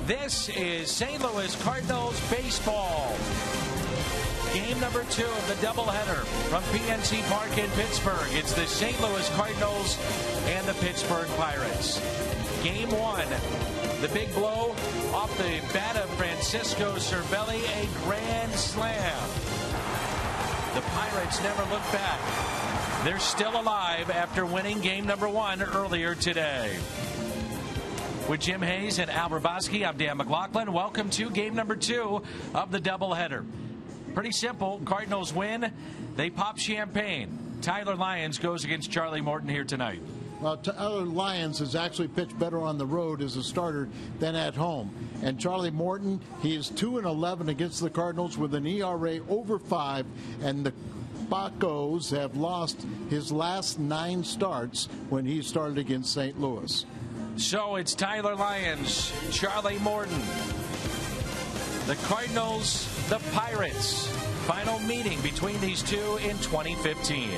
This is St. Louis Cardinals baseball. Game number 2 of the doubleheader from PNC Park in Pittsburgh. It's the St. Louis Cardinals and the Pittsburgh Pirates. Game 1, the big blow off the bat of Francisco Cervelli, a grand slam. The Pirates never look back. They're still alive after winning game number 1 earlier today. With Jim Hayes and Al Raboski, I'm Dan McLaughlin. Welcome to game number 2 of the doubleheader. Pretty simple. Cardinals win. They pop champagne. Tyler Lyons goes against Charlie Morton here tonight. Well, Tyler Lyons has actually pitched better on the road as a starter than at home. And Charlie Morton, he is 2-11 against the Cardinals with an ERA over 5. And the Buccos have lost his last 9 starts when he started against St. Louis. So it's Tyler Lyons, Charlie Morton, the Cardinals, the Pirates. Final meeting between these two in 2015.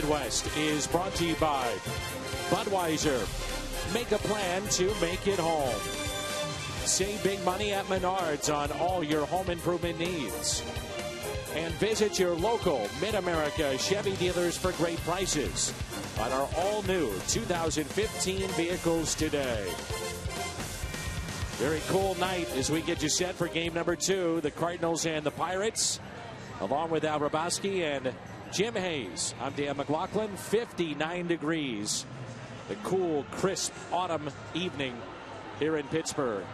West is brought to you by Budweiser. Make a plan to make it home. Save big money at Menards on all your home improvement needs. And visit your local Mid-America Chevy dealers for great prices on our all-new 2015 vehicles today. Very cool night as we get you set for game number 2, the Cardinals and the Pirates, along with Al Raboski and Jim Hayes. I'm Dan McLaughlin. 59 degrees. The cool, crisp autumn evening here in Pittsburgh.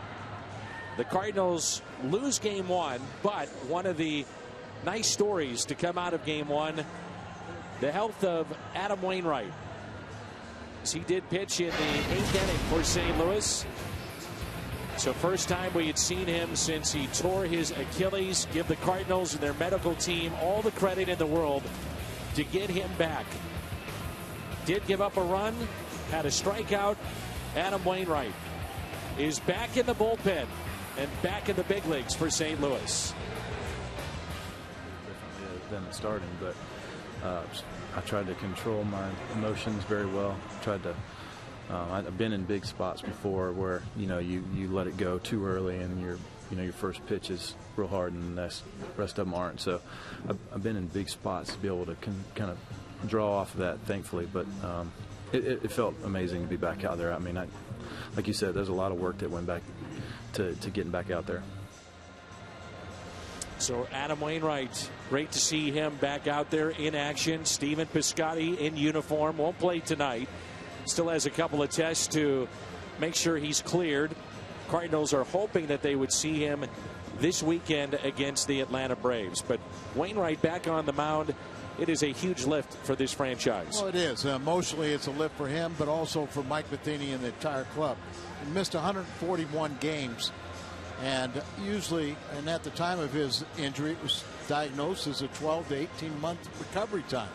The Cardinals lose game 1, but one of the nice stories to come out of game one. The health of Adam Wainwright, as he did pitch in the 8th inning for St. Louis. So first time we had seen him since he tore his Achilles. Give the Cardinals and their medical team all the credit in the world to get him back. Did give up a run, had a strikeout. Adam Wainwright is back in the bullpen and back in the big leagues for St. Louis. Differently than the starting, but I tried to control my emotions very well. I've been in big spots before where you let it go too early and your first pitch is real hard and the rest of them aren't. So I've been in big spots to be able to kind of draw off of that, thankfully. But it felt amazing to be back out there. I mean, like you said, there's a lot of work that went back to getting back out there. So Adam Wainwright, great to see him back out there in action. Steven Piscotty in uniform, won't play tonight. Still has a couple of tests to make sure he's cleared. Cardinals are hoping that they would see him this weekend against the Atlanta Braves. But Wainwright back on the mound, it is a huge lift for this franchise. Well, it is. Emotionally, it's a lift for him, but also for Mike Matheny and the entire club. He missed 141 games. And usually, and at the time of his injury, it was diagnosed as a 12 to 18-month recovery time.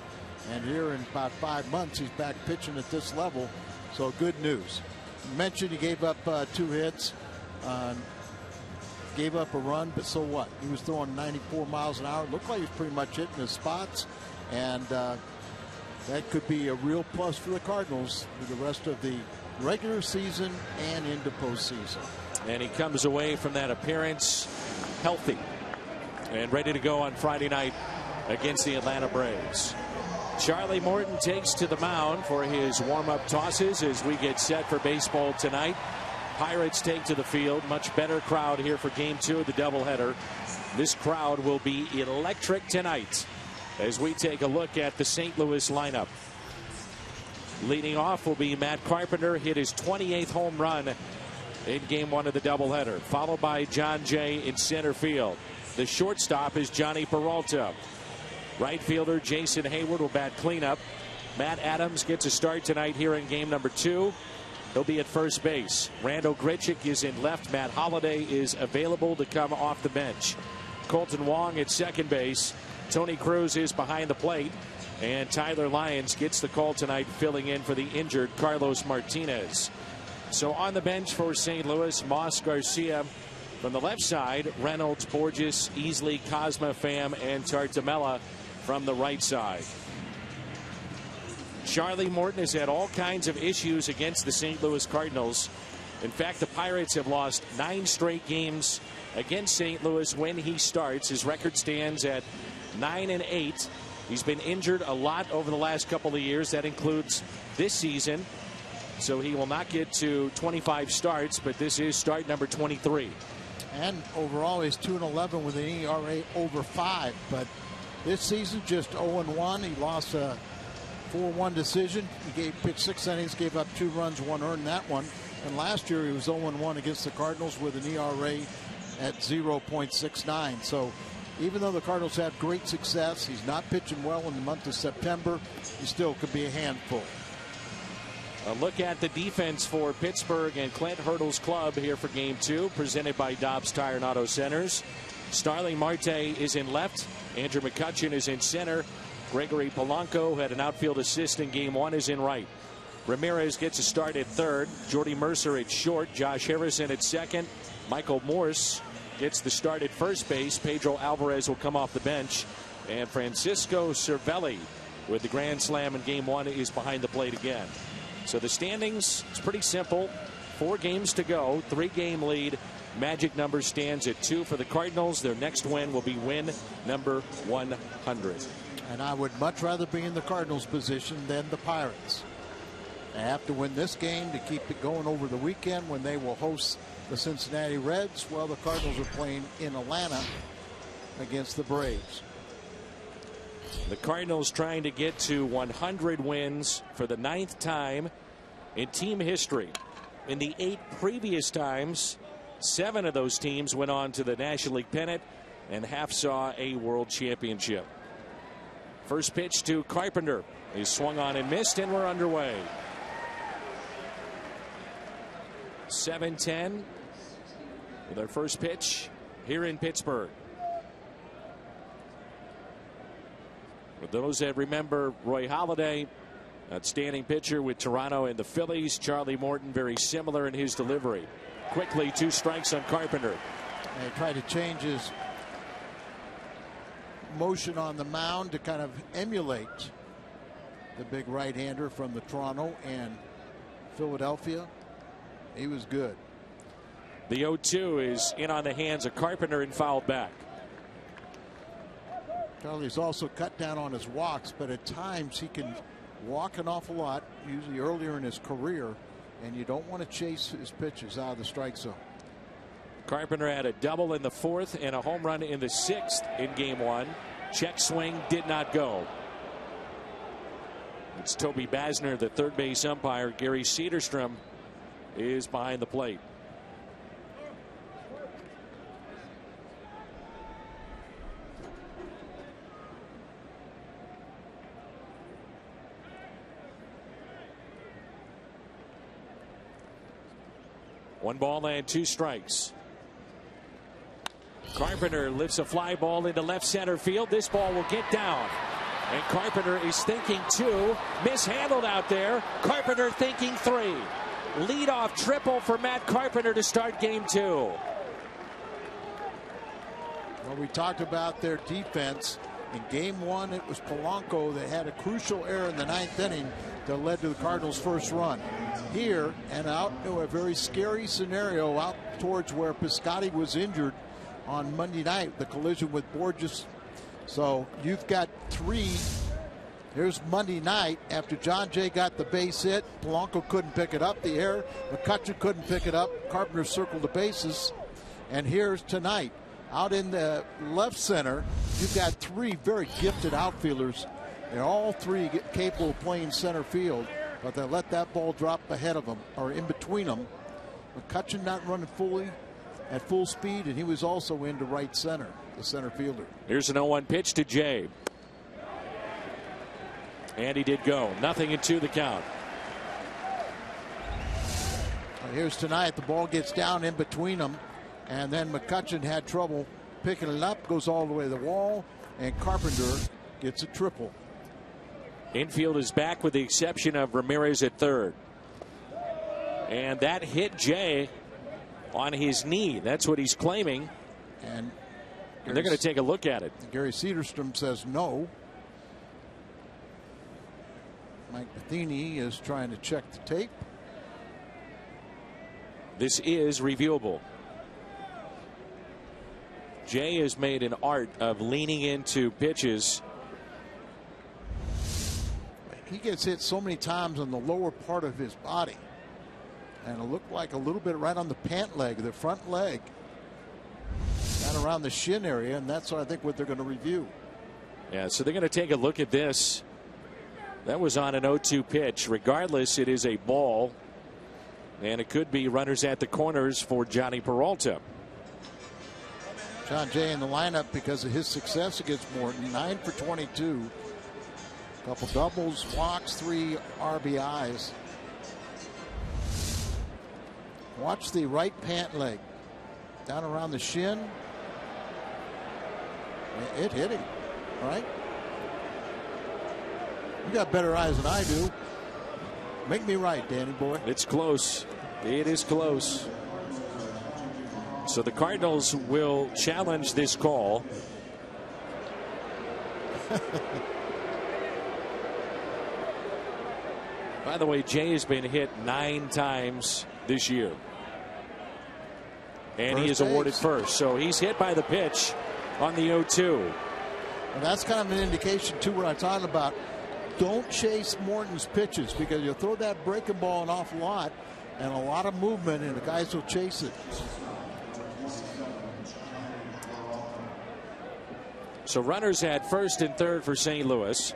And here in about 5 months, he's back pitching at this level. So good news. You mentioned he gave up 2 hits, gave up a run, but so what? He was throwing 94 miles an hour. Looked like he was pretty much hitting his spots. And that could be a real plus for the Cardinals for the rest of the regular season and into postseason. And he comes away from that appearance healthy and ready to go on Friday night against the Atlanta Braves. Charlie Morton takes to the mound for his warm-up tosses as we get set for baseball tonight. Pirates take to the field. Much better crowd here for game 2 of the doubleheader. This crowd will be electric tonight as we take a look at the St. Louis lineup. Leading off will be Matt Carpenter, hit his 28th home run in game 1 of the doubleheader, followed by John Jay in center field. The shortstop is Johnny Peralta. Right fielder Jason Hayward will bat cleanup. Matt Adams gets a start tonight here in game number 2. He'll be at first base. Randall Grichuk is in left. Matt Holliday is available to come off the bench. Colton Wong at second base. Tony Cruz is behind the plate. And Tyler Lyons gets the call tonight, filling in for the injured Carlos Martinez. So on the bench for St. Louis, Moss, Garcia from the left side, Reynolds, Borges, Easley, Cosma, Pham, and Tartamella from the right side. Charlie Morton has had all kinds of issues against the St. Louis Cardinals. In fact, the Pirates have lost 9 straight games against St. Louis when he starts. His record stands at 9-8. He's been injured a lot over the last couple of years. That includes this season. So he will not get to 25 starts, but this is start number 23. And overall, he's 2-11 with an ERA over 5. But this season, just 0-1. He lost a 4-1 decision. He pitched 6 innings, gave up 2 runs, 1 earned that one. And last year, he was 0-1 against the Cardinals with an ERA at 0.69. So even though the Cardinals have great success, he's not pitching well in the month of September. He still could be a handful. A look at the defense for Pittsburgh and Clint Hurdle's club here for game 2, presented by Dobbs Tire and Auto Centers. Starling Marte is in left. Andrew McCutchen is in center. Gregory Polanco had an outfield assist in game 1, is in right. Ramirez gets a start at third. Jordy Mercer at short. Josh Harrison at second. Michael Morse gets the start at first base. Pedro Alvarez will come off the bench. And Francisco Cervelli with the grand slam in game 1 is behind the plate again. So the standings, it's pretty simple. 4 games to go, 3-game lead. Magic number stands at 2 for the Cardinals. Their next win will be win number 100. And I would much rather be in the Cardinals position than the Pirates. They have to win this game to keep it going over the weekend when they will host the Cincinnati Reds. Well, the Cardinals are playing in Atlanta against the Braves. The Cardinals trying to get to 100 wins for the 9th time in team history. In the 8 previous times, 7 of those teams went on to the National League pennant. and half saw a world championship. First pitch to Carpenter is swung on and missed, and we're underway. 7-10 with our first pitch here in Pittsburgh. For those that remember Roy Halladay, outstanding pitcher with Toronto and the Phillies. Charlie Morton, very similar in his delivery. Quickly, 2 strikes on Carpenter. They tried to change his motion on the mound to kind of emulate the big right-hander from the Toronto and Philadelphia. He was good. The 0-2 is in on the hands of Carpenter and fouled back. Charlie's also cut down on his walks, but at times he can walk an awful lot, usually earlier in his career, and you don't want to chase his pitches out of the strike zone. Carpenter had a double in the 4th and a home run in the 6th in game 1. Check swing did not go. It's Toby Basner, the third base umpire. Gary Cederstrom is behind the plate. One ball and 2 strikes. Carpenter lifts a fly ball into left center field. This ball will get down. And Carpenter is thinking 2. Mishandled out there. Carpenter thinking 3. Leadoff triple for Matt Carpenter to start game 2. Well, we talked about their defense. In game 1, it was Polanco that had a crucial error in the 9th inning that led to the Cardinals' first run. Here and out to a very scary scenario out towards where Piscotty was injured on Monday night, the collision with Borges. So you've got 3. Here's Monday night after John Jay got the base hit. Polanco couldn't pick it up. The error. McCutchen couldn't pick it up. Carpenter circled the bases. And here's tonight. Out in the left center, you've got 3 very gifted outfielders. They're all 3 capable of playing center field, but they let that ball drop ahead of them or in between them. McCutchen not running fully at full speed, and he was also into right center, the center fielder. Here's an 0-1 pitch to Jay. And he did go. 0-2 the count. Here's tonight. The ball gets down in between them. And then McCutchen had trouble picking it up, goes all the way to the wall, and Carpenter gets a triple. Infield is back with the exception of Ramirez at third. And that hit Jay on his knee. That's what he's claiming. And they're going to take a look at it. Gary Cederstrom says no. Mike Matheny is trying to check the tape. This is reviewable. Jay has made an art of leaning into pitches. He gets hit so many times on the lower part of his body. And it looked like a little bit right on the pant leg, the front leg. Down around the shin area, and that's I think what they're going to review. Yeah, so they're going to take a look at this. That was on an 0-2 pitch. Regardless, it is a ball. And it could be runners at the corners for Johnny Peralta. John Jay in the lineup because of his success against Morton. 9 for 22. Couple doubles, walks, 3 RBIs. Watch the right pant leg. Down around the shin. It hit him, right? You got better eyes than I do. Make me right, Danny boy. It's close. It is close. So the Cardinals will challenge this call. By the way, Jay has been hit 9 times this year. And he is awarded first. So he's hit by the pitch on the 0-2. And that's kind of an indication, too, what I'm talking about. Don't chase Morton's pitches because you'll throw that breaking ball an awful lot and a lot of movement, and the guys will chase it. So runners at first and third for St. Louis.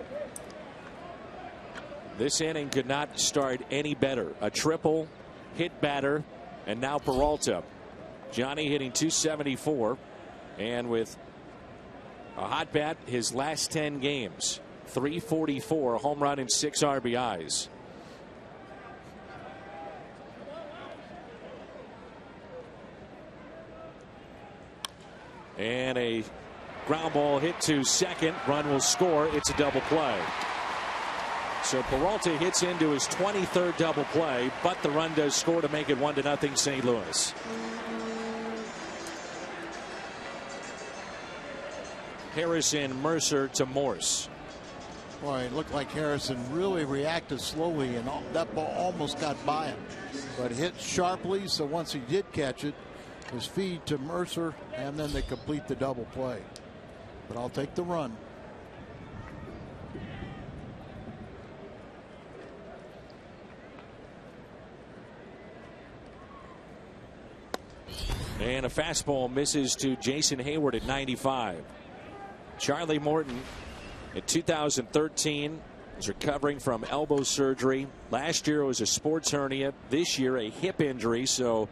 This inning could not start any better. A triple, hit batter, and now Peralta. Johnny hitting .274, and with A hot bat his last 10 games. 344, a home run and 6 RBIs. And a ground ball hit to second. Run will score. It's a double play. So Peralta hits into his 23rd double play, but the run does score to make it 1-0 St. Louis. Harrison, Mercer to Morse. Boy, it looked like Harrison really reacted slowly, and that ball almost got by him. But hit sharply, so once he did catch it, his feed to Mercer, and then they complete the double play. But I'll take the run. And a fastball misses to Jason Hayward at 95. Charlie Morton in 2013 is recovering from elbow surgery. Last year it was a sports hernia. This year a hip injury, so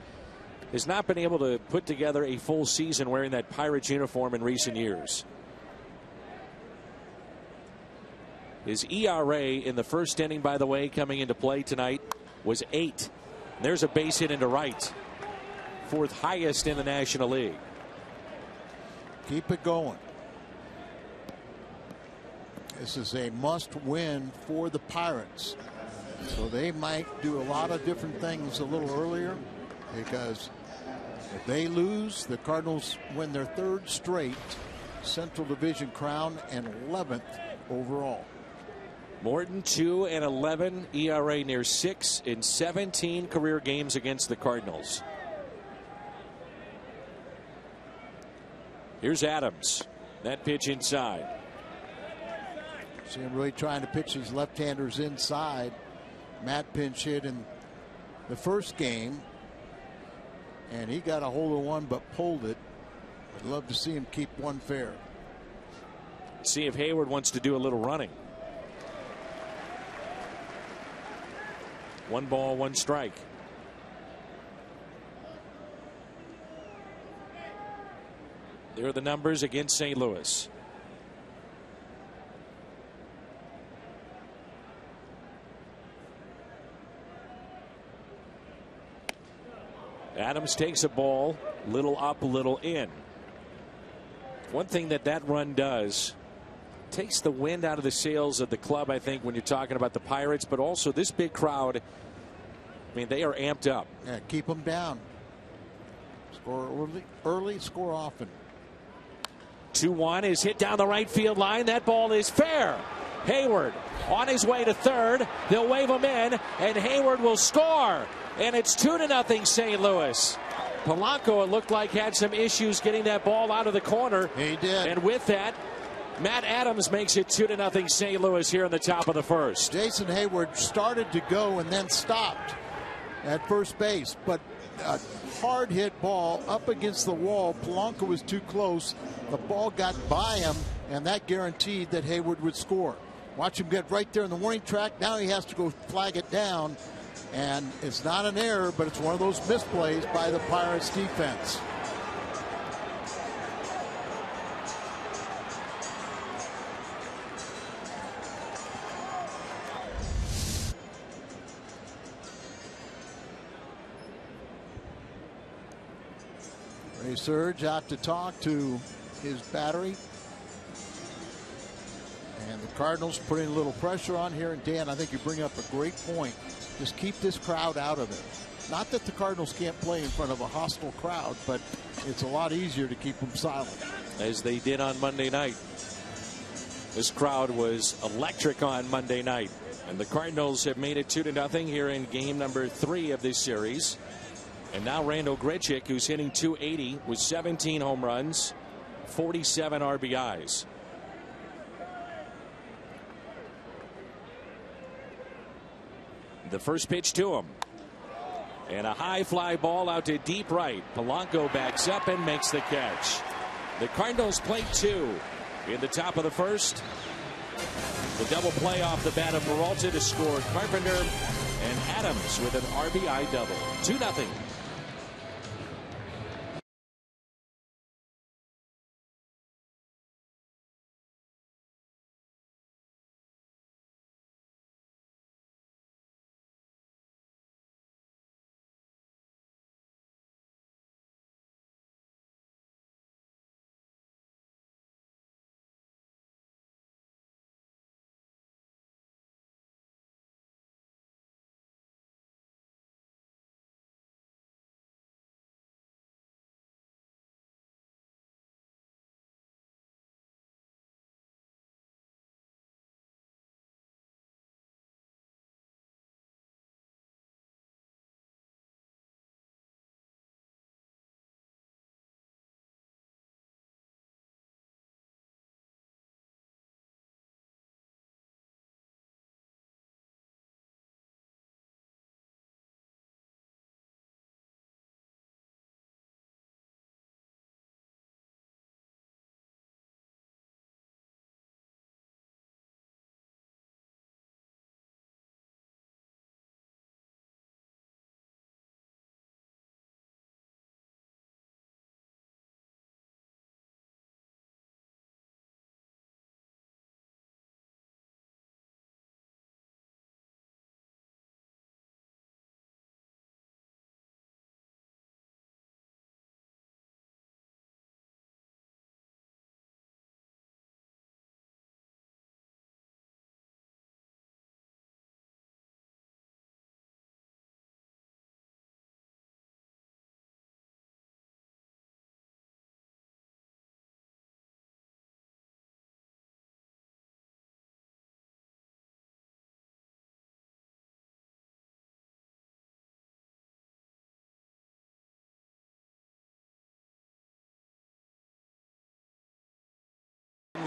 has not been able to put together a full season wearing that Pirates uniform in recent years. His ERA in the first inning, by the way, coming into play tonight was 8. There's a base hit into right. 4th highest in the National League. Keep it going. This is a must win for the Pirates. So they might do a lot of different things a little earlier, because if they lose, the Cardinals win their 3rd straight Central Division crown and 11th overall. Morton 2-11, ERA near 6 in 17 career games against the Cardinals. Here's Adams. That pitch inside. See him really trying to pitch his left-handers inside. Matt pinch hit in the first game, and he got a hold of one but pulled it. I'd love to see him keep one fair. See if Hayward wants to do a little running. 1 ball, 1 strike. There are the numbers against St. Louis. Adams takes a ball, little up, little in. One thing that run does, takes the wind out of the sails of the club, I think, when you're talking about the Pirates, but also this big crowd. I mean, they are amped up. Yeah, keep them down. Score early, score often. 2-1 is hit down the right field line. That ball is fair. Hayward on his way to third. They'll wave him in, and Hayward will score. And it's 2-0 St. Louis. Polanco, it looked like, had some issues getting that ball out of the corner. He did. And with that, Matt Adams makes it 2-0 St. Louis here in the top of the first. Jason Hayward started to go and then stopped at first base, but a hard hit ball up against the wall. Polanco was too close. The ball got by him, and that guaranteed that Hayward would score. Watch him get right there in the warning track. Now he has to go flag it down, and it's not an error, but it's one of those misplays by the Pirates defense. Ray Surge out to talk to his battery. And the Cardinals putting a little pressure on here. And Dan, I think you bring up a great point. Just keep this crowd out of it. Not that the Cardinals can't play in front of a hostile crowd, but it's a lot easier to keep them silent. As they did on Monday night. This crowd was electric on Monday night. And the Cardinals have made it 2-0 here in game number 3 of this series. And now Randal Grichuk, who's hitting .280 with 17 home runs, 47 RBIs. The first pitch to him. And a high fly ball out to deep right. Polanco backs up and makes the catch. The Cardinals play 2 in the top of the first. The double play off the bat of Peralta to score Carpenter, and Adams with an RBI double. 2-0.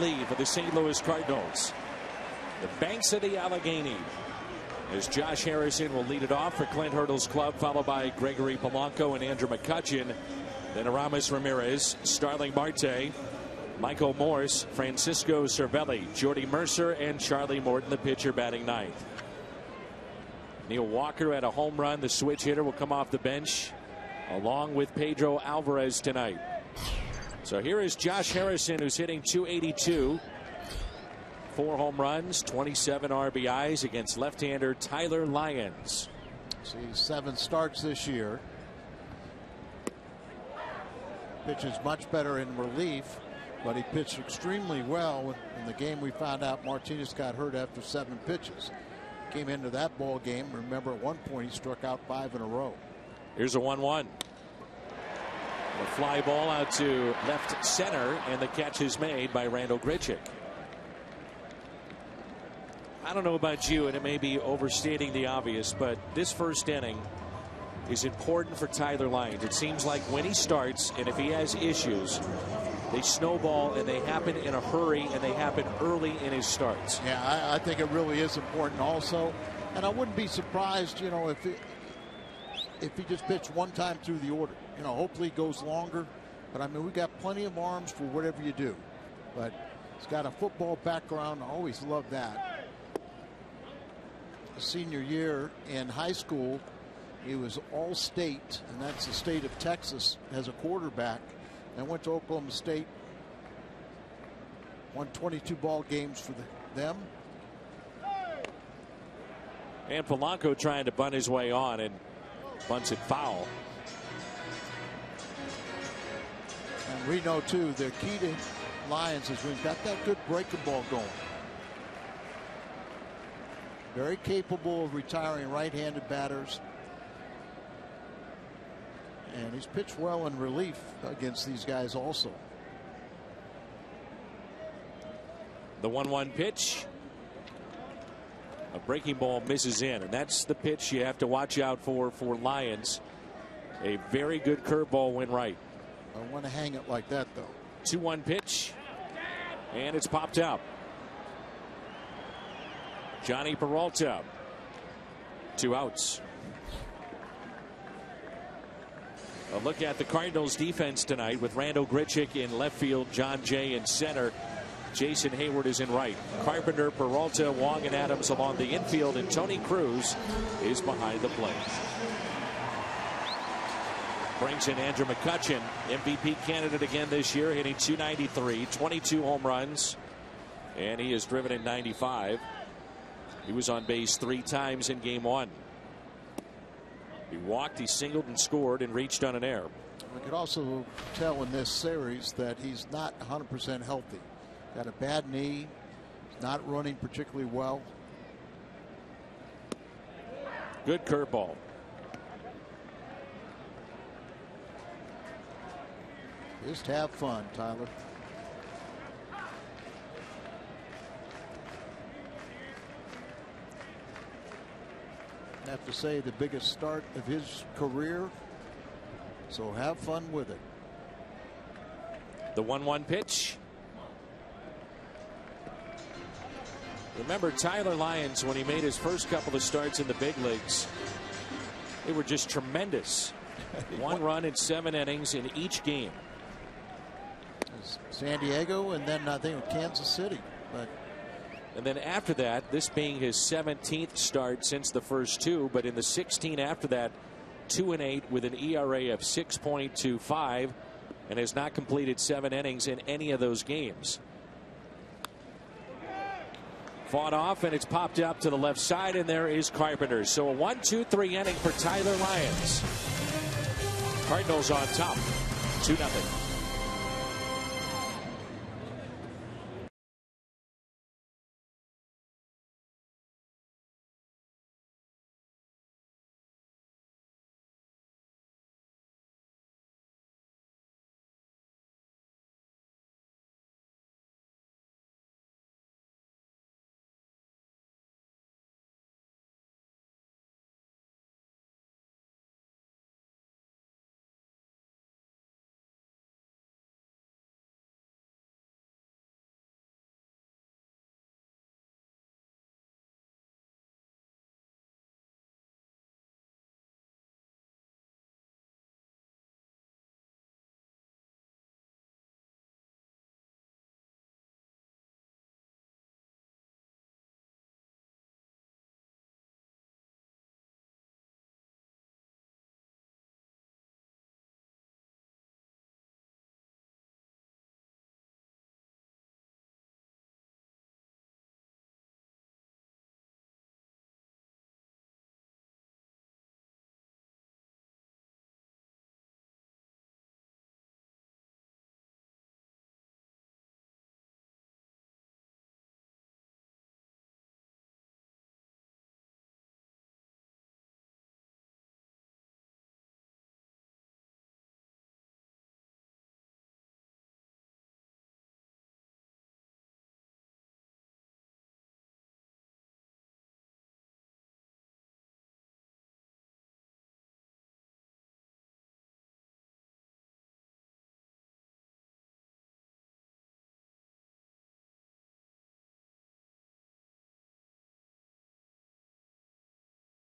lead for the St. Louis Cardinals. The banks of the Allegheny, as Josh Harrison will lead it off for Clint Hurdle's club, followed by Gregory Polanco and Andrew McCutchen. Then Aramis Ramirez, Starling Marte, Michael Morse, Francisco Cervelli, Jordy Mercer, and Charlie Morton, the pitcher, batting ninth. Neil Walker had a home run. The switch hitter will come off the bench along with Pedro Alvarez tonight. So here is Josh Harrison, who's hitting .282. 4 home runs, 27 RBIs against left-hander Tyler Lyons. See, 7 starts this year. Pitches much better in relief, but he pitched extremely well in the game. We found out Martinez got hurt after 7 pitches. Came into that ball game. Remember, at one point he struck out 5 in a row. Here's a 1-1. A fly ball out to left center, and the catch is made by Randal Grichuk. I don't know about you, and it may be overstating the obvious, but this first inning is important for Tyler Lyons. It seems like when he starts, and if he has issues, they snowball and they happen in a hurry, and they happen early in his starts. Yeah, I think it really is important also. And I wouldn't be surprised, you know, if he just pitched one time through the order. You know, hopefully it goes longer. But I mean, we got plenty of arms for whatever you do. But he's got a football background. I always love that. Senior year in high school, he was all-state, and that's the state of Texas, as a quarterback. And went to Oklahoma State. Won 22 ball games for them. And Polanco trying to bunt his way on, and bunts it foul. And we know too, the key to Lyons is we've got that good breaking ball going. Very capable of retiring right-handed batters. And he's pitched well in relief against these guys also. The 1-1 pitch. A breaking ball misses in, and that's the pitch you have to watch out for Lyons. A very good curveball went right. I want to hang it like that, though. 2-1 pitch, and it's popped out. Johnny Peralta. 2 outs. A look at the Cardinals defense tonight with Randal Grichuk in left field, John Jay in center. Jason Hayward is in right. Carpenter, Peralta, Wong, and Adams along the infield, and Tony Cruz is behind the plate. Brings in Andrew McCutchen, MVP candidate again this year, hitting .293, 22 home runs, and he has driven in 95. He was on base 3 times in game 1. He walked, he singled, and scored, and reached on an error. We could also tell in this series that he's not 100% healthy. Got a bad knee, not running particularly well. Good curveball. Just have fun, Tyler. I have to say, the biggest start of his career, so have fun with it. The 1-1 pitch. Remember Tyler Lyons, when he made his first couple of starts in the big leagues, they were just tremendous. 1 run in 7 innings in each game. San Diego, and then I think Kansas City. And then after that, this being his 17th start since the first 2, but in the 16 after that, 2-8 with an ERA of 6.25, and has not completed 7 innings in any of those games. Fought off, and it's popped up to the left side, and there is Carpenter. So a 1-2-3 inning for Tyler Lyons. Cardinals on top, 2-0.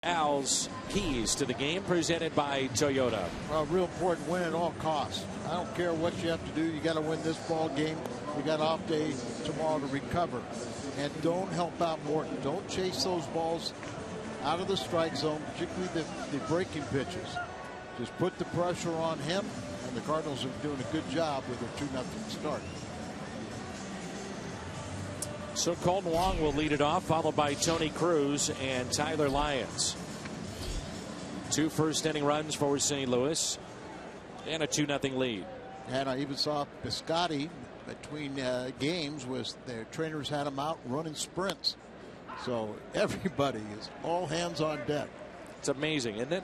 Al's keys to the game presented by Toyota. A real important win at all costs. I don't care what you have to do. You got to win this ball game. You got off day tomorrow to recover. And don't help out Morton. Don't chase those balls out of the strike zone, particularly the breaking pitches. Just put the pressure on him, and the Cardinals are doing a good job with a 2-0 start. So Colton Wong will lead it off, followed by Tony Cruz and Tyler Lyons. 2 first-inning runs for St. Louis and a 2-0 lead. And I even saw Piscotty between games was their trainers had him out running sprints. So everybody is all hands on deck. It's amazing, isn't it?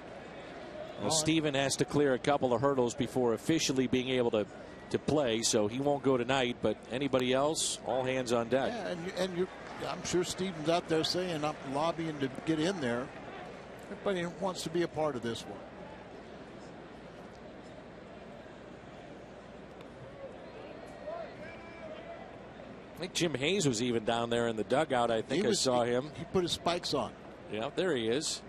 Well, Steven has to clear a couple of hurdles before officially being able to play, so he won't go tonight, but anybody else, all hands on deck. Yeah, and I'm sure Steven's out there saying, I'm lobbying to get in there. Everybody wants to be a part of this one. I think Jim Hayes was even down there in the dugout. I think I saw him. He put his spikes on. Yeah, there he is.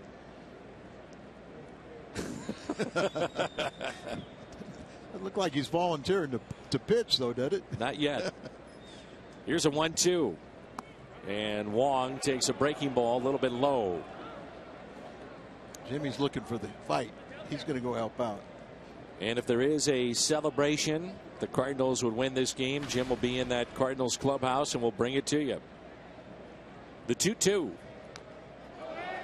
It looked like he's volunteering to pitch, though, did it? Not yet. Here's a 1-2. And Wong takes a breaking ball a little bit low. Jimmy's looking for the fight. He's going to go help out. And if there is a celebration, the Cardinals would win this game. Jim will be in that Cardinals clubhouse and we'll bring it to you. The 2-2.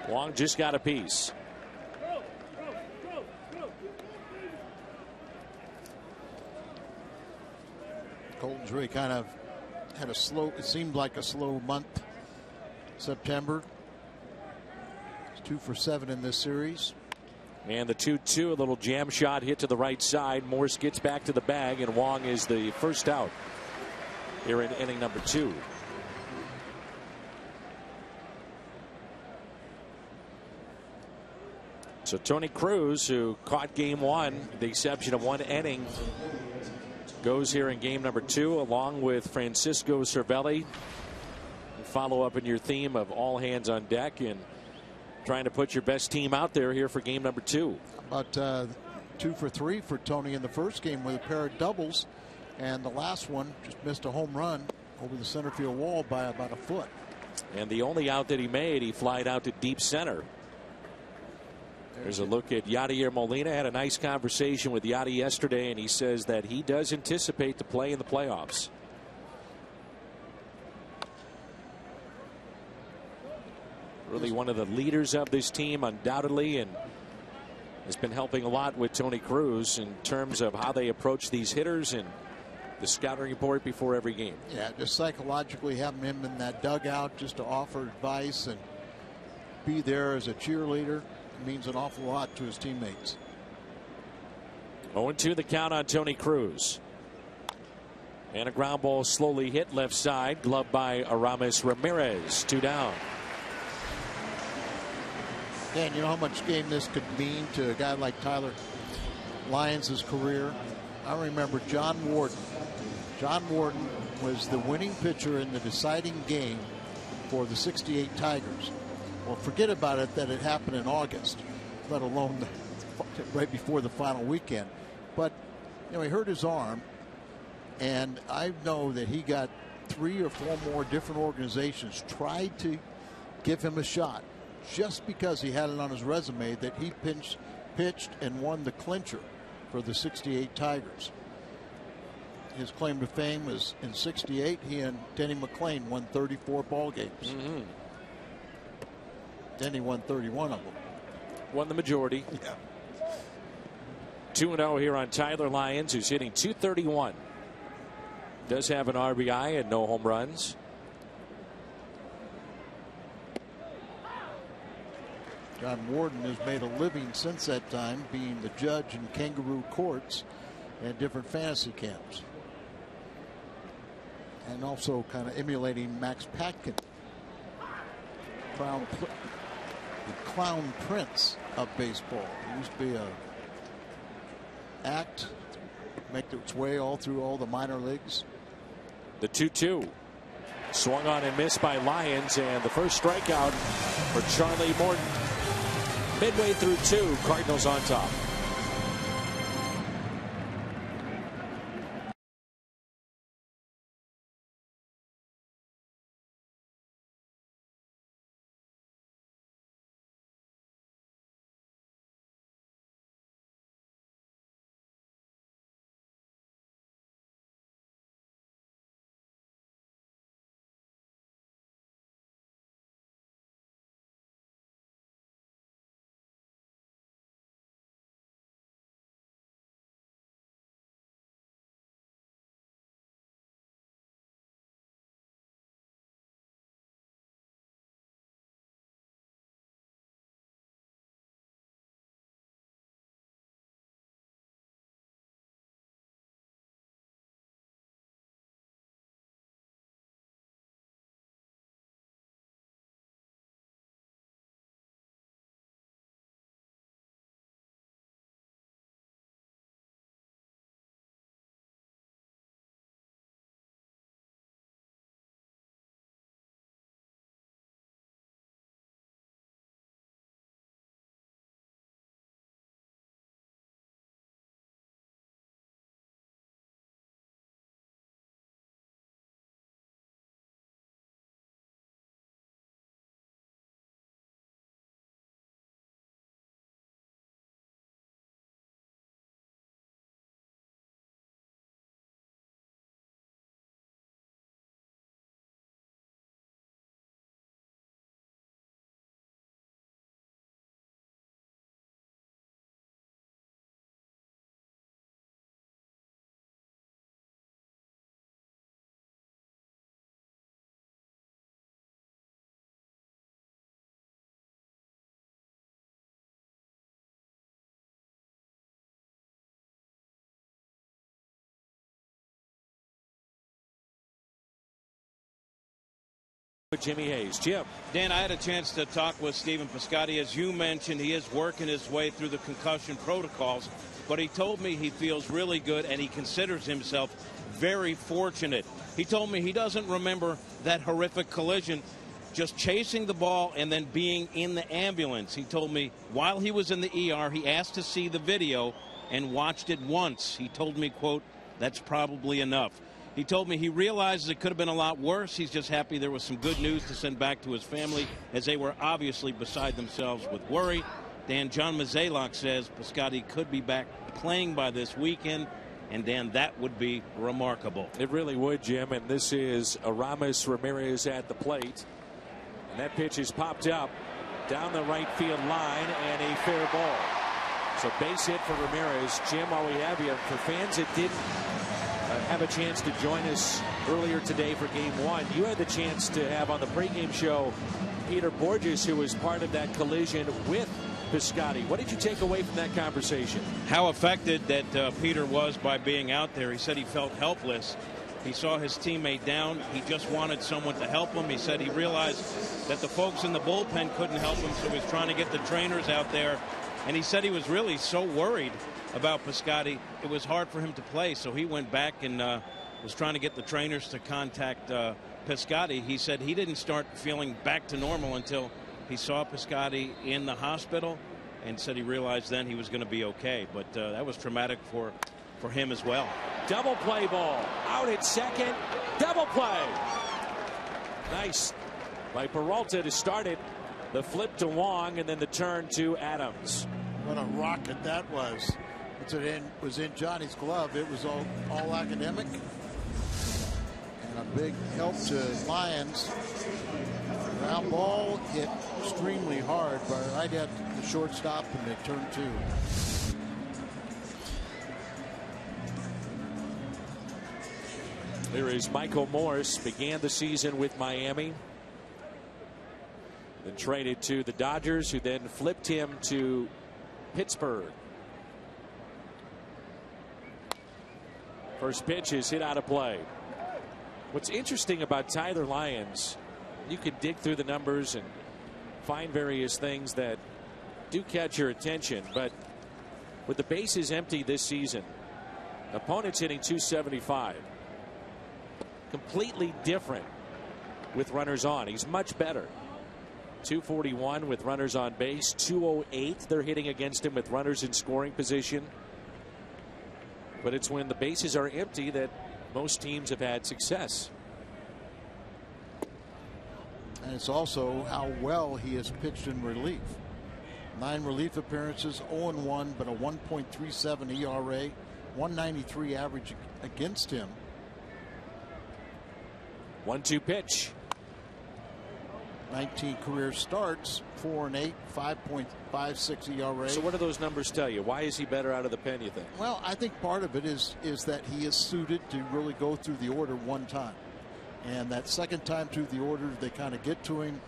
Wong just got a piece. Colton's really kind of had it seemed like a slow month. September. He's 2 for 7 in this series. And the 2-2, a little jam shot hit to the right side. Morse gets back to the bag, and Wong is the first out here in inning number 2. So Tony Cruz, who caught game 1, with the exception of 1 inning, goes here in game number 2 along with Francisco Cervelli. Follow up in your theme of all hands on deck and trying to put your best team out there here for game number 2. About 2 for 3 for Tony in the first game with a pair of doubles, and the last one just missed a home run over the center field wall by about a foot. And the only out that he made, he flied out to deep center. There's a look at Yadier Molina. Had a nice conversation with Yadi yesterday, and he says that he does anticipate to play in the playoffs. Really one of the leaders of this team, undoubtedly, and has been helping a lot with Tony Cruz in terms of how they approach these hitters and the scouting report before every game. Yeah, just psychologically having him in that dugout just to offer advice and be there as a cheerleader means an awful lot to his teammates. 0-2 the count on Tony Cruz. And a ground ball slowly hit left side, gloved by Aramis Ramirez. 2 down. Dan, you know how much game this could mean to a guy like Tyler Lyons' career? I remember John Warden. John Warden was the winning pitcher in the deciding game for the '68 Tigers. Well, forget about it that it happened in August, let alone right before the final weekend. But you know, he hurt his arm, and I know that he got 3 or 4 more different organizations tried to give him a shot, just because he had it on his resume that he pitched and won the clincher for the '68 Tigers. His claim to fame was in '68. He and Denny McClain won 34 ball games. Denny won 31 of them. Won the majority. Yeah. 2-0 here on Tyler Lyons, who's hitting .231. Does have an RBI and no home runs. John Warden has made a living since that time being the judge in kangaroo courts and different fantasy camps. And also kind of emulating Max Patkin, the clown prince of baseball. He used to be a act, make its way all through all the minor leagues. The 2-2. Swung on and missed by Lyons, and the first strikeout for Charlie Morton. Midway through 2, Cardinals on top. Jimmy Hayes. Jim. Dan, I had a chance to talk with Stephen Piscotty. As you mentioned, he is working his way through the concussion protocols, but he told me he feels really good and he considers himself very fortunate. He told me he doesn't remember that horrific collision, just chasing the ball and then being in the ambulance. He told me while he was in the ER, he asked to see the video and watched it once. He told me, quote, "That's probably enough." He told me he realizes it could have been a lot worse. He's just happy there was some good news to send back to his family, as they were obviously beside themselves with worry. Dan, John Mozeliak says Piscotty could be back playing by this weekend, and Dan, that would be remarkable. It really would, Jim, and this is Aramis Ramirez at the plate, and that pitch is popped up down the right field line and a fair ball. So base hit for Ramirez. Jim, while we have you, for fans that didn't have a chance to join us earlier today for Game 1, you had the chance to have on the pregame show Peter Borges, who was part of that collision with Piscotty. What did you take away from that conversation? How affected that Peter was by being out there. He said he felt helpless. He saw his teammate down. He just wanted someone to help him. He said he realized that the folks in the bullpen couldn't help him, so he was trying to get the trainers out there. And he said he was really so worried about Piscotty, it was hard for him to play. So he went back and was trying to get the trainers to contact Piscotty. He said he didn't start feeling back to normal until he saw Piscotty in the hospital, and said he realized then he was going to be okay. But that was traumatic for him as well. Double play ball out at second. Double play. Nice by Peralta to start it. The flip to Wong and then the turn to Adams. What a rocket that was. It was in Johnny's glove. It was all academic. And a big help to Lyons. Ground ball hit extremely hard, but right at the shortstop and they turn two. Here is Michael Morse. Began the season with Miami. Then traded to the Dodgers, who then flipped him to Pittsburgh. First pitch is hit out of play. What's interesting about Tyler Lyons, you can dig through the numbers and find various things that do catch your attention, but with the bases empty this season, opponents hitting .275. Completely different with runners on. He's much better. 241 with runners on base. 208 they're hitting against him with runners in scoring position. But it's when the bases are empty that most teams have had success. And it's also how well he has pitched in relief. 9 relief appearances, 0-1, but a 1.37 ERA, 193 average against him. 1-2 pitch. 19 career starts, 4-8, 5.56 ERA. So what do those numbers tell you? Why is he better out of the pen, you think? Well, I think part of it is that he is suited to really go through the order one time. And that second time through the order, they kind of get to him.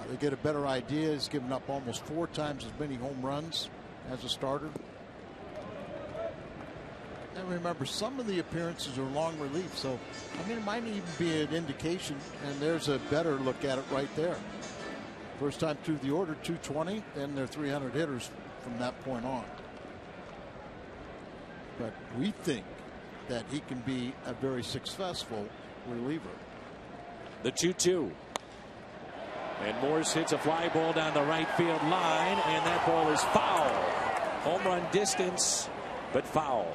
They get a better idea. He's given up almost 4 times as many home runs as a starter. And remember, some of the appearances are long relief, so I mean, it might even be an indication. And there's a better look at it right there. First time through the order, 220, then they're 300 hitters from that point on. But we think that he can be a very successful reliever. The 2-2. And Morse hits a fly ball down the right field line, and that ball is foul. Home run distance, but foul.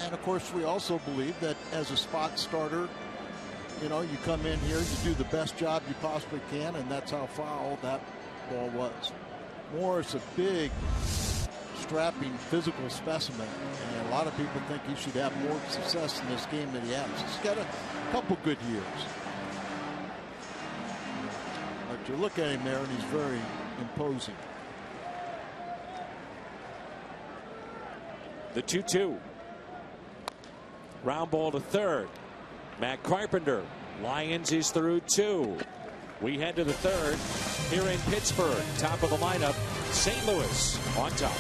And of course, we also believe that as a spot starter, you know, you come in here, you do the best job you possibly can, and that's how foul that ball was. Morse, a big, strapping, physical specimen, and a lot of people think he should have more success in this game than he has. He's got a couple good years. But you look at him there, and he's very imposing. The 2-2. Ground ball to third. Matt Carpenter. Lions is through 2. We head to the third here in Pittsburgh. Top of the lineup, St. Louis on top.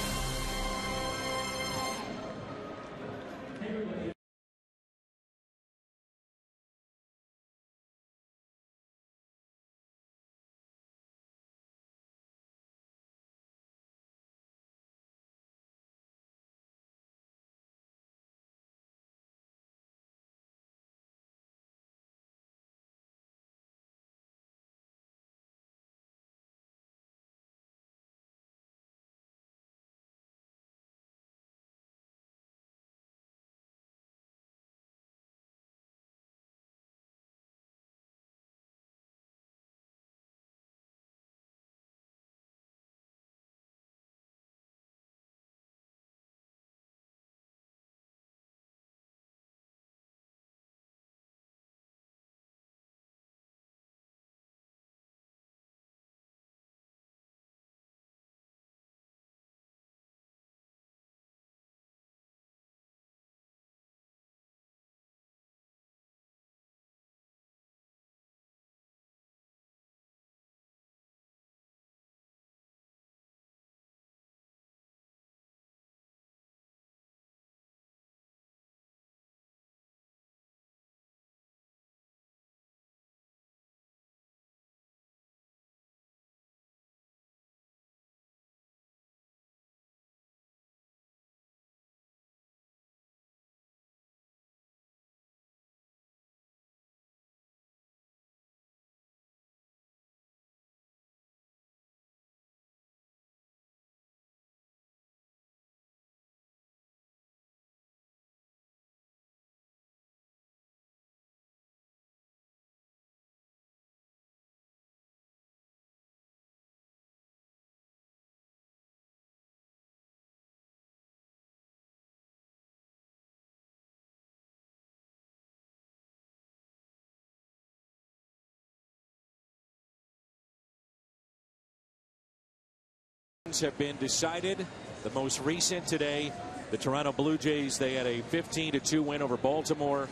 Have been decided. The most recent today, the Toronto Blue Jays, they had a 15-2 win over Baltimore.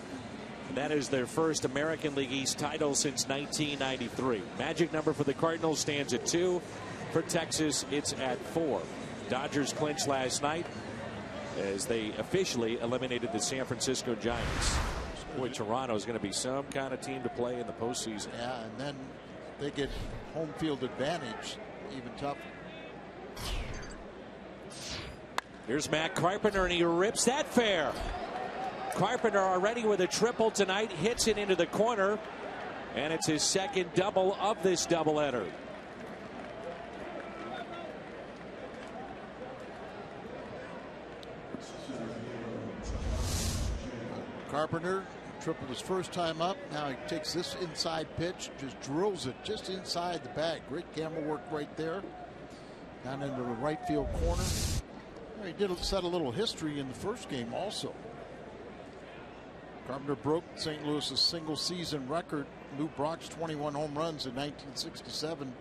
And that is their first American League East title since 1993. Magic number for the Cardinals stands at 2. For Texas, it's at 4. Dodgers clinched last night as they officially eliminated the San Francisco Giants. Boy, Toronto is going to be some kind of team to play in the postseason. Yeah, and then they get home field advantage, even tougher. Here's Matt Carpenter, and he rips that fair. Carpenter already with a triple tonight, hits it into the corner, and it's his second double of this doubleheader. Carpenter tripled his first time up. Now he takes this inside pitch, just drills it just inside the bag. Great camera work right there. Down into the right field corner. Well, he did set a little history in the first game also. Carpenter broke St. Louis's single season record. Lou Brock's 21 home runs in 1967.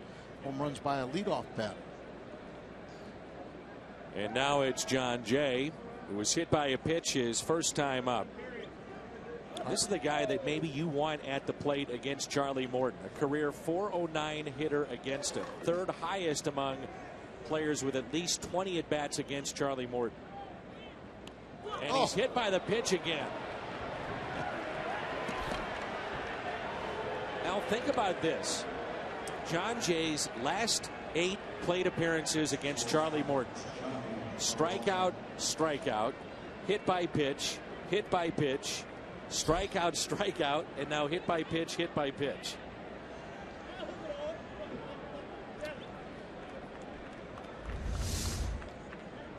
Home runs by a leadoff batter. And now it's John Jay, who was hit by a pitch his first time up. This is the guy that maybe you want at the plate against Charlie Morton. A career .409 hitter against him. Third highest among players with at least 20 at-bats against Charlie Morton. And he's hit by the pitch again. Now think about this. John Jay's last 8 plate appearances against Charlie Morton. Strikeout, strikeout, hit by pitch, strikeout, strikeout, and now hit by pitch, hit by pitch.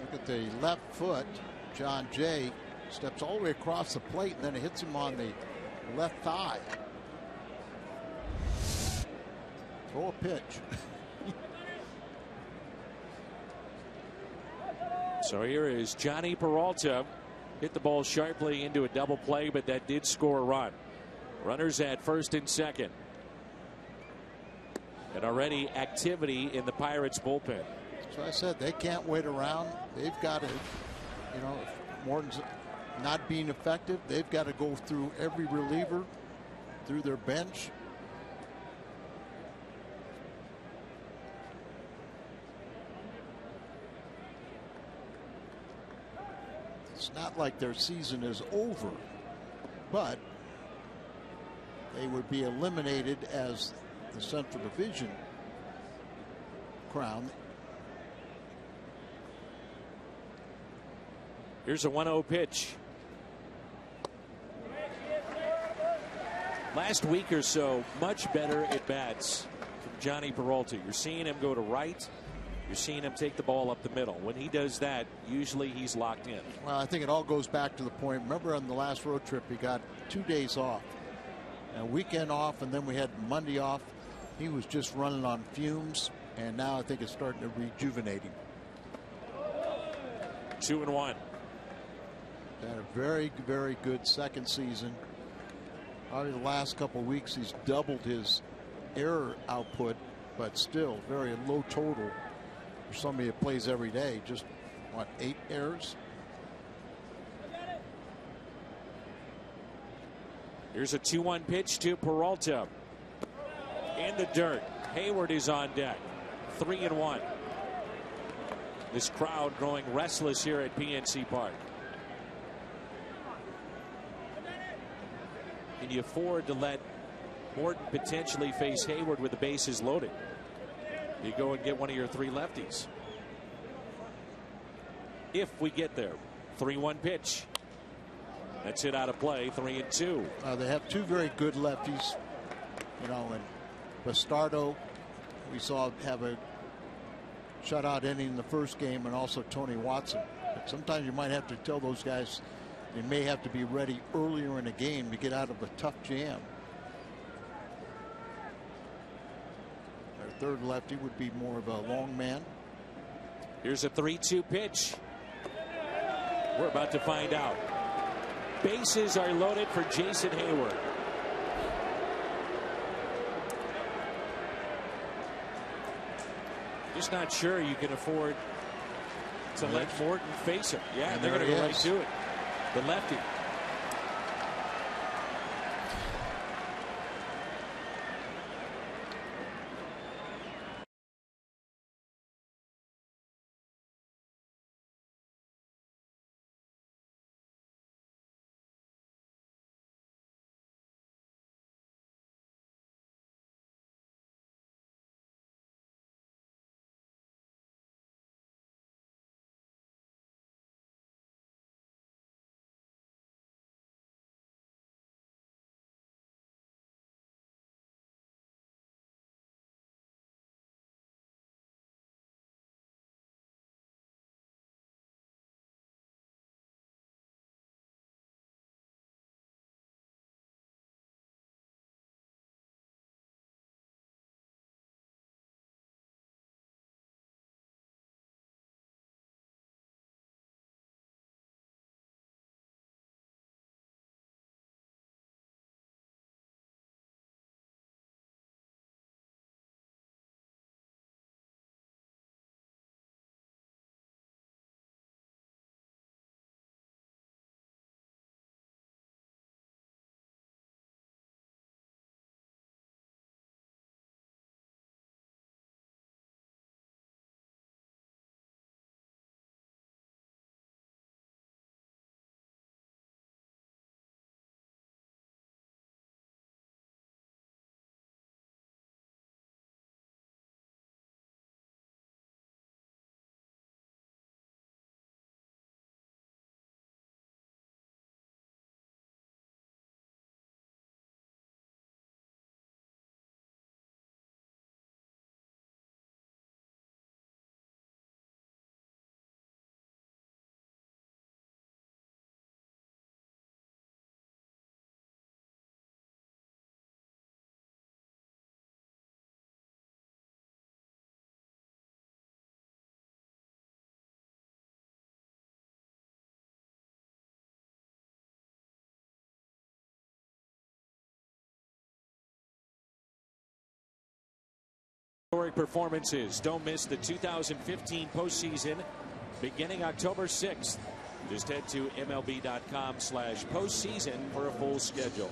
Look at the left foot. John Jay steps all the way across the plate and then it hits him on the left thigh. Throw a pitch. So here is Johnny Peralta. Hit the ball sharply into a double play, but that did score a run. Runners at first and second. And already activity in the Pirates bullpen. So I said they can't wait around. They've got to, you know, if Morton's not being effective, they've got to go through every reliever, through their bench. It's not like their season is over, but they would be eliminated as the Central Division crown. Here's a 1-0 pitch. Last week or so, much better at bats from Johnny Peralta. You're seeing him go to right. You're seeing him take the ball up the middle. When he does that, usually he's locked in. Well, I think it all goes back to the point. Remember on the last road trip, he got 2 days off, a weekend off, and then we had Monday off. He was just running on fumes, and now I think it's starting to rejuvenate him. 2-1. Had a very, very good second season. Probably the last couple of weeks, he's doubled his error output, but still very low total. For somebody that plays every day, just what, 8 errors? Here's a 2-1 pitch to Peralta. In the dirt. Hayward is on deck. 3-1. This crowd growing restless here at PNC Park. Can you afford to let Morton potentially face Hayward with the bases loaded? You go and get one of your 3 lefties. If we get there. 3-1 pitch. That's it out of play. 3-2. They have 2 very good lefties. You know, and Bastardo, we saw have a shutout inning in the first game, and also Tony Watson. But sometimes you might have to tell those guys they may have to be ready earlier in the game to get out of a tough jam. Our third lefty would be more of a long man. Here's a 3-2 pitch. We're about to find out. Bases are loaded for Jason Hayward. Just not sure you can afford to let Morton face him. Yeah, they're going to go right to it. The lefty. Historic performances. Don't miss the 2015 postseason beginning October 6th. Just head to MLB.com/postseason for a full schedule.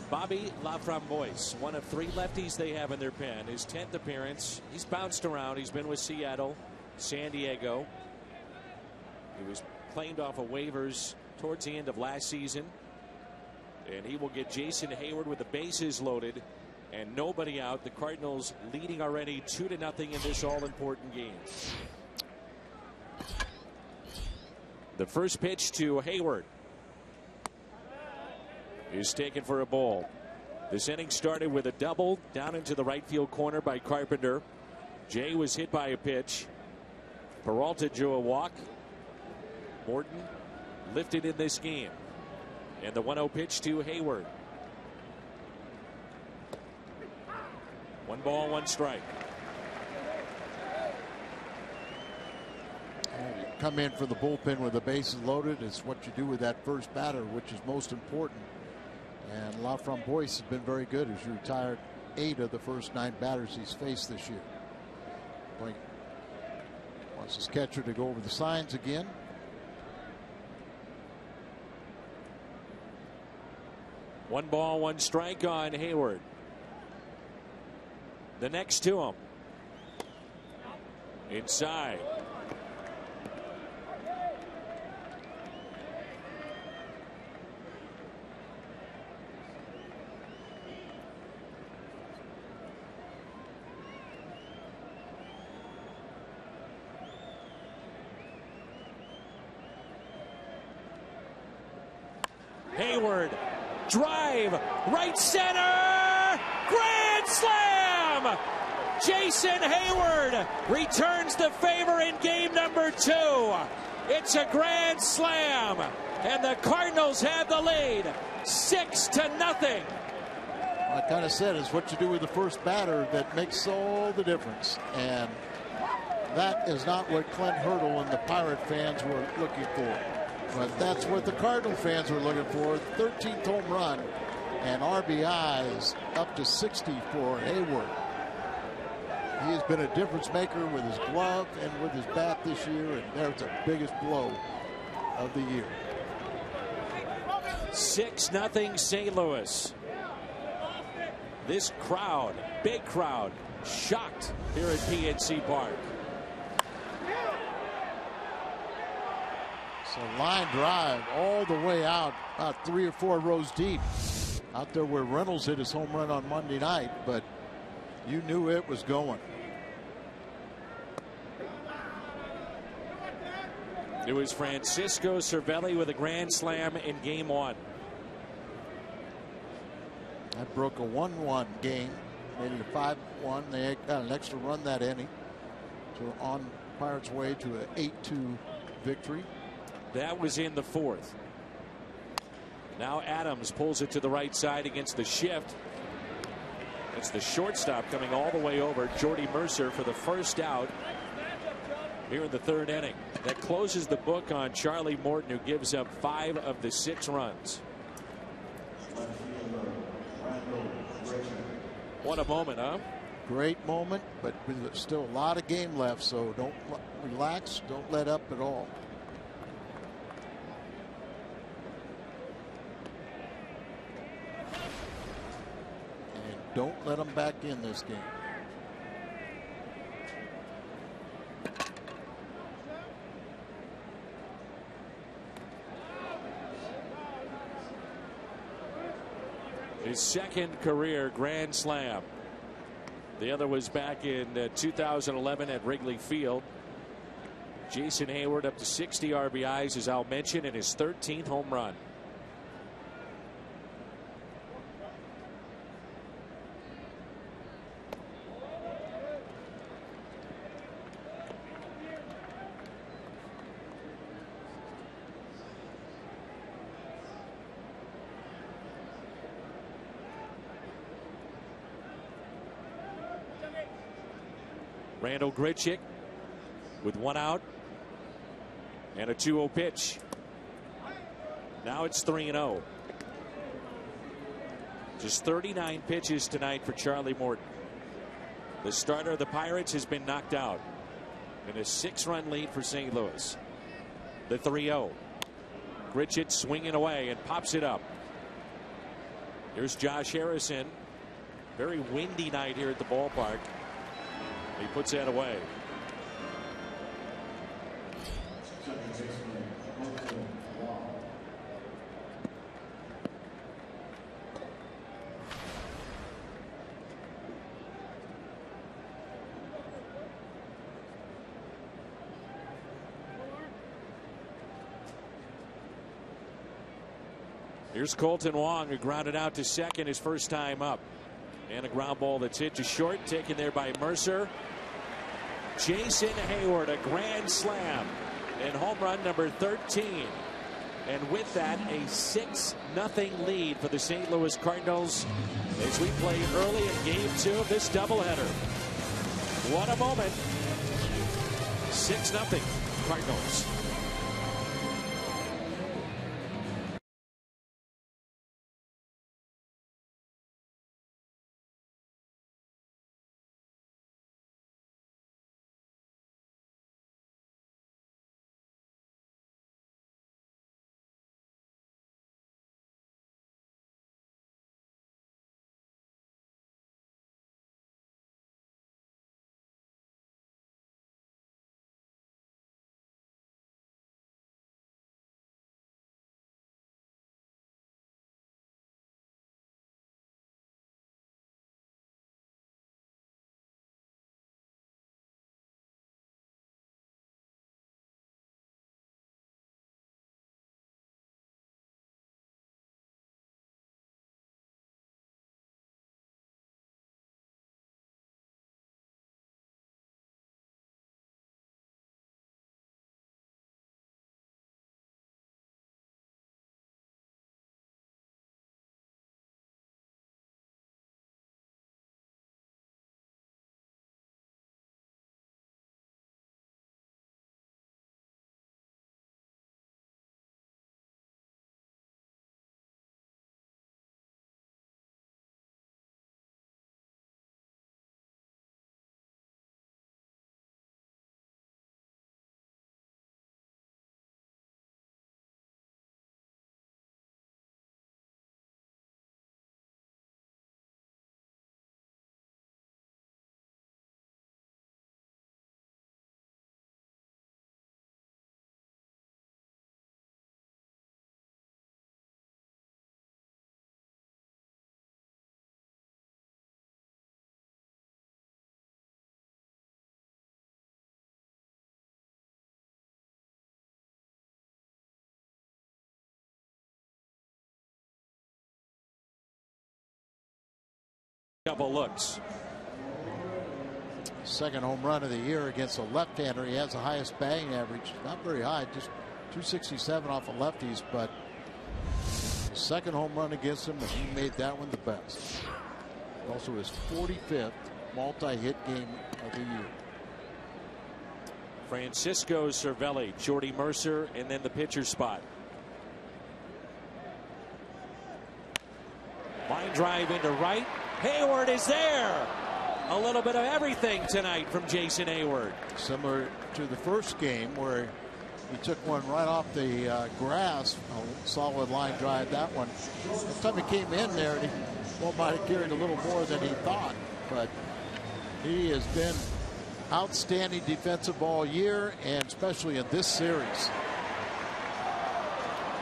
Bobby Laframboise, one of 3 lefties they have in their pen. His 10th appearance. He's bounced around. He's been with Seattle, San Diego. He was claimed off of waivers towards the end of last season. And he will get Jason Hayward with the bases loaded and nobody out. The Cardinals leading already 2-0 in this all-important game. The first pitch to Hayward is taken for a ball. This inning started with a double down into the right field corner by Carpenter. Jay was hit by a pitch. Peralta drew a walk. Morton lifted in this game. And the 1-0 pitch to Hayward. 1 ball, 1 strike. You come in for the bullpen with the bases loaded. It's what you do with that first batter, which is most important. And Laframboise has been very good. He's retired 8 of the first 9 batters he's faced this year. Wants his catcher to go over the signs again. One ball, 1 strike on Hayward. The next to him. Inside. Hayward, drive, right center, grand slam! Jason Hayward returns the favor in game number 2. It's a grand slam, and the Cardinals have the lead, 6-0. I kind of said it's what you do with the first batter that makes all the difference, and that is not what Clint Hurdle and the Pirate fans were looking for. But that's what the Cardinal fans were looking for. 13th home run and RBIs up to 60 for Hayward. He has been a difference maker with his glove and with his bat this year, and there's the biggest blow of the year. 6-0 St. Louis. This crowd, big crowd, shocked here at PNC Park. So line drive all the way out, about 3 or 4 rows deep, out there where Reynolds hit his home run on Monday night, but you knew it was going. It was Francisco Cervelli with a grand slam in game 1. That broke a 1-1 game, made it a 5-1. They got an extra run that inning, so on Pirates' way to an 8-2 victory. That was in the 4th. Now Adams pulls it to the right side against the shift. It's the shortstop coming all the way over, Jordy Mercer, for the first out here in the 3rd inning. That closes the book on Charlie Morton, who gives up 5 of the 6 runs. What a moment, huh? Great moment, but there's still a lot of game left, so don't relax, don't let up at all. And don't let them back in this game. His 2nd career grand slam. The other was back in 2011 at Wrigley Field. Jason Hayward up to 60 RBIs, as Al mentioned, in his 13th home run. Randall Grichuk with 1 out and a 2-0 pitch. Now it's 3-0. Just 39 pitches tonight for Charlie Morton. The starter of the Pirates has been knocked out in a 6-run lead for St. Louis. The 3-0. Gritchett swinging away and pops it up. Here's Josh Harrison. Very windy night here at the ballpark. He puts that away. Here's Colton Wong, who grounded out to second his first time up. And a ground ball that's hit to short, taken there by Mercer. Jason Hayward, a grand slam, and home run number 13. And with that, a 6-0 lead for the St. Louis Cardinals as we play early in Game 2 of this doubleheader. What a moment. 6-0 Cardinals. Couple looks. Second home run of the year against a left-hander. He has the highest batting average. Not very high, just 267 off of lefties, but second home run against him, and he made that one the best. Also his 45th multi-hit game of the year. Francisco Cervelli, Jordy Mercer, and then the pitcher spot. Line drive into right. Hayward is there. A little bit of everything tonight from Jason Hayward. Similar to the first game where he took one right off the grass. A solid line drive, that one. That time he came in there, and he might have carried a little more than he thought. But he has been outstanding defensive all year, and especially in this series.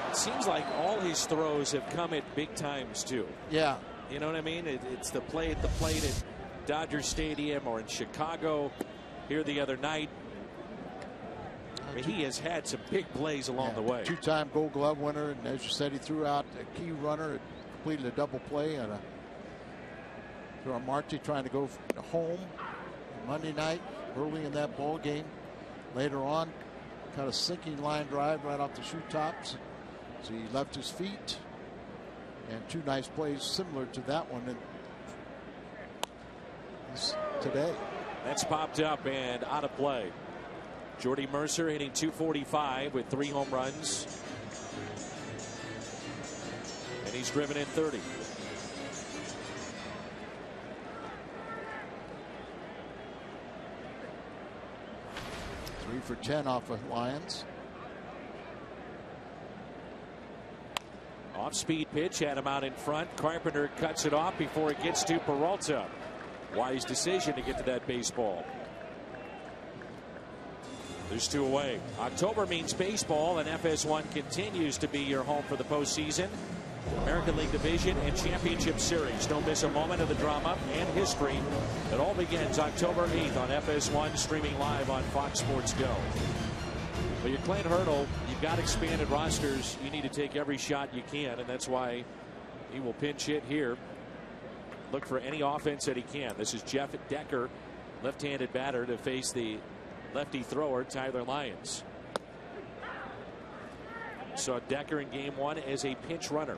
It seems like all his throws have come at big times, too. Yeah. You know what I mean? It's the play at the plate at Dodger Stadium or in Chicago here the other night. I mean, he has had some big plays along the way. Two-time Gold Glove winner, and as you said, he threw out a key runner, completed a double play, and Marty trying to go home Monday night early in that ball game. Later on, kind of sinking line drive right off the shoe tops. So he left his feet. And two nice plays similar to that one today. That's popped up and out of play. Jordy Mercer hitting .245 with 3 home runs. And he's driven in 30. 3 for 10 off of Lions. Off-speed pitch had him out in front. Carpenter cuts it off before it gets to Peralta. Wise decision to get to that baseball. There's 2 away. October means baseball, and FS1 continues to be your home for the postseason. American League Division and Championship Series. Don't miss a moment of the drama and history. It all begins October 8th on FS1, streaming live on Fox Sports Go. Well, you're Clint Hurdle. You've got expanded rosters. You need to take every shot you can, and that's why he will pinch hit here. Look for any offense that he can. This is Jeff Decker, left-handed batter, to face the lefty thrower Tyler Lyons. Saw Decker in game 1 as a pinch runner.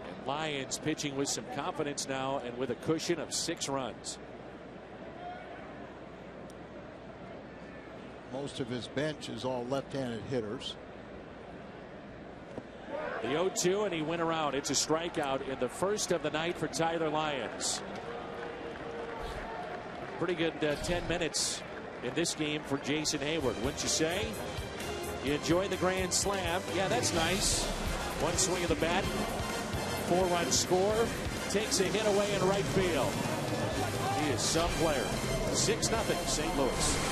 And Lyons pitching with some confidence now and with a cushion of 6 runs. Most of his bench is all left-handed hitters. The 0-2, and he went around. It's a strikeout in the first of the night for Tyler Lyons. Pretty good 10 minutes in this game for Jason Hayward, wouldn't you say? You enjoy the grand slam. Yeah, that's nice. One swing of the bat, 4-run score, takes a hit away in right field. He is some player. 6-0 St. Louis.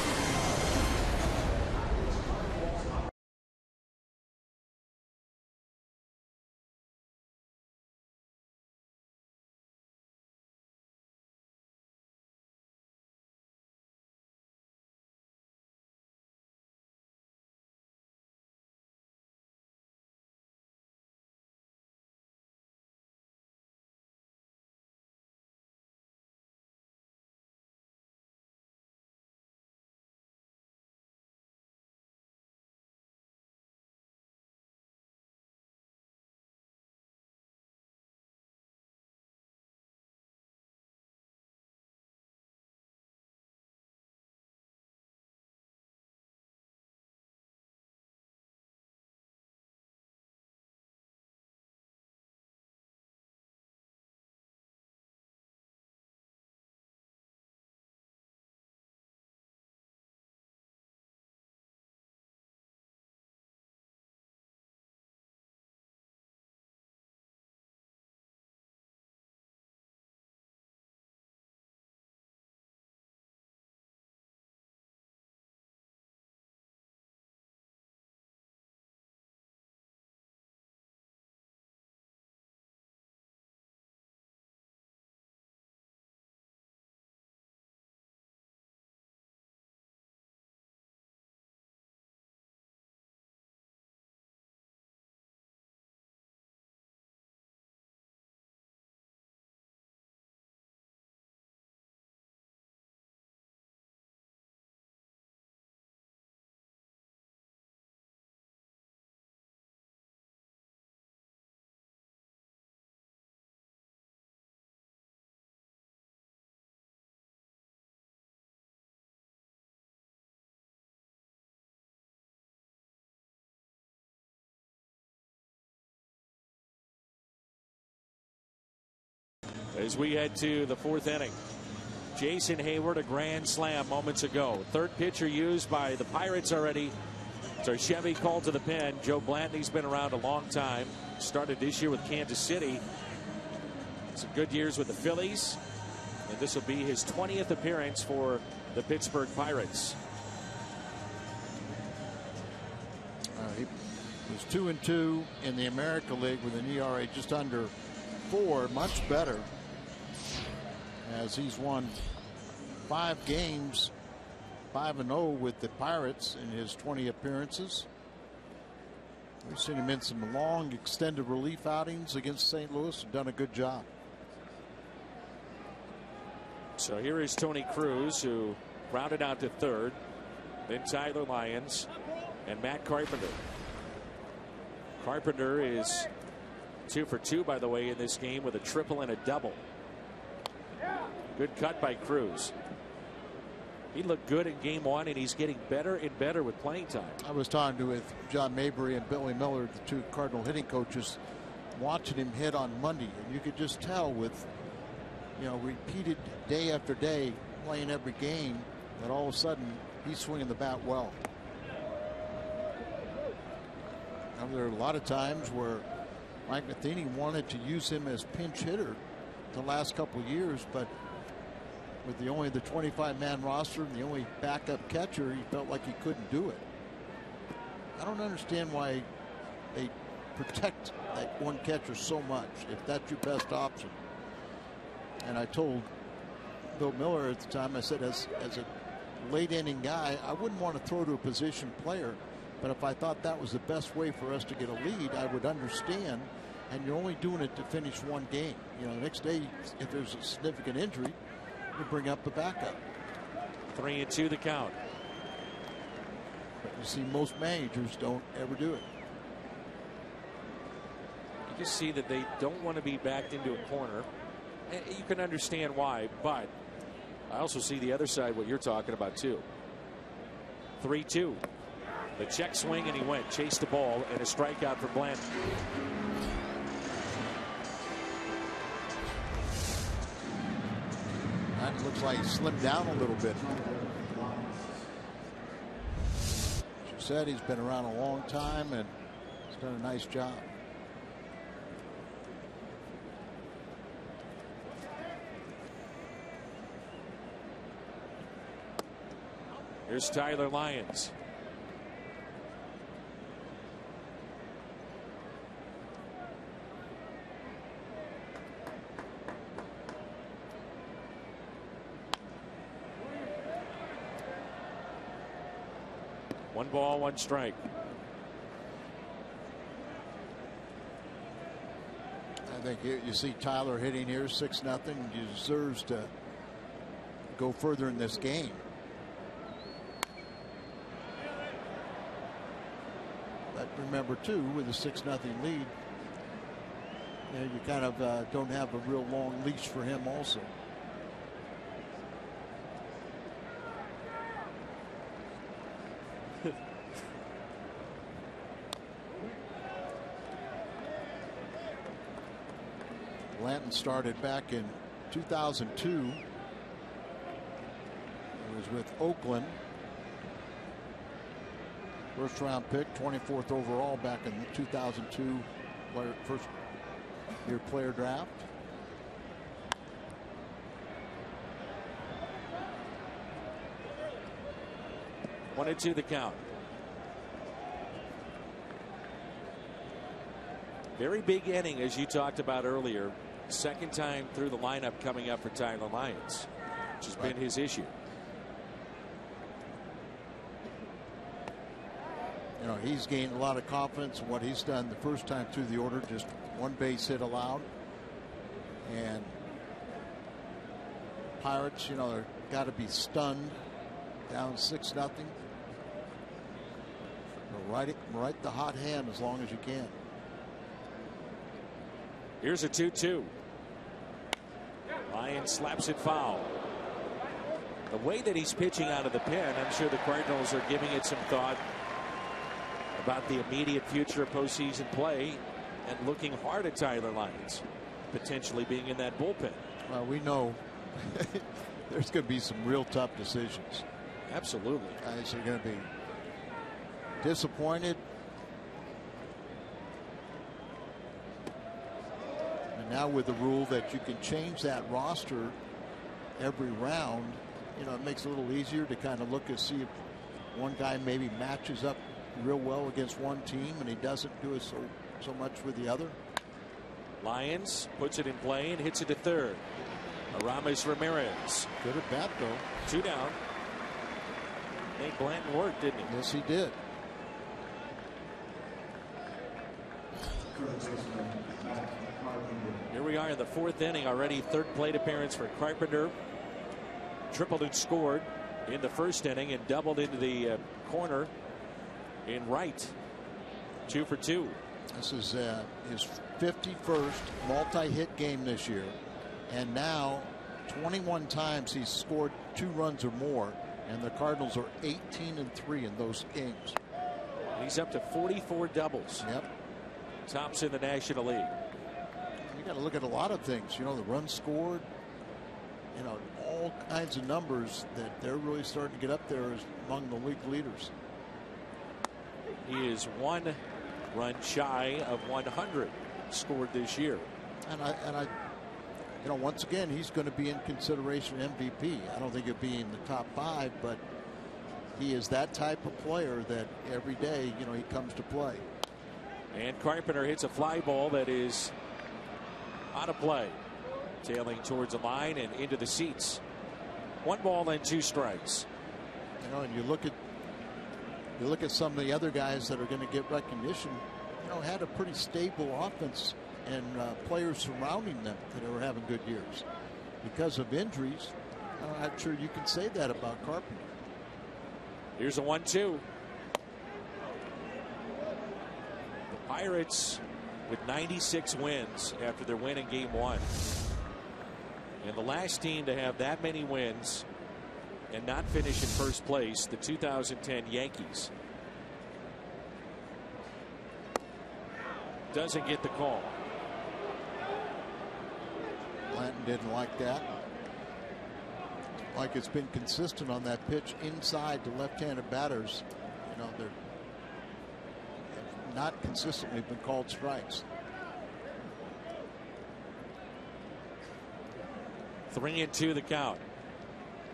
As we head to the 4th inning, Jason Hayward, a grand slam moments ago. Third pitcher used by the Pirates already. So Chevy called to the pen. Joe Blanton's been around a long time. Started this year with Kansas City. Some good years with the Phillies. And this will be his 20th appearance for the Pittsburgh Pirates. He was 2-2 in the American League with an ERA just under 4, much better, as he's won 5 games, 5-0 with the Pirates in his 20 appearances. We've seen him in some long extended relief outings against St. Louis. Done a good job. So here is Tony Cruz, who rounded out to third. Then Tyler Lyons and Matt Carpenter. Carpenter is 2 for 2, by the way, in this game with a triple and a double. Good cut by Cruz. He looked good in game 1, and he's getting better and better with playing time. I was talking with John Mabry and Billy Miller, the 2 Cardinal hitting coaches, watching him hit on Monday, and you could just tell with, you know, repeated day after day playing every game that all of a sudden he's swinging the bat well. Now, there are a lot of times where Mike Matheny wanted to use him as pinch hitter the last couple of years, but with only the 25-man roster and the only backup catcher, he felt like he couldn't do it. I don't understand why they protect that one catcher so much if that's your best option. And I told Bill Miller at the time, I said, as a late inning guy, I wouldn't want to throw to a position player, but if I thought that was the best way for us to get a lead, I would understand. And you're only doing it to finish one game. You know, the next day, if there's a significant injury, you bring up the backup. 3-2 the count. But you see, most managers don't ever do it. You just see that they don't want to be backed into a corner. You can understand why, but I also see the other side, what you're talking about too. 3-2. The check swing, and he went. Chased the ball, and a strikeout for Blanton. That looks like he slimmed down a little bit. She said he's been around a long time and he's done a nice job. Here's Tyler Lyons. One ball, one strike. I think you see Tyler hitting here 6-0. He deserves to go further in this game. But remember, too, with a 6-0 lead, you know, you kind of don't have a real long leash for him also. Blanton started back in 2002. He was with Oakland. First round pick, 24th overall back in the 2002 first year player draft. One and two the count. Very big inning, as you talked about earlier. Second time through the lineup coming up for Tyler Lyons, which has been his issue. You know, he's gained a lot of confidence in what he's done the first time through the order. Just one base hit allowed. And Pirates, you know, they're got to be stunned, down 6-0. Right the hot hand as long as you can. Here's a 2-2. Lyons slaps it foul. The way that he's pitching out of the pen, I'm sure the Cardinals are giving it some thought about the immediate future of postseason play and looking hard at Tyler Lyons potentially being in that bullpen. Well, we know there's going to be some real tough decisions. Absolutely. Guys are going to be disappointed. And now with the rule that you can change that roster every round, you know, it makes it a little easier to kind of look and see if one guy maybe matches up real well against one team and he doesn't do it so much with the other. Lyons puts it in play and hits it to third. Aramis Ramirez. Good at bat though. 2 down. Made Blanton work, didn't he? Yes, he did. Here we are in the 4th inning already. 3rd plate appearance for Carpenter. Tripled and scored in the 1st inning and doubled into the corner in right. 2 for 2. This is his 51st multi-hit game this year, and now 21 times he's scored 2 runs or more, and the Cardinals are 18-3 in those games. He's up to 44 doubles. Yep. Tops in the National League. You got to look at a lot of things. You know, the runs scored. You know, all kinds of numbers that they're really starting to get up there as among the league leaders. He is 1 run shy of 100 scored this year. And I, you know, once again, he's going to be in consideration MVP. I don't think he'll be in the top 5, but he is that type of player that every day, you know, he comes to play. And Carpenter hits a fly ball that is out of play, tailing towards the line and into the seats. 1 ball and 2 strikes. You know, and you look at some of the other guys that are going to get recognition. You know, had a pretty stable offense and players surrounding them that are having good years. Because of injuries, I'm not sure you can say that about Carpenter. Here's a 1-2. The Pirates with 96 wins after their win in Game 1. And the last team to have that many wins and not finish in first place, the 2010 Yankees. Doesn't get the call. Blanton didn't like that. Like it's been consistent on that pitch inside to left-handed batters. You know, they're not consistently been called strikes. 3-2 the count.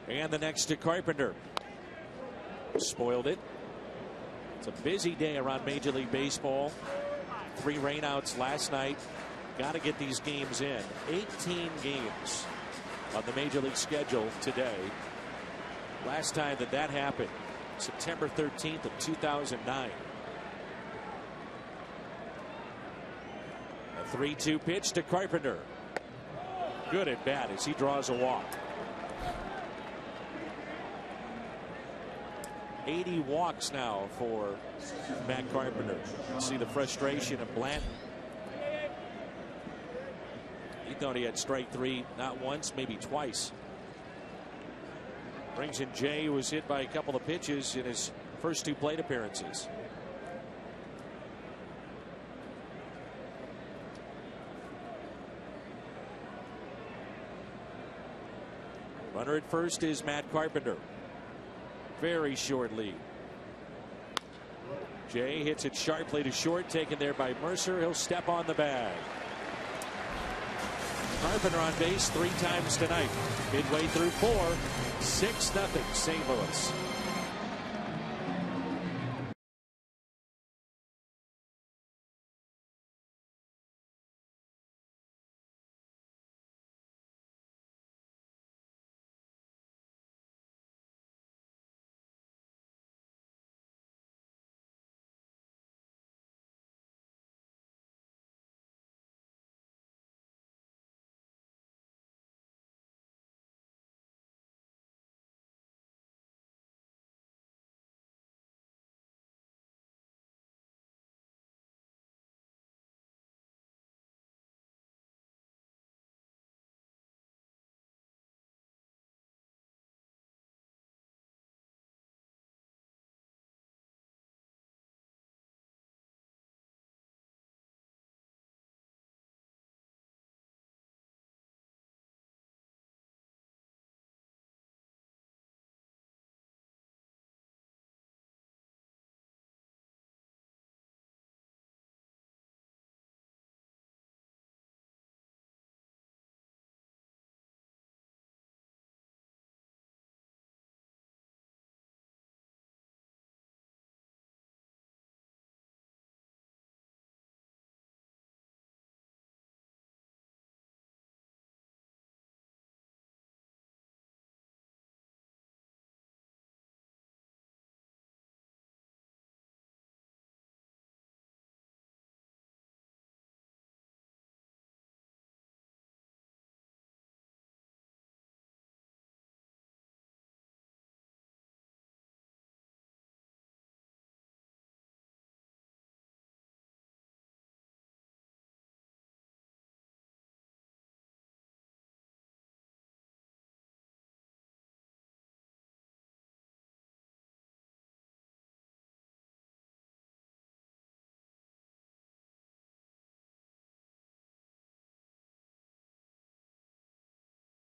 And the next to Carpenter. Spoiled it. It's a busy day around Major League Baseball. 3 rainouts last night. Got to get these games in. 18 games on the Major League schedule today. Last time that happened, September 13th of 2009. A 3-2 pitch to Carpenter. Good at bat as he draws a walk. 80 walks now for Matt Carpenter. You see the frustration of Blanton. He thought he had strike 3 not once, maybe twice. Brings in Jay, who was hit by a couple of pitches in his first 2 plate appearances. Runner at first is Matt Carpenter. Very short lead. Jay hits it sharply to short, taken there by Mercer. He'll step on the bag. Carpenter on base 3 times tonight. Midway through 4, 6-0 St. Louis.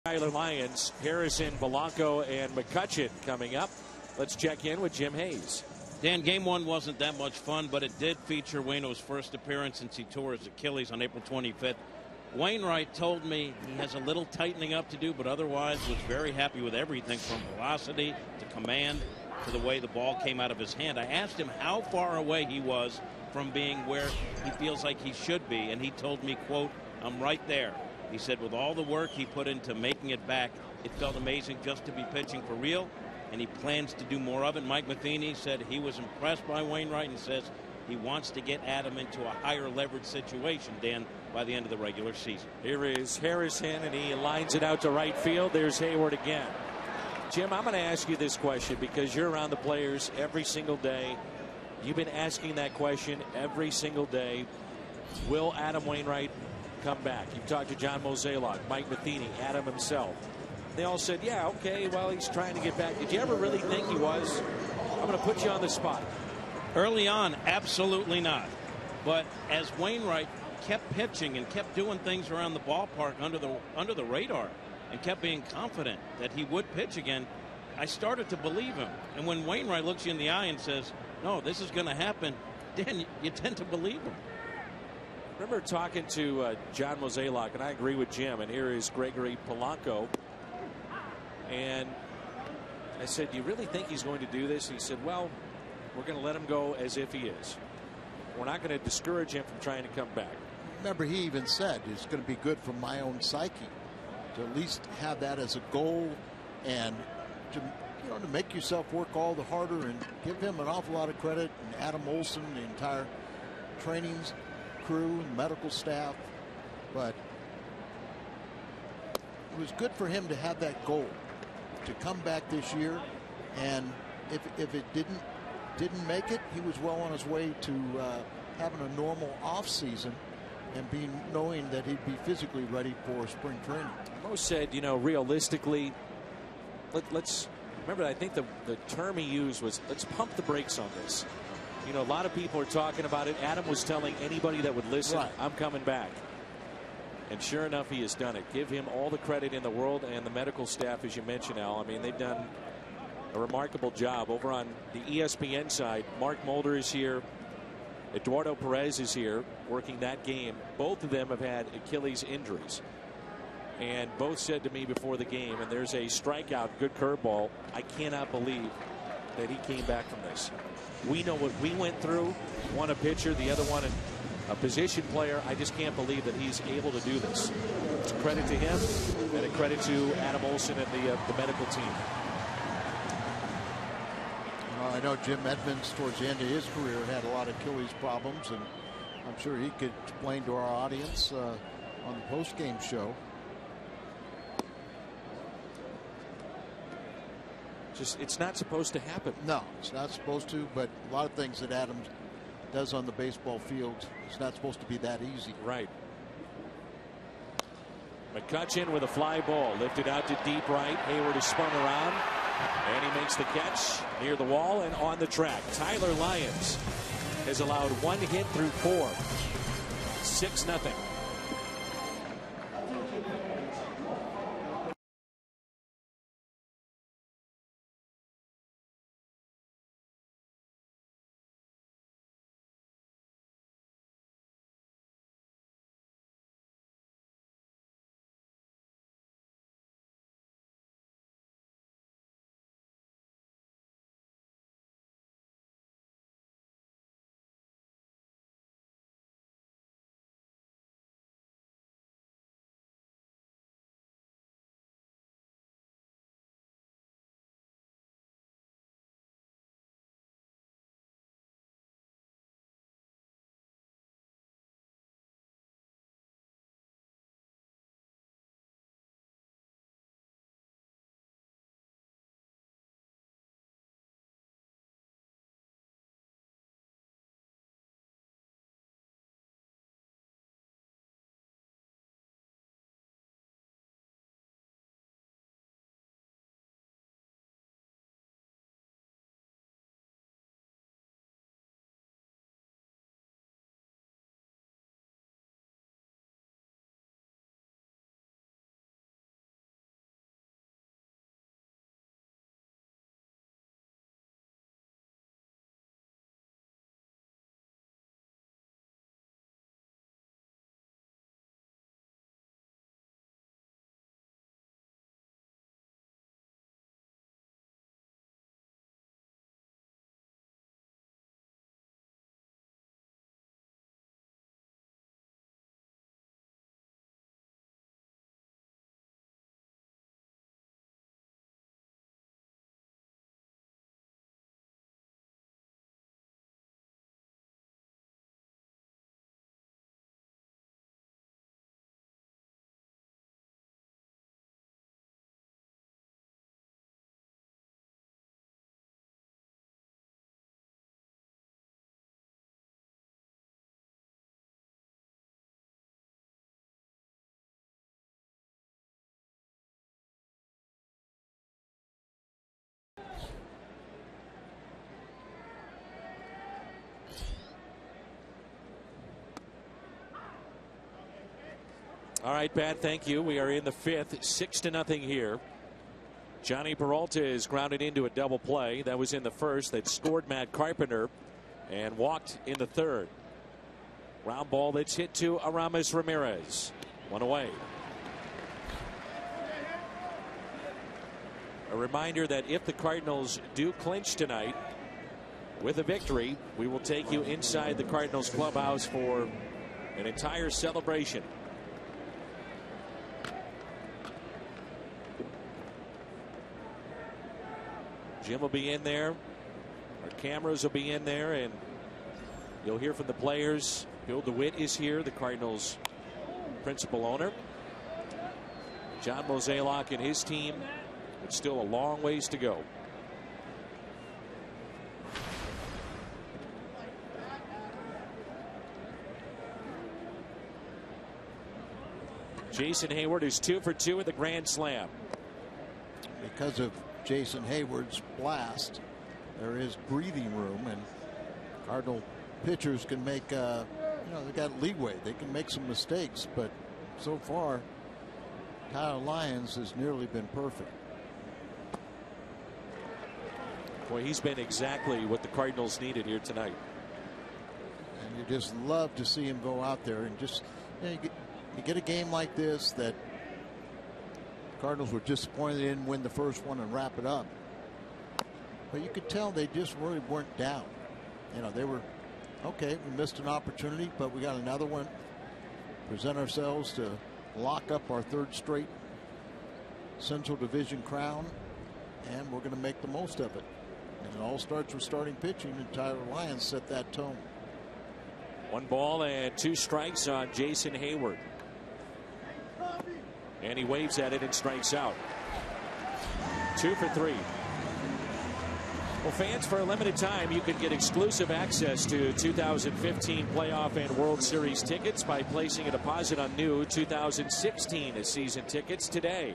Tyler Lyons, Harrison, Polanco, and McCutchen coming up. Let's check in with Jim Hayes. Dan, game one wasn't that much fun, but it did feature Waino's first appearance since he tore his Achilles on April 25th. Wainwright told me he has a little tightening up to do, but otherwise was very happy with everything from velocity to command to the way the ball came out of his hand. I asked him how far away he was from being where he feels like he should be, and he told me, quote, "I'm right there." He said with all the work he put into making it back, it felt amazing just to be pitching for real, and he plans to do more of it. Mike Matheny said he was impressed by Wainwright and says he wants to get Adam into a higher leverage situation, Dan, by the end of the regular season. Here is Harrison, and he lines it out to right field. There's Hayward again. Jim, I'm going to ask you this question because you're around the players every single day. You've been asking that question every single day. Will Adam Wainwright come back? You've talked to John Mozeliak, Mike Matheny, Adam himself. They all said, yeah, okay, well, he's trying to get back. Did you ever really think he was? I'm going to put you on the spot. Early on, absolutely not. But as Wainwright kept pitching and kept doing things around the ballpark under the radar and kept being confident that he would pitch again, I started to believe him. And when Wainwright looks you in the eye and says, no, this is going to happen, then you tend to believe him. I remember talking to John Mozeliak, and I agree with Jim, and here is Gregory Polanco. And I said, do you really think he's going to do this? He said, well, we're going to let him go as if he is. We're not going to discourage him from trying to come back. Remember, he even said it's going to be good for my own psyche to at least have that as a goal and to, to make yourself work all the harder, and give him an awful lot of credit, and Adam Olson, the entire training crew and medical staff. But it was good for him to have that goal to come back this year, and if it didn't make it, he was well on his way to having a normal off season and knowing that he'd be physically ready for spring training. Mo said, realistically, let's remember, I think the term he used was, let's pump the brakes on this. A lot of people are talking about it. Adam was telling anybody that would listen, right, I'm coming back. And sure enough, he has done it. Give him all the credit in the world, and the medical staff, as you mentioned, Al. I mean, they've done a remarkable job. Over on the ESPN side, Mark Mulder is here. Eduardo Perez is here working that game. Both of them have had Achilles injuries. And both said to me before the game, and there's a strikeout, good curveball, I cannot believe that he came back from this. We know what we went through. One a pitcher, the other one a position player. I just can't believe that he's able to do this. It's a credit to him and a credit to Adam Olson and the medical team. I know Jim Edmonds, towards the end of his career, had a lot of Achilles problems, and I'm sure he could explain to our audience on the post-game show. It's not supposed to happen. No, it's not supposed to, but a lot of things that Adam does on the baseball field, it's not supposed to be that easy. Right. McCutchen with a fly ball lifted out to deep right. Hayward is spun around, and he makes the catch near the wall and on the track. Tyler Lyons has allowed one hit through 4. 6-0. All right, Pat, thank you. We are in the 5th, 6-0 here. Johnny Peralta is grounded into a double play. That was in the 1st. That scored Matt Carpenter and walked in the 3rd. Ground ball that's hit to Aramis Ramirez. One away. A reminder that if the Cardinals do clinch tonight with a victory, we will take you inside the Cardinals clubhouse for an entire celebration. Jim will be in there. Our cameras will be in there, and you'll hear from the players. Bill DeWitt is here, the Cardinals' principal owner. John Mozeliak and his team. It's still a long ways to go. Jason Hayward is 2 for 2 with a grand slam. Because of Jason Hayward's blast, there is breathing room, and Cardinal pitchers can make, they got leeway. They can make some mistakes, but so far, Tyler Lyons has nearly been perfect. Boy, he's been exactly what the Cardinals needed here tonight. And you just love to see him go out there and just, you get a game like this that Cardinals were disappointed they didn't win the first one and wrap it up. But you could tell they just really weren't down. They were, okay, we missed an opportunity, but we got another one. Present ourselves to lock up our 3rd straight Central Division crown, and we're going to make the most of it. And it all starts with starting pitching, and Tyler Lyons set that tone. 1 ball and 2 strikes on Jason Hayward. And he waves at it and strikes out. 2 for 3. Well, fans, for a limited time, you can get exclusive access to 2015 playoff and World Series tickets by placing a deposit on new 2016 season tickets today.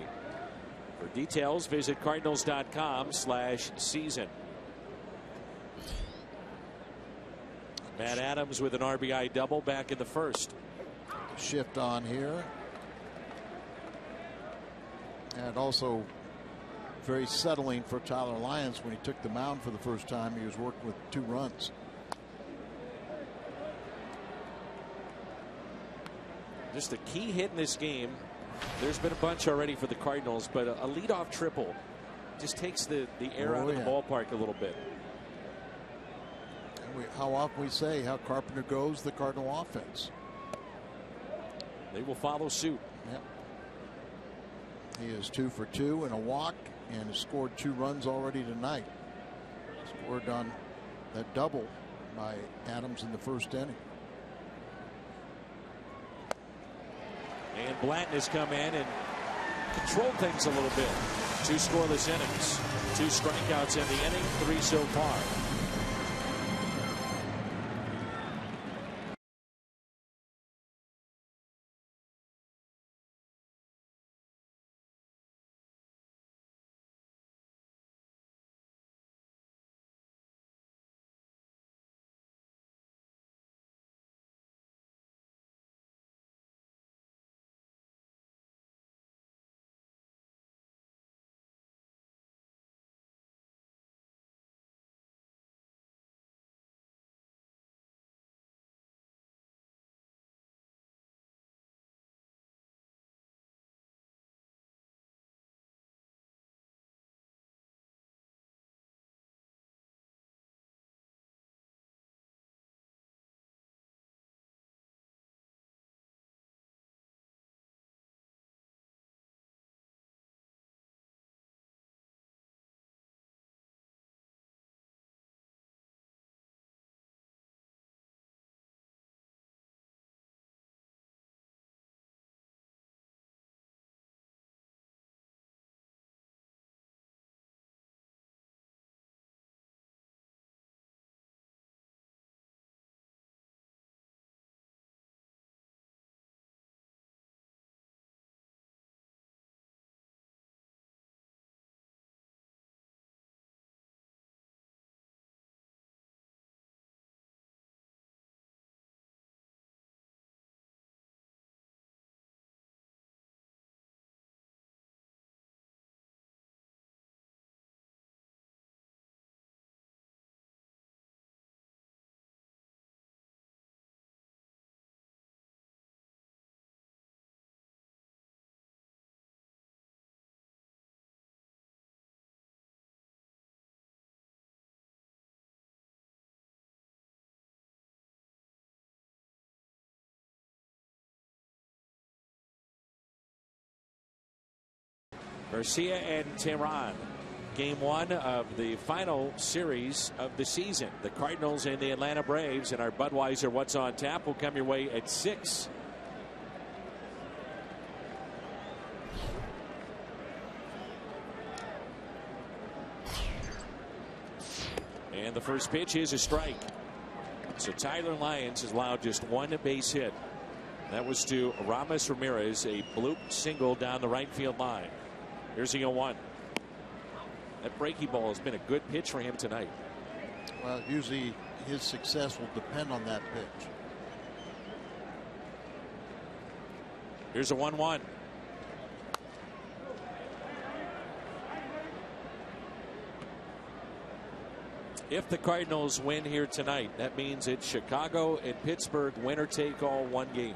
For details, visit cardinals.com/season. Matt Adams with an RBI double back in the 1st. Shift on here. And also very settling for Tyler Lyons when he took the mound for the first time. He was working with 2 runs. Just a key hit in this game. There's been a bunch already for the Cardinals, but a leadoff triple just takes the air out of the ballpark a little bit. How often we say how Carpenter goes, the Cardinal offense. They will follow suit. Yep. He is 2 for 2 and a walk, and has scored 2 runs already tonight. Scored on that double by Adams in the 1st inning. And Blanton has come in and controlled things a little bit. 2 scoreless innings, 2 strikeouts in the inning, 3 so far. Garcia and Tehran. Game 1 of the final series of the season. The Cardinals and the Atlanta Braves. And our Budweiser What's on Tap will come your way at 6. And the first pitch is a strike. So Tyler Lyons has allowed just 1 base hit. That was to Ramos Ramirez, a bloop single down the right field line. Here's the 0-1. That breaking ball has been a good pitch for him tonight. Well, usually his success will depend on that pitch. Here's a 1-1. If the Cardinals win here tonight, that means it's Chicago and Pittsburgh, winner take all, 1 game.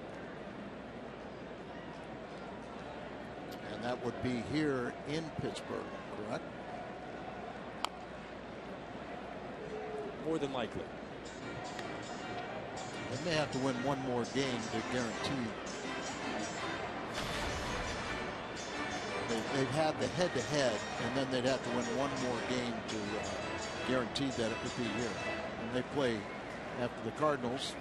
And that would be here in Pittsburgh, correct? More than likely. They may have to win 1 more game to guarantee. They've had the head-to-head, and then they'd have to win 1 more game to guarantee that it would be here. And they play after the Cardinals.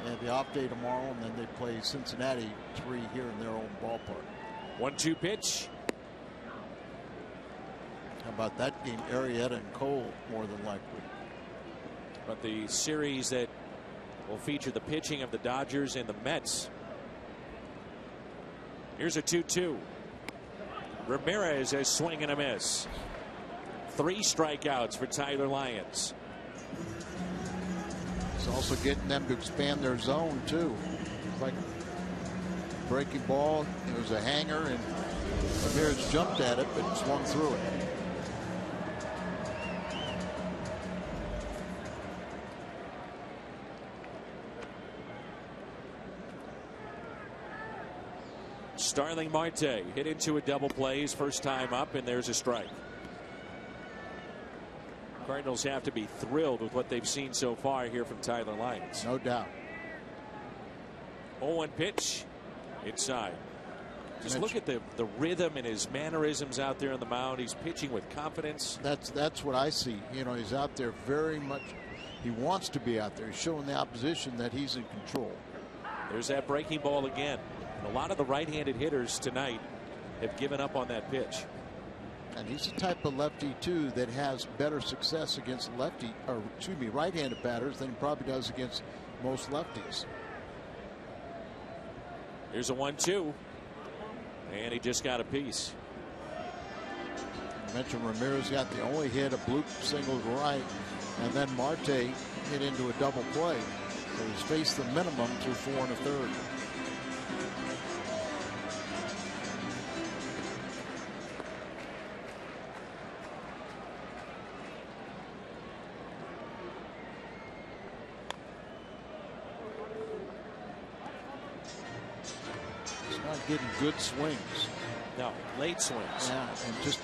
They have the off day tomorrow, and then they play Cincinnati 3 here in their own ballpark. 1-2 pitch. How about that game? Arrieta and Cole, more than likely. But the series that will feature the pitching of the Dodgers and the Mets. Here's a 2-2. Ramirez has swing and a miss. 3 strikeouts for Tyler Lyons. He's also getting them to expand their zone too. It's like a breaking ball. It was a hanger, and Ramirez jumped at it but swung through it. Starling Marte hit into a double play his first time up, and there's a strike. Cardinals have to be thrilled with what they've seen so far here from Tyler Lyons. No doubt. 0-1 pitch inside. Just look at the rhythm and his mannerisms out there on the mound. He's pitching with confidence. That's what I see. You know, he's out there very much. He wants to be out there. He's showing the opposition that he's in control. There's that breaking ball again. And a lot of the right-handed hitters tonight have given up on that pitch. And he's the type of lefty too that has better success against right-handed batters than he probably does against most lefties. Here's a 1-2, and he just got a piece. I mentioned Ramirez got the only hit, a bloop single to right, and then Marte hit into a double play. So he's faced the minimum through 4 1/3. Getting good swings. No, late swings. Yeah, and just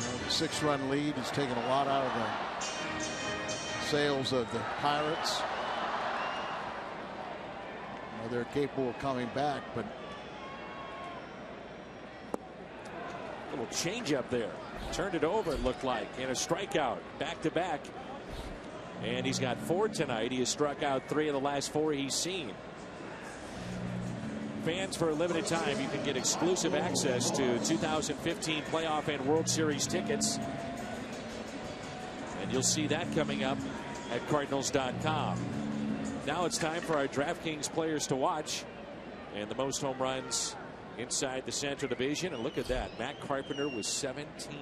the 6-run lead has taken a lot out of the sails of the Pirates. They're capable of coming back, but a little change up there. Turned it over, it looked like, and a strikeout back to back. And he's got 4 tonight. He has struck out 3 of the last 4 he's seen. Fans, for a limited time, you can get exclusive access to 2015 playoff and World Series tickets. And you'll see that coming up at Cardinals.com. Now it's time for our DraftKings players to watch. And the most home runs inside the Central Division. And look at that. Matt Carpenter was 17.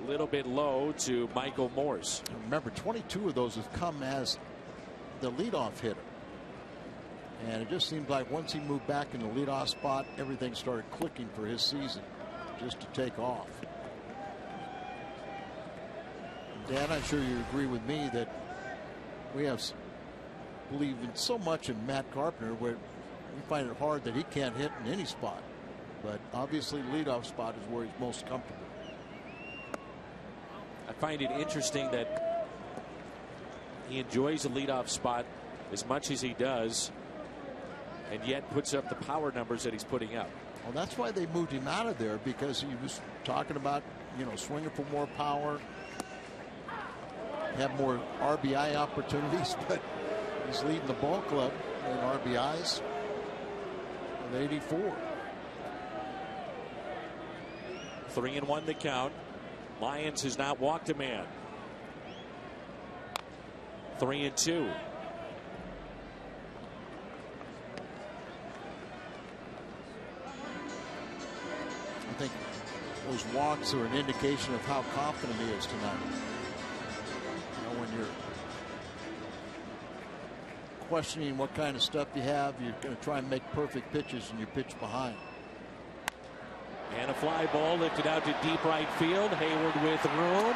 A little bit low to Michael Morse. Remember, 22 of those have come as the leadoff hitter. And it just seems like once he moved back in the leadoff spot, everything started clicking for his season just to take off. Dan, I'm sure you agree with me that we believe in so much in Matt Carpenter where we find it hard that he can't hit in any spot. But obviously, leadoff spot is where he's most comfortable. I find it interesting that he enjoys the leadoff spot as much as he does. and yet puts up the power numbers that he's putting up. Well, that's why they moved him out of there, because he was talking about, swinging for more power, have more RBI opportunities, but he's leading the ball club in RBIs with 84. 3-1 the count. Lyons has not walked a man. 3-2. I think those walks are an indication of how confident he is tonight. When you're questioning what kind of stuff you have, you're going to try and make perfect pitches, and you pitch behind. And a fly ball lifted out to deep right field. Hayward with room.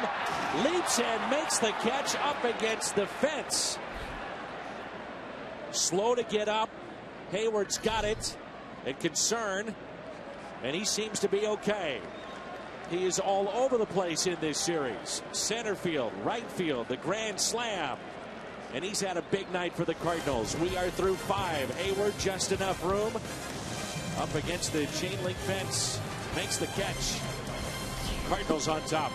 Leaps and makes the catch up against the fence. Slow to get up. Hayward's got it. A concern. And he seems to be okay. He is all over the place in this series. Center field, right field, the grand slam. And he's had a big night for the Cardinals. We are through 5. Hayward just enough room. Up against the chain link fence. Makes the catch. Cardinals on top.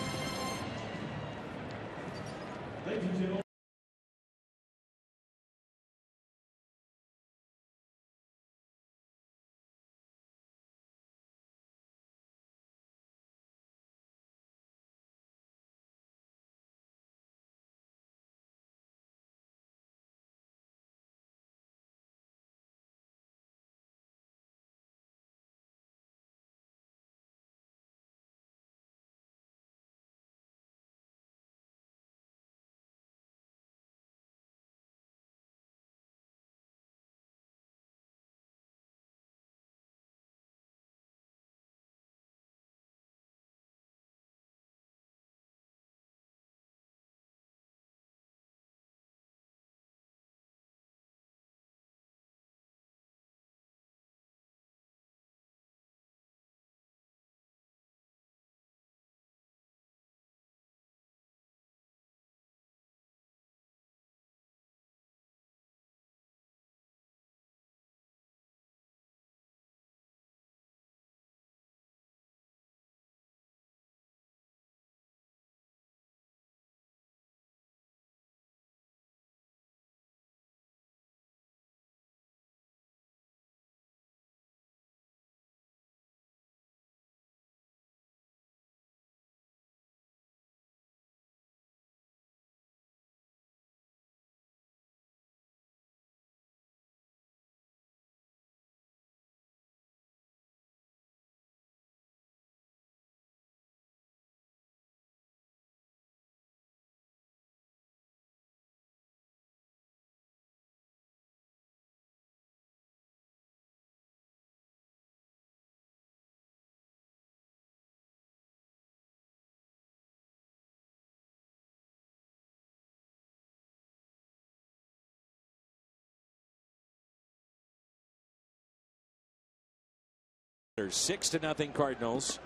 There's 6-0 Cardinals,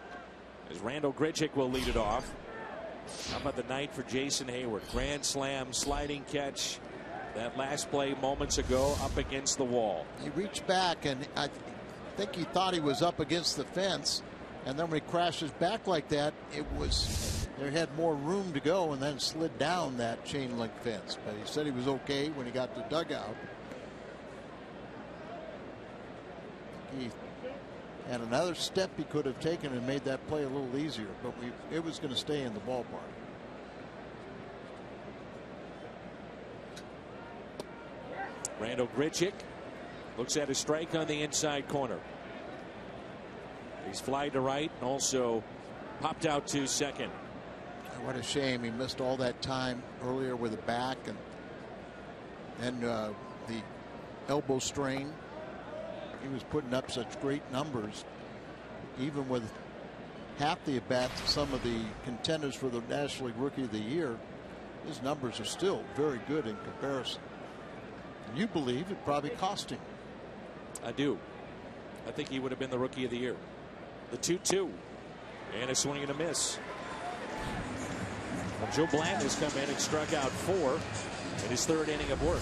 as Randall Grichuk will lead it off. How about the night for Jason Hayward? Grand slam, sliding catch. That last play moments ago up against the wall. He reached back, and I think he thought he was up against the fence, and then when he crashes back like that, there had more room to go, and then slid down that chain link fence. But he said he was okay when he got to the dugout. He had another step he could have taken and made that play a little easier, but it was going to stay in the ballpark. Randall Grichuk looks at a strike on the inside corner. He's flied to right and also popped out to second. What a shame he missed all that time earlier with the back, and then the elbow strain. He was putting up such great numbers, even with half the at-bats, some of the contenders for the National League Rookie of the Year. His numbers are still very good in comparison. And you believe it probably cost him. I do. I think he would have been the Rookie of the Year. The 2-2 and a swing and a miss. Well, Joe Blanton has come in and struck out 4 in his third inning of work.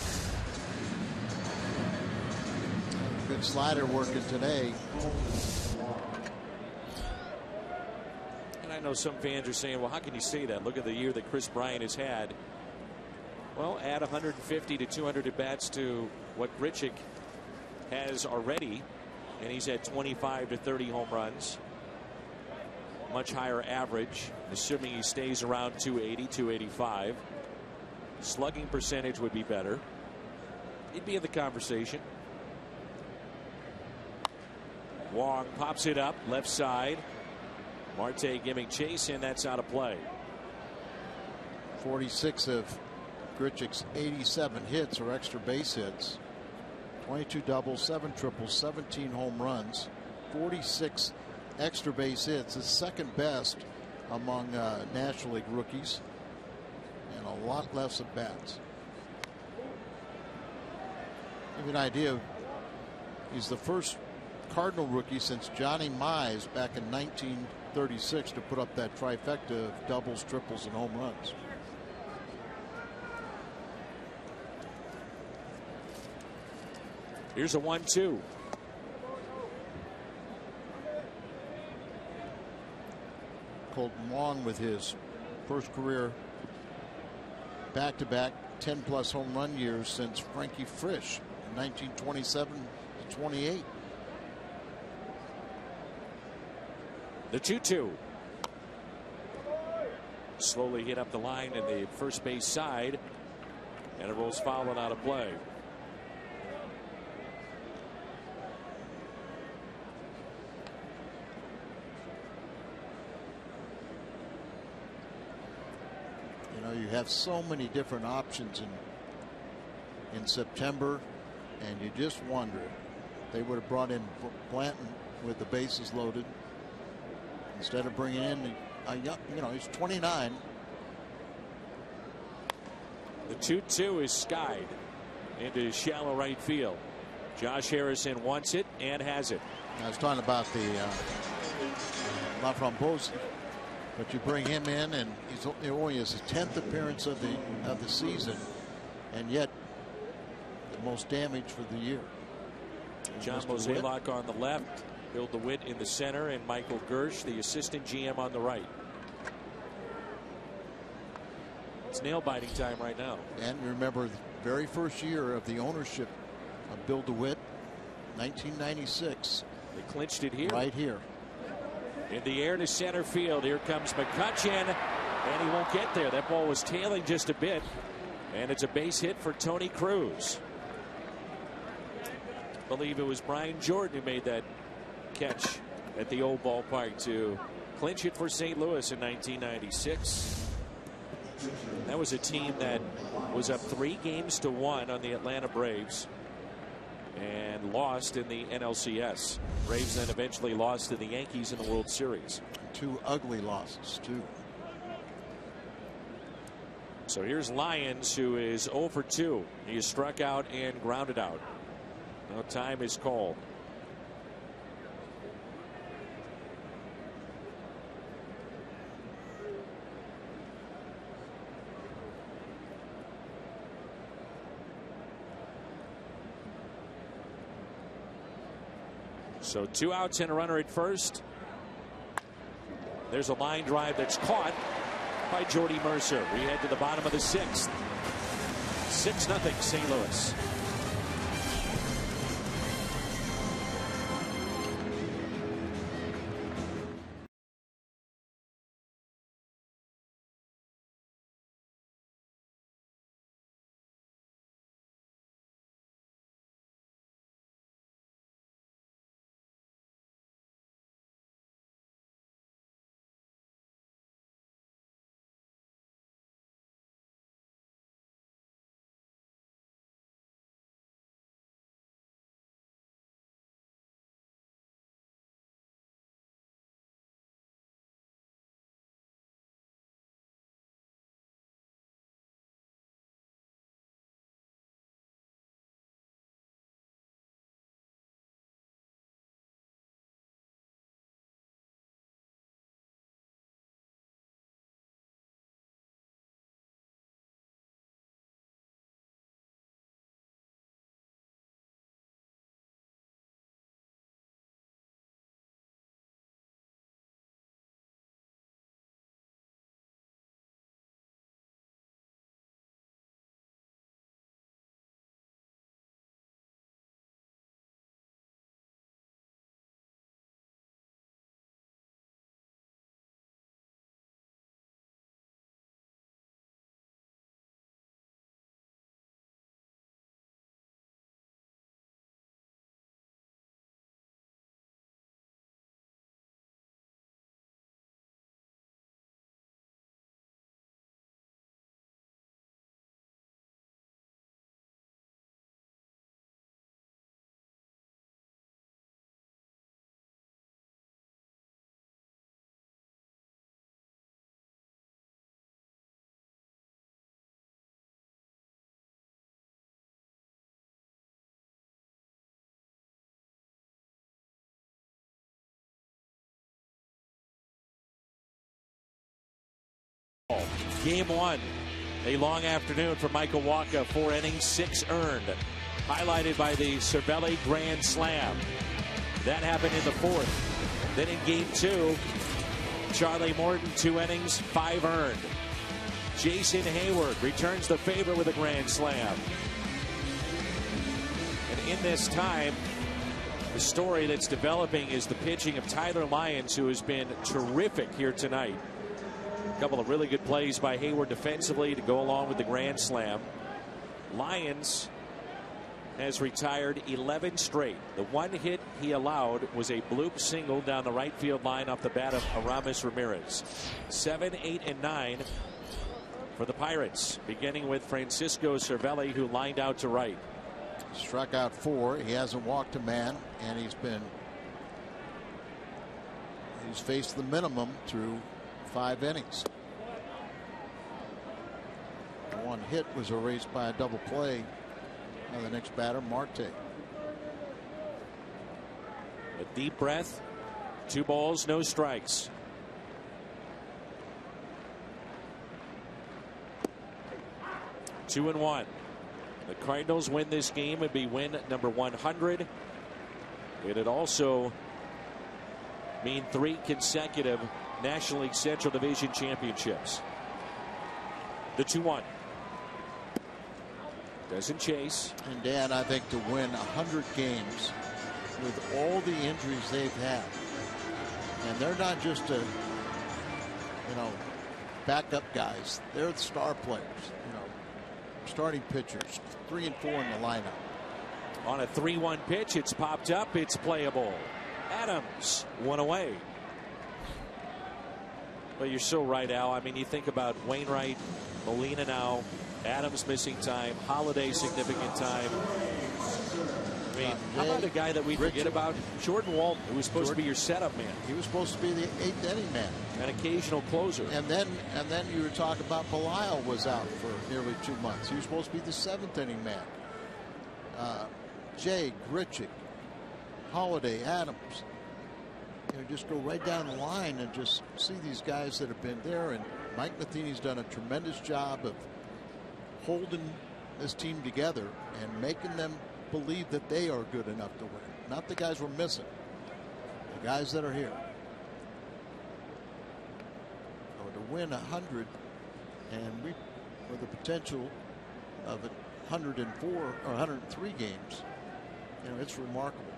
Good slider working today. And I know some fans are saying, well, how can you say that? Look at the year that Chris Bryant has had. Well, add 150 to 200 at bats to what Grichuk has already, and he's had 25 to 30 home runs. Much higher average, assuming he stays around 280, 285. Slugging percentage would be better. He'd be in the conversation. Wong pops it up left side. Marte giving chase, and that's out of play. 46 of Grichuk's 87 hits or extra base hits. 22 doubles, 7 triples, 17 home runs, 46 extra base hits. Is second best among National League rookies, and a lot less at bats. Give you an idea, he's the first Cardinal rookie since Johnny Mize back in 1936 to put up that trifecta of doubles, triples, and home runs. Here's a 1-2. Colton Wong with his first career back-to-back 10-plus home run years since Frankie Frisch in 1927 to 28. The 2-2. Slowly hit up the line in the first base side, and it rolls foul and out of play. You know, you have so many different options in September, and you just wonder if they would have brought in Blanton with the bases loaded instead of bringing in a young, you know, he's 29. The 2-2 is skied into shallow right field. Josh Harrison wants it and has it. I was talking about the Laframboise, but you bring him in, and he's only his 10th appearance of the season, and yet the most damage for the year. John Mozeliak on the left, Bill DeWitt in the center, and Michael Gersh, the assistant GM, on the right. It's nail-biting time right now. And remember the very first year of the ownership of Bill DeWitt, 1996. They clinched it here. Right here. In the air to center field. Here comes McCutchen, and he won't get there. That ball was tailing just a bit, and it's a base hit for Tony Cruz. I believe it was Brian Jordan who made that catch at the old ballpark to clinch it for St. Louis in 1996. That was a team that was up 3-1 on the Atlanta Braves and lost in the NLCS. Braves then eventually lost to the Yankees in the World Series. 2 ugly losses too. So here's Lyons, who is 0 for 2. He is struck out and grounded out. Now time is called. So 2 outs and a runner at first. There's a line drive that's caught by Jordy Mercer. We head to the bottom of the 6th. 6-0 St. Louis. Game 1, a long afternoon for Michael Wacha. 4 innings, 6 earned. Highlighted by the Cervelli grand slam. That happened in the 4th. Then in Game 2, Charlie Morton, 2 innings, 5 earned. Jason Hayward returns the favor with a grand slam. And in this time, the story that's developing is the pitching of Tyler Lyons, who has been terrific here tonight. A couple of really good plays by Hayward defensively to go along with the grand slam. Lyons has retired 11 straight. The one hit he allowed was a bloop single down the right field line off the bat of Aramis Ramirez. 7, 8, and 9 for the Pirates, beginning with Francisco Cervelli, who lined out to right. Struck out 4. He hasn't walked a man, and he's faced the minimum through 5 innings. The one hit was erased by a double play by the next batter, Marte. A deep breath. 2 balls, no strikes. Two and 1. The Cardinals win this game. It'd be win number 100. It'd also mean 3 consecutive National League Central Division championships. The 2-1. Doesn't chase. And Dan, I think to win 100 games with all the injuries they've had, and they're not just backup guys. They're the star players. Starting pitchers, 3 and 4 in the lineup. On a 3-1 pitch, it's popped up. It's playable. Adams, 1 away. Well, you're so right, Al. I mean, you think about Wainwright, Molina now, Adams missing time, Holiday significant time. I mean, how about a guy that we forget about? Jordan Walton, who was supposed to be your setup man. He was supposed to be the 8th inning man. An occasional closer. And then you were talking about Belial was out for nearly 2 months. He was supposed to be the 7th inning man. Jay, Grichuk, Holiday, Adams. Just go right down the line and just see these guys that have been there. And Mike Matheny's done a tremendous job of holding this team together and making them believe that they are good enough to win. Not the guys we're missing. The guys that are here. So to win 100 and with the potential of 104 or 103 games, it's remarkable.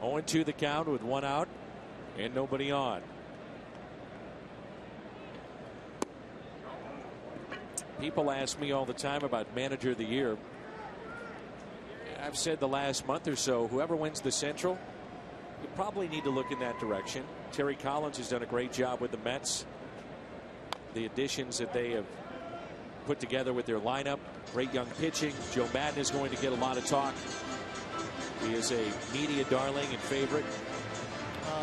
0-2 the count with 1 out and nobody on. People ask me all the time about manager of the year. I've said the last month or so, whoever wins the Central, you probably need to look in that direction. Terry Collins has done a great job with the Mets. The additions that they have put together with their lineup, great young pitching. Joe Maddon is going to get a lot of talk. He is a media darling and favorite.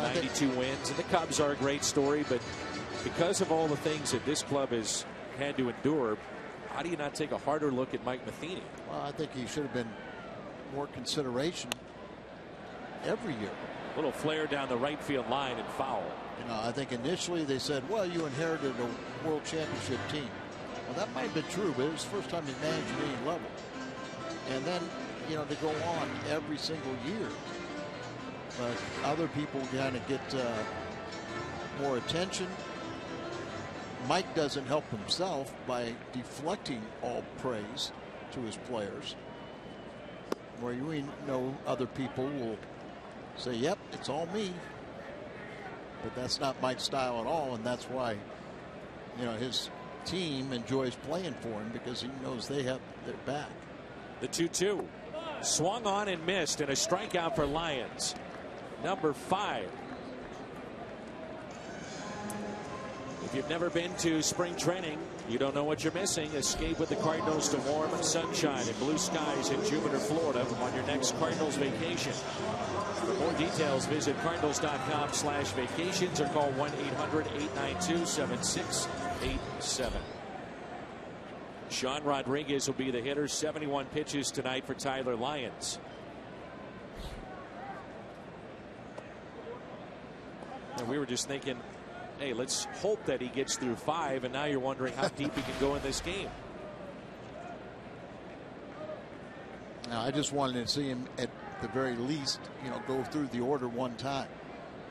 92 wins, and the Cubs are a great story, but because of all the things that this club has had to endure, how do you not take a harder look at Mike Matheny? Well, I think he should have been more consideration every year. A little flare down the right field line and foul. I think initially they said, well, you inherited a world championship team. Well, that might have been true, but it was the first time he managed at any level. And then, to go on every single year. But other people kind of get more attention. Mike doesn't help himself by deflecting all praise to his players. Where we know other people will say, yep, it's all me. But that's not Mike's style at all, and that's why his team enjoys playing for him, because he knows they have their back. The 2-2 swung on and missed, and a strikeout for Lyons. Number 5. If you've never been to spring training, you don't know what you're missing. Escape with the Cardinals to warm sunshine and blue skies in Jupiter, Florida on your next Cardinals vacation. For more details, visit cardinals.com/vacations or call 1-800-892-7687. Sean Rodriguez will be the hitter. 71 pitches tonight for Tyler Lyons. And we were just thinking, hey, let's hope that he gets through 5, and now you're wondering how deep he can go in this game. Now, I just wanted to see him at the very least, go through the order one time.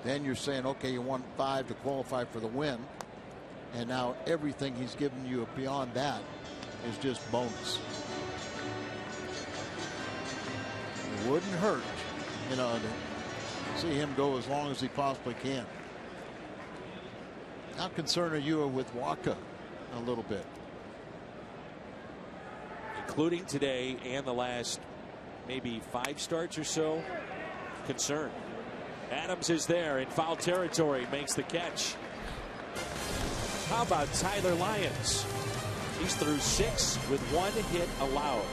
Then you're saying, okay, you want 5 to qualify for the win. And now everything he's given you beyond that is just bonus. It wouldn't hurt, to see him go as long as he possibly can. How concerned are you with Waka a little bit? Including today and the last maybe 5 starts or so. Concerned. Adams is there in foul territory, makes the catch. How about Tyler Lyons? He's through 6 with 1 hit allowed.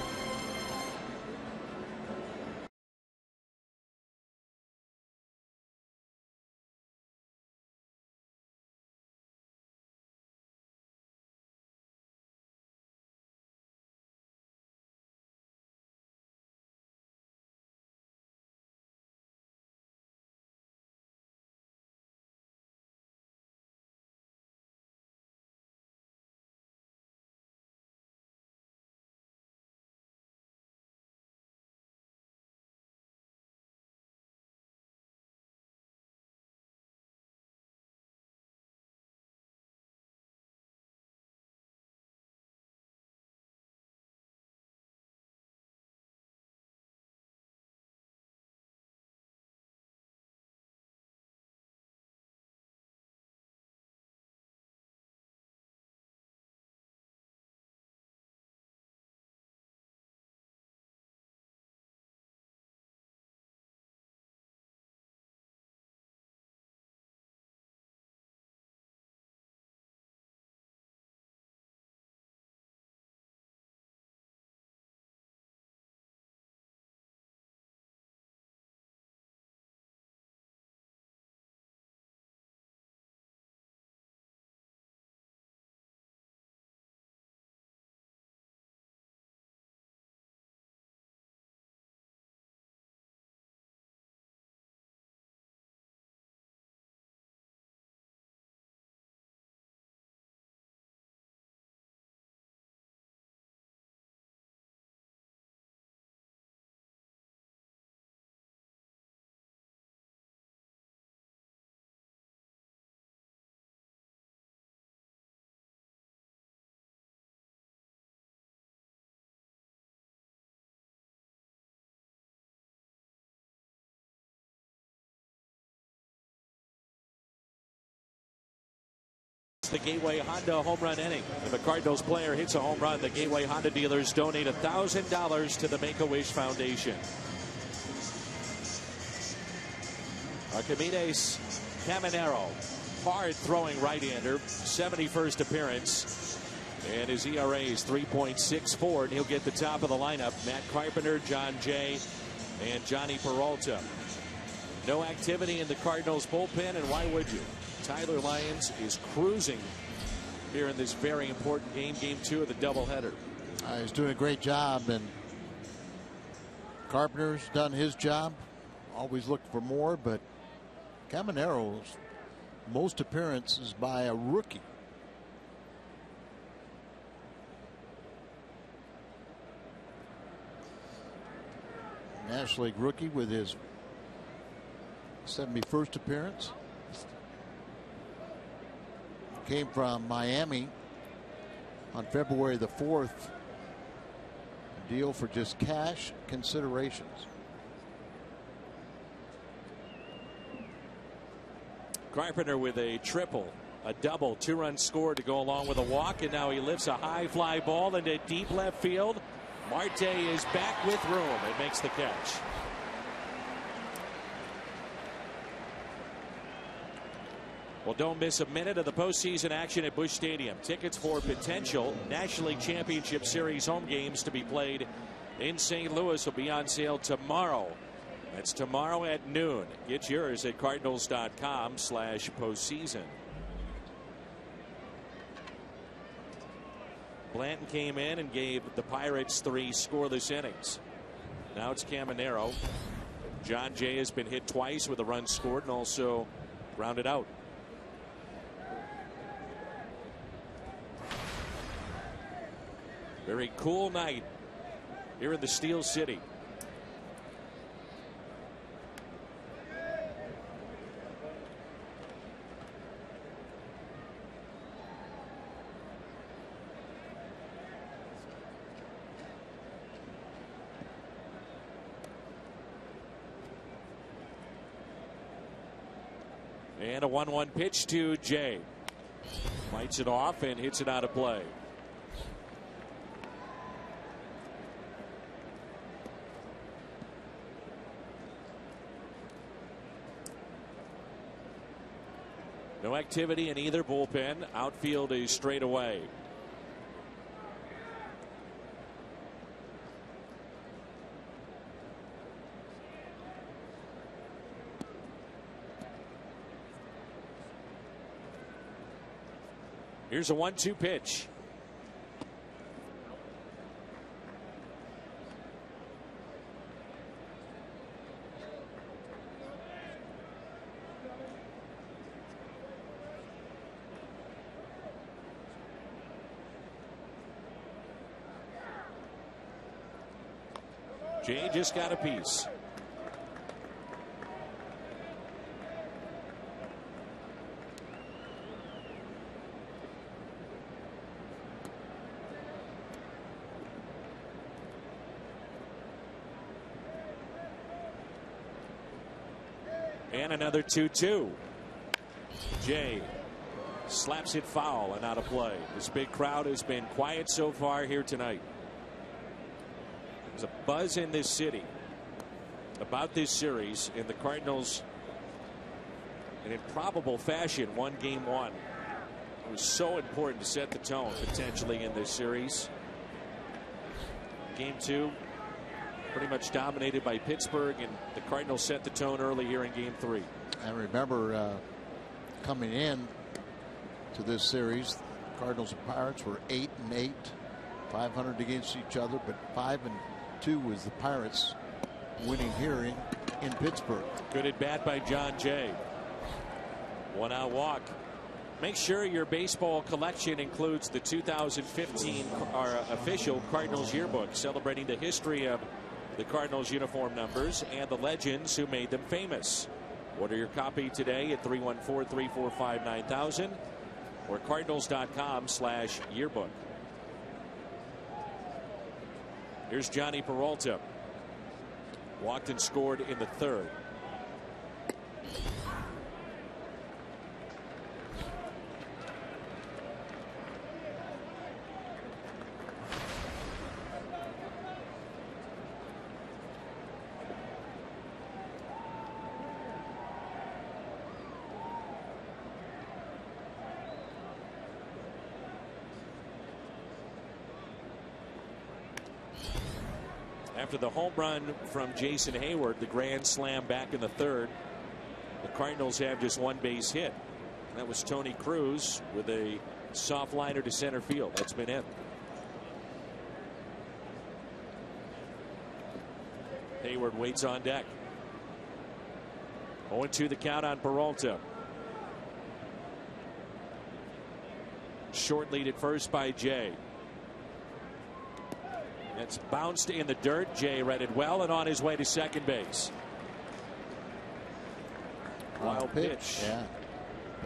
The Gateway Honda home run inning. If a Cardinals player hits a home run, the Gateway Honda dealers donate $1,000 to the Make-A-Wish Foundation. Archimedes Caminero, hard-throwing right-hander, 71st appearance. And his ERA is 3.64, and he'll get the top of the lineup. Matt Carpenter, John Jay, and Johnny Peralta. No activity in the Cardinals bullpen, and why would you? Tyler Lyons is cruising here in this very important game, game 2 of the doubleheader. He's doing a great job, and Carpenter's done his job. Always looking for more, but Caminero's most appearances by a rookie. National League rookie with his 71st appearance. Came from Miami on February the 4th. A deal for just cash considerations. Carpenter with a triple, a double, 2 runs scored to go along with a walk, and now he lifts a high fly ball into deep left field. Marte is back with room and makes the catch. Well, don't miss a minute of the postseason action at Busch Stadium. Tickets for potential National League Championship Series home games to be played in St. Louis will be on sale tomorrow. That's tomorrow at noon. Get yours at cardinals.com/postseason. Blanton came in and gave the Pirates 3 scoreless innings. Now it's Caminero. John Jay has been hit twice with a run scored and also grounded out. Very cool night here in the Steel City. And a 1-1 pitch to Jay. Lights it off and hits it out of play. No activity in either bullpen. Outfield is straight away. Here's a 1-2 pitch. Jay just got a piece. And another 2-2. Jay slaps it foul and out of play. This big crowd has been quiet so far here tonight. There's a buzz in this city about this series, and the Cardinals, in improbable fashion, won Game 1. It was so important to set the tone potentially in this series. Game 2 pretty much dominated by Pittsburgh, and the Cardinals set the tone early here in Game 3. And remember, coming in to this series, Cardinals and Pirates were 8-8, 500 against each other, but 5-2 was the Pirates winning here in Pittsburgh. Good at bat by John Jay. 1-out walk. Make sure your baseball collection includes the 2015 official Cardinals yearbook, celebrating the history of the Cardinals uniform numbers and the legends who made them famous. Order your copy today at 314-345-9000 or cardinals.com/yearbook. Here's Johnny Peralta. Walked and scored in the third. After the home run from Jason Hayward, the grand slam back in the third, the Cardinals have just one base hit. That was Tony Cruz with a soft liner to center field. That's been it. Hayward waits on deck. 0-2 the count on Peralta. Short lead at first by Jay. It's bounced in the dirt. Jay read it well and on his way to second base. Wild pitch. Yeah.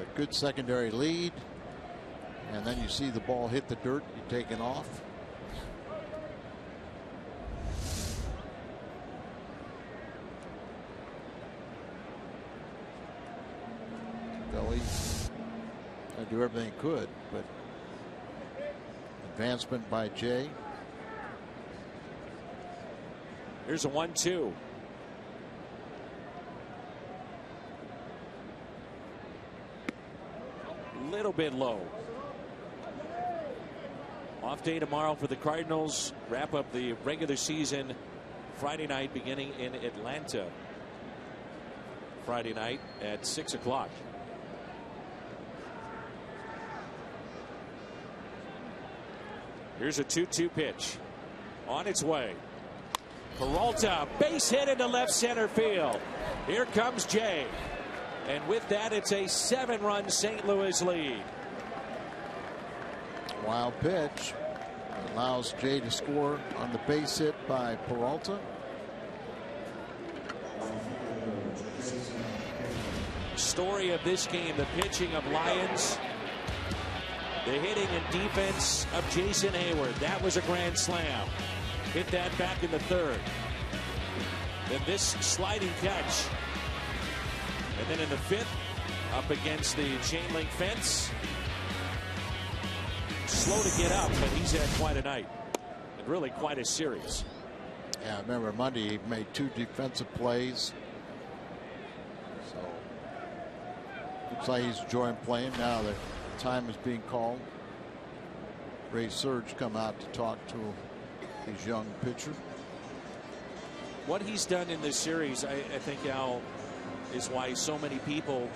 A good secondary lead. And then you see the ball hit the dirt. You take it off. Philly tried to do everything he could, but advancement by Jay. Here's a 1-2. Little bit low. Off day tomorrow for the Cardinals. Wrap up the regular season Friday night, beginning in Atlanta. Friday night at 6 o'clock. Here's a 2-2 pitch. On its way. Peralta, base hit into left center field. Here comes Jay. And with that, it's a 7-run St. Louis lead. Wild pitch. Allows Jay to score on the base hit by Peralta. Story of this game, the pitching of Lyons, the hitting and defense of Jason Hayward. That was a grand slam. Hit that back in the third. Then this sliding catch. And then in the fifth, up against the chain link fence. Slow to get up, but he's had quite a night. And really quite a series. Yeah, I remember Monday he made 2 defensive plays. So looks like he's enjoying playing. Now the time is being called. Ray Surge come out to talk to his young pitcher. What he's done in this series, I think, Al, is why so many people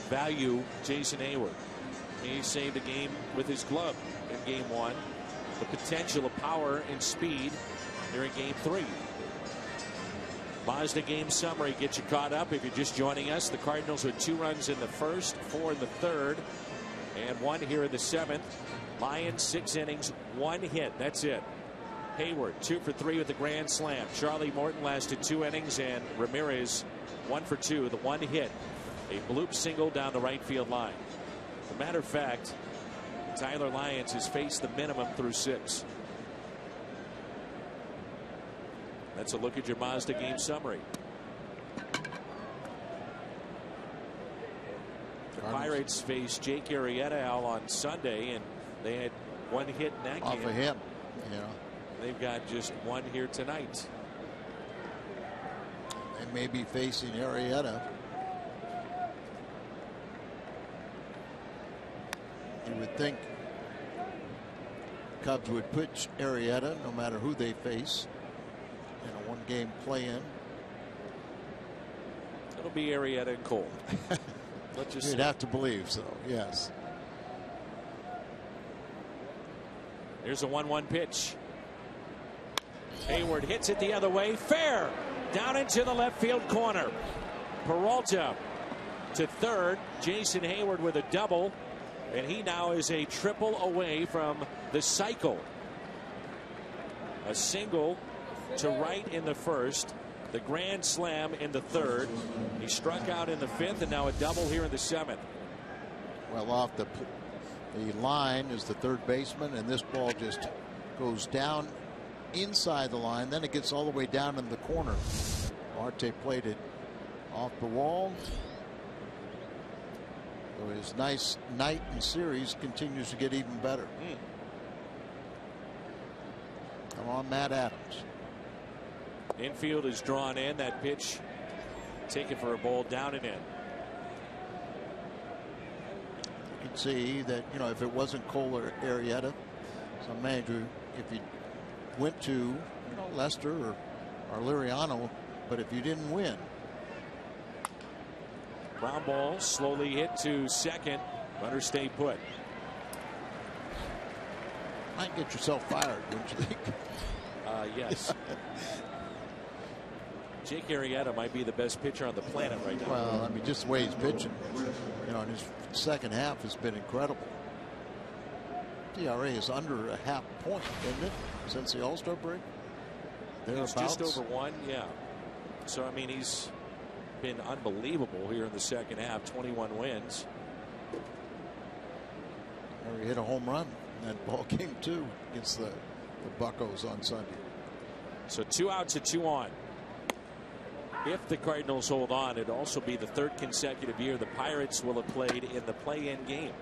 value Jason Hayward. He saved a game with his glove in game 1. The potential of power and speed here in game 3. Mazda game summary gets you caught up if you're just joining us. The Cardinals with 2 runs in the first, 4 in the third, and 1 here in the 7th. Lions 6 innings, 1 hit. That's it. Hayward 2 for 3 with the grand slam. Charlie Morton lasted 2 innings, and Ramirez 1 for 2, the 1 hit. A bloop single down the right field line. As a matter of fact, Tyler Lyons has faced the minimum through 6. That's a look at your Mazda game summary. The Pirates faced Jake Arrieta out on Sunday, and they had 1 hit in that game. Off of him. Yeah. They've got just 1 here tonight. They may be facing Arrieta. You would think Cubs would pitch Arrieta no matter who they face in a 1-game play-in. It'll be Arrieta and Cole. Let's just You'd have to believe so, yes. Here's a 1-1 pitch. Hayward hits it the other way. Fair. Down into the left field corner. Peralta to third. Jason Hayward with a double. And he now is a triple away from the cycle. A single to right in the first. The grand slam in the third. He struck out in the 5th, and now a double here in the 7th. Well, off the line is the third baseman, and this ball just goes down inside the line. Then it gets all the way down in the corner. Marte played it off the wall. So his nice night and series continues to get even better. Come on, Matt Adams. Infield is drawn in. That pitch taken for a ball down and in. You can see that, you know, if it wasn't Cole or Arrieta, some manager, if you went to, you know, Lester or Liriano, but if you didn't win. Ground ball slowly hit to second. Runner stay put. Might get yourself fired, wouldn't you think? Yes. Jake Arrieta might be the best pitcher on the planet right now. Well, I mean, just the way he's pitching, you know, in his second half has been incredible. ERA is under a half point, isn't it, since the All-Star break? It's just over 1, yeah. So, I mean, he's been unbelievable here in the second half. 21 wins. He hit a home run in that ball game, too, against the Buccos on Sunday. So 2 outs and 2 on. If the Cardinals hold on, it'd also be the 3rd consecutive year the Pirates will have played in the play-in game.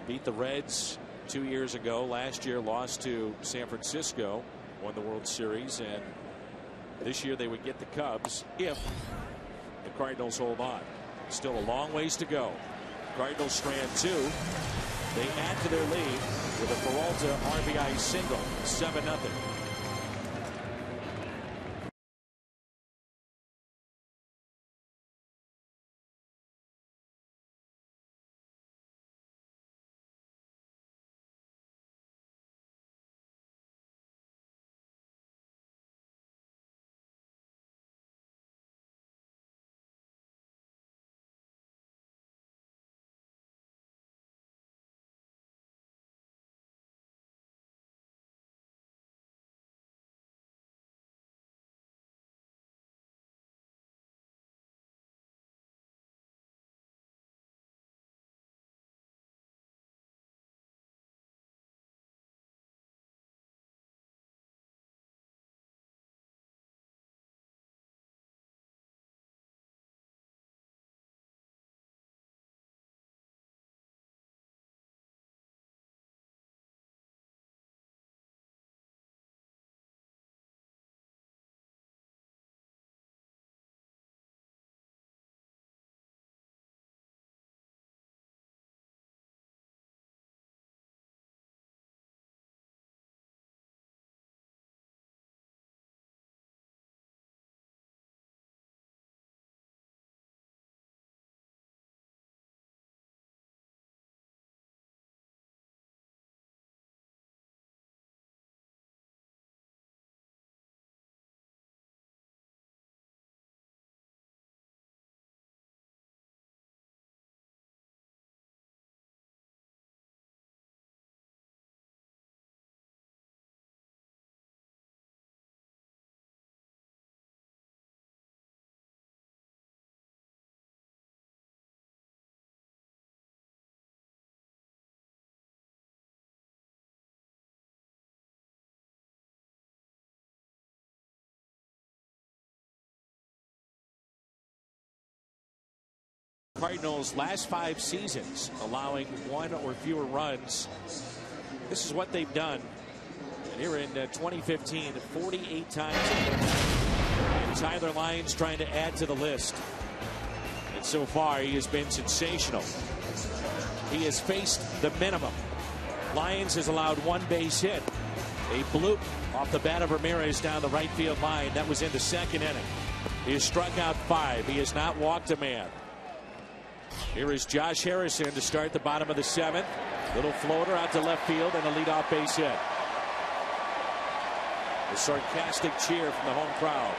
Beat the Reds 2 years ago. Last year lost to San Francisco, won the World Series, and this year they would get the Cubs if the Cardinals hold on. Still a long ways to go. Cardinals strand 2. They add to their lead with a Peralta RBI single. 7-0. Cardinals last 5 seasons allowing 1 or fewer runs. This is what they've done. And here in 2015, 48 times. And Tyler Lyons trying to add to the list. And so far, he has been sensational. He has faced the minimum. Lyons has allowed 1 base hit. A bloop off the bat of Ramirez down the right field line. That was in the 2nd inning. He has struck out 5. He has not walked a man. Here is Josh Harrison to start the bottom of the 7th. Little floater out to left field and a leadoff base hit. A sarcastic cheer from the home crowd.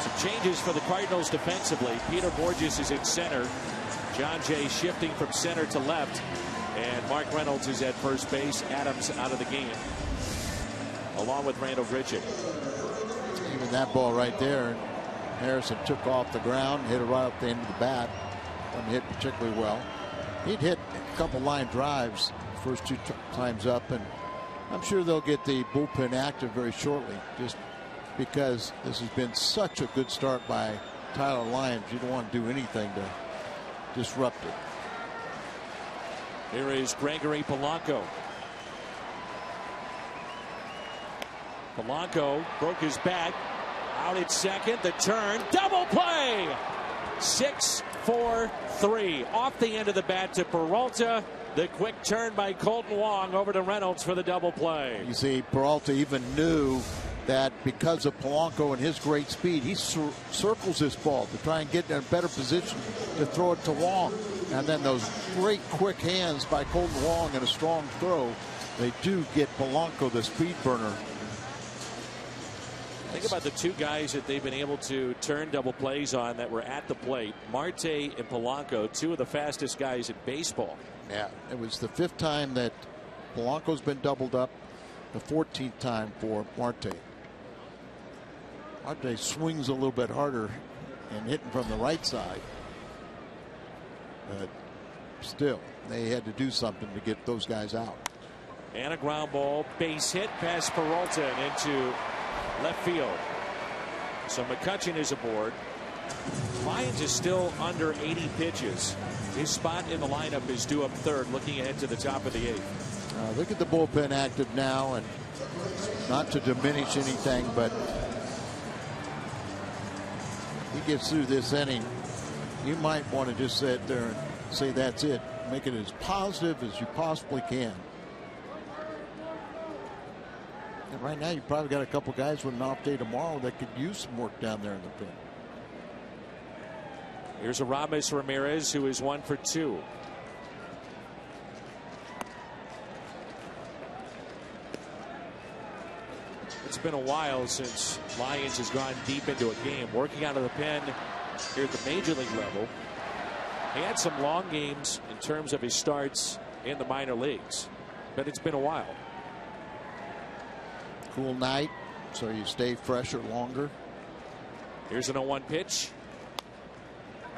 Some changes for the Cardinals defensively. Peter Borges is in center. John Jay shifting from center to left. And Mark Reynolds is at first base. Adams out of the game, along with Randall Grichuk. Even that ball right there, Harrison took off the ground, hit it right up the end of the bat. Wasn't hit particularly well. He'd hit a couple line drives first 2 times up, and I'm sure they'll get the bullpen active very shortly, just because this has been such a good start by Tyler Lyons. You don't want to do anything to disrupt it. Here is Gregory Polanco. Polanco broke his back. Out at second. The turn. Double play. 6-4-3. Off the end of the bat to Peralta. The quick turn by Colton Wong over to Reynolds for the double play. You see, Peralta even knew that because of Polanco and his great speed, he circles this ball to try and get in a better position to throw it to Wong. And then those great quick hands by Colton Wong and a strong throw, they do get Polanco the speed burner. Think about the 2 guys that they've been able to turn double plays on that were at the plate. Marte and Polanco, 2 of the fastest guys in baseball. Yeah, it was the 5th time that Polanco's been doubled up, the 14th time for Marte. Marte swings a little bit harder and hitting from the right side. But still, they had to do something to get those guys out. And a ground ball, base hit past Peralta and into left field. So McCutchen is aboard. Lyons is still under 80 pitches. His spot in the lineup is due up 3rd, looking ahead to the top of the 8th. Look at the bullpen active now, and not to diminish anything, but he gets through this inning. You might want to just sit there and say that's it. Make it as positive as you possibly can. And right now, you probably got a couple guys with an off day tomorrow that could use some work down there in the pen. Here's Aramis Ramirez, who is 1 for 2. It's been a while since Lyons has gone deep into a game. Working out of the pen here at the major league level. He had some long games in terms of his starts in the minor leagues, but it's been a while. Cool night, so you stay fresher longer. Here's an 0-1 pitch.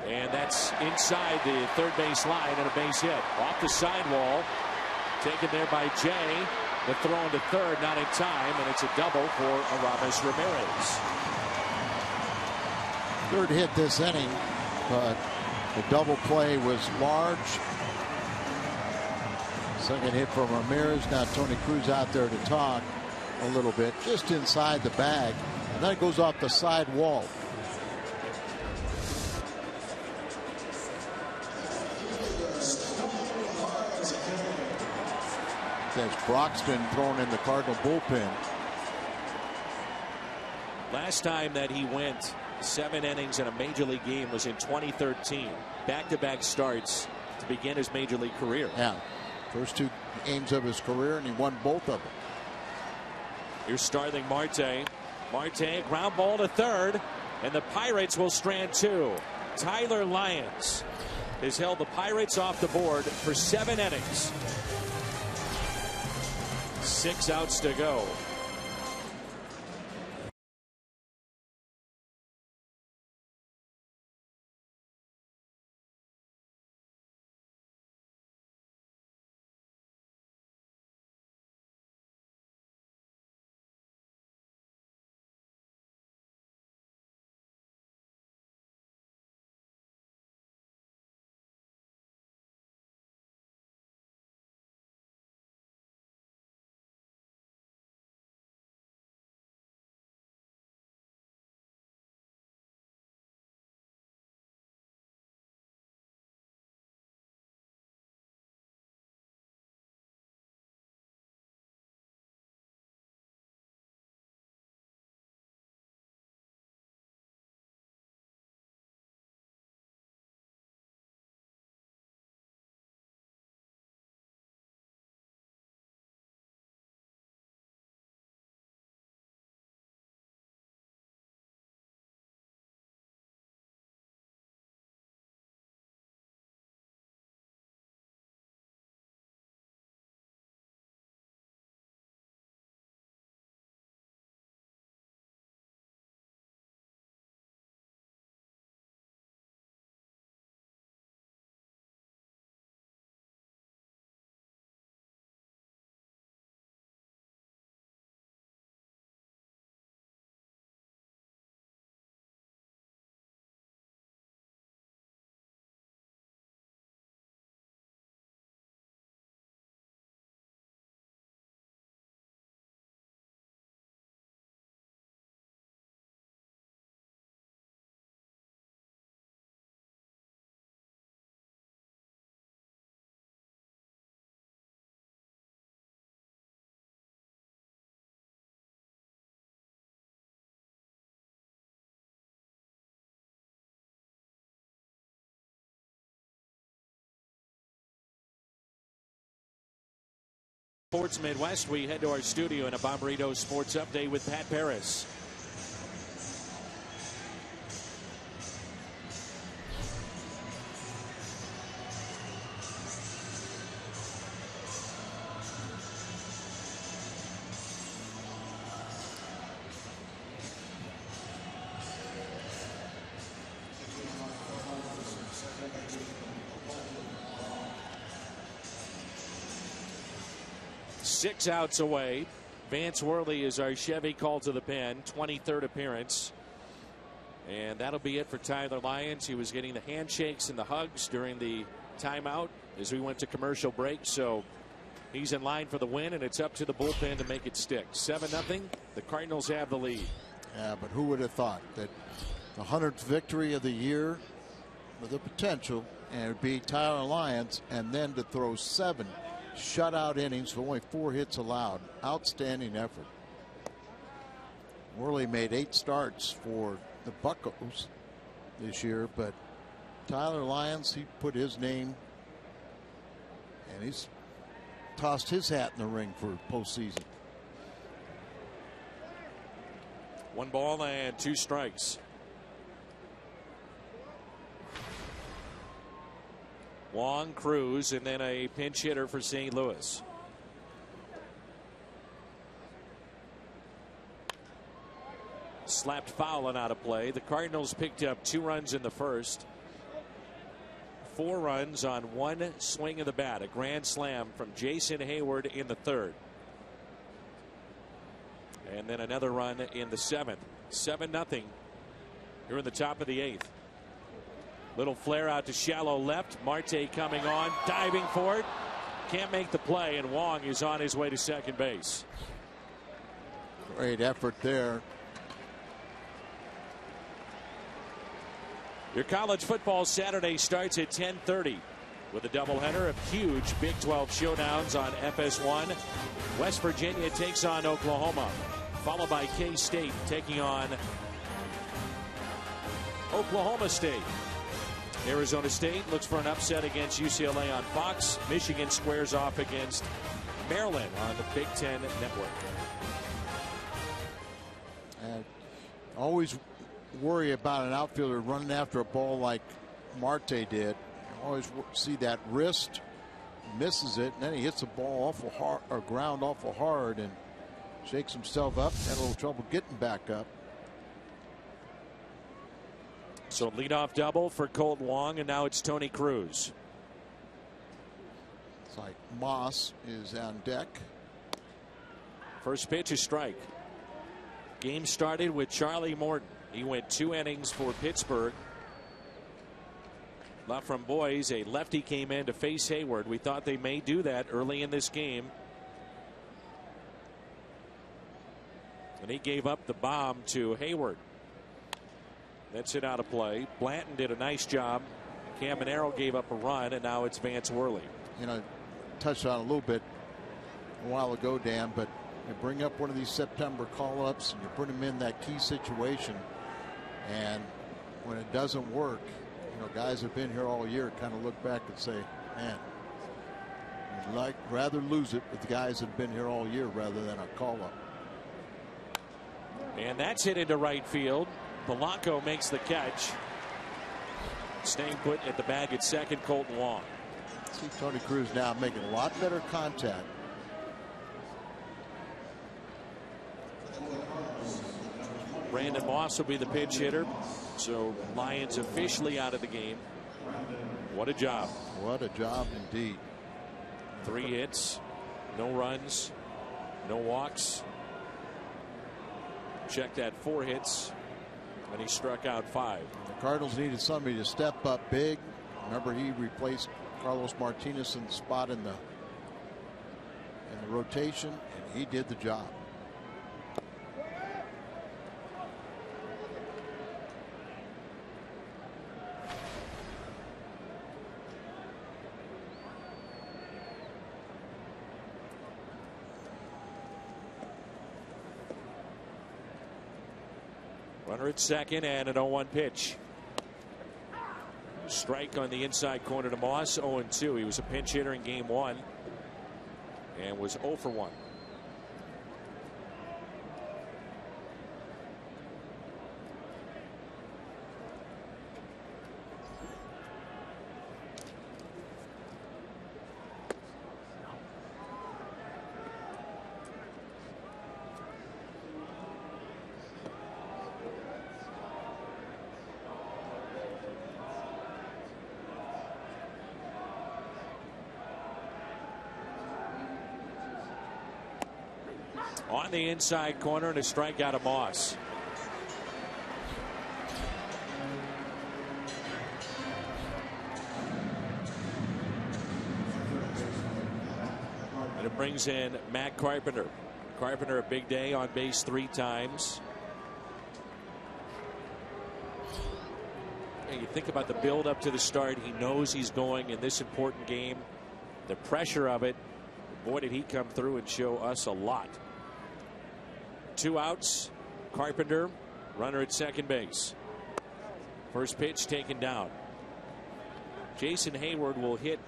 And that's inside the 3rd base line and a base hit. Off the sidewall. Taken there by Jay. The throw into 3rd, not in time, and it's a double for Aramis Ramirez. 3rd hit this inning, but the double play was large. 2nd hit from Ramirez. Now Tony Cruz out there to talk a little bit, just inside the bag, and then it goes off the side wall. That's Broxton thrown in the Cardinal bullpen. Last time that he went 7 innings in a major league game was in 2013. Back-to-back starts to begin his major league career. Yeah, first 2 games of his career, and he won both of them. Here's Starling Marte. Marte, ground ball to 3rd, and the Pirates will strand 2. Tyler Lyons has held the Pirates off the board for 7 innings. 6 outs to go. Sports Midwest, we head to our studio in a Bomberito Sports Update with Pat Paris. Six outs away. Vance Worley is our Chevy called to the pen. 23rd appearance. And that'll be it for Tyler Lyons. He was getting the handshakes and the hugs during the timeout as we went to commercial break. So he's in line for the win, and it's up to the bullpen to make it stick. 7-0. The Cardinals have the lead. Yeah, but who would have thought that the 100th victory of the year with the potential, and it would be Tyler Lyons, and then to throw 7 shutout innings with only 4 hits allowed. Outstanding effort. Worley made 8 starts for the Buccos this year, but Tyler Lyons, he put his name, and he's tossed his hat in the ring for postseason. 1 ball and 2 strikes. Wong, Cruz, and then a pinch hitter for St. Louis. Slapped foul and out of play. The Cardinals picked up 2 runs in the first. 4 runs on 1 swing of the bat. A grand slam from Jason Hayward in the 3rd. And then another run in the 7th. 7-0 here in the top of the 8th. Little flare out to shallow left. Marte coming on, diving for it. Can't make the play, and Wong is on his way to second base. Great effort there. Your college football Saturday starts at 10:30 with a doubleheader of huge Big 12 showdowns on FS1. West Virginia takes on Oklahoma, followed by K-State taking on Oklahoma State. Arizona State looks for an upset against UCLA on Fox. Michigan squares off against Maryland on the Big Ten Network. And always worry about an outfielder running after a ball like Marte did. You always see that wrist, misses it, and then he hits the ball awful hard, or ground awful hard, and shakes himself up. Had a little trouble getting back up. So leadoff double for Colt Wong, and now it's Tony Cruz. It's like Moss is on deck. First pitch, a strike. Game started with Charlie Morton. He went 2 innings for Pittsburgh. Left from Boys, a lefty came in to face Hayward. We thought they may do that early in this game. And he gave up the bomb to Hayward. That's it out of play. Blanton did a nice job. Caminero gave up a run, and now it's Vance Worley. You know, touched on a little bit a while ago, Dan, but you bring up one of these September call-ups and you put him in that key situation, and when it doesn't work, you know, guys have been here all year kind of look back and say, man, I'd rather lose it with the guys that have been here all year rather than a call-up. And that's hit into right field. Polanco makes the catch. Staying put at the bag at second, Colton Wong. See Tony Cruz now making a lot better contact. Brandon Moss will be the pinch hitter. So Lions officially out of the game. What a job. What a job indeed. 3 hits, no runs, no walks. Check that, 4 hits, and he struck out 5. The Cardinals needed somebody to step up big. Remember, he replaced Carlos Martinez in the spot in the rotation, and he did the job. Runner at second and an 0-1 pitch. Strike on the inside corner to Moss. 0-2. He was a pinch hitter in game 1. and was 0 for 1. On the inside corner and a strikeout of Moss. And it brings in Matt Carpenter. Carpenter a big day, on base 3 times. And you think about the build up to the start. He knows he's going in this important game. The pressure of it. Boy, did he come through and show us a lot. 2 outs. Carpenter, runner at second base. First pitch taken down. Jason Hayward will hit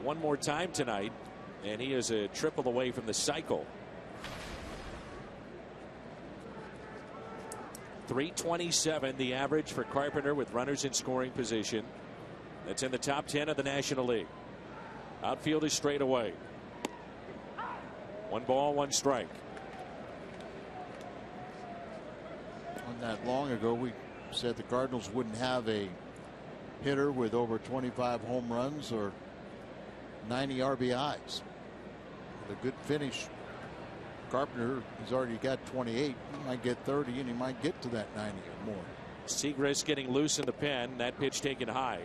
one more time tonight, and he is a triple away from the cycle. .327 the average for Carpenter with runners in scoring position. That's in the top 10 of the National League. Outfield is straight away. 1 ball, 1 strike. Not long ago, we said the Cardinals wouldn't have a hitter with over 25 home runs or 90 RBIs. With a good finish, Carpenter has already got 28. He might get 30, and he might get to that 90 or more. Segrist getting loose in the pen. That pitch taken high.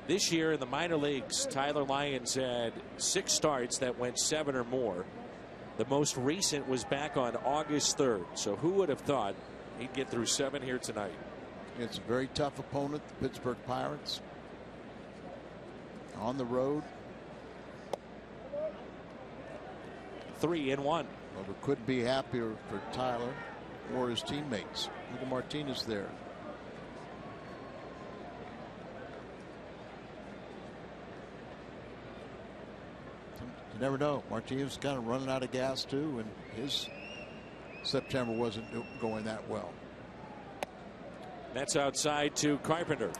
This year in the minor leagues, Tyler Lyons had 6 starts that went 7 or more. The most recent was back on August 3rd. So who would have thought he'd get through 7 here tonight? It's a very tough opponent, the Pittsburgh Pirates. On the road. 3-1. Well, we couldn't be happier for Tyler or his teammates. Look at Martinez there. You never know. Martinez kind of running out of gas too, and his September wasn't going that well. That's outside to Carpenter.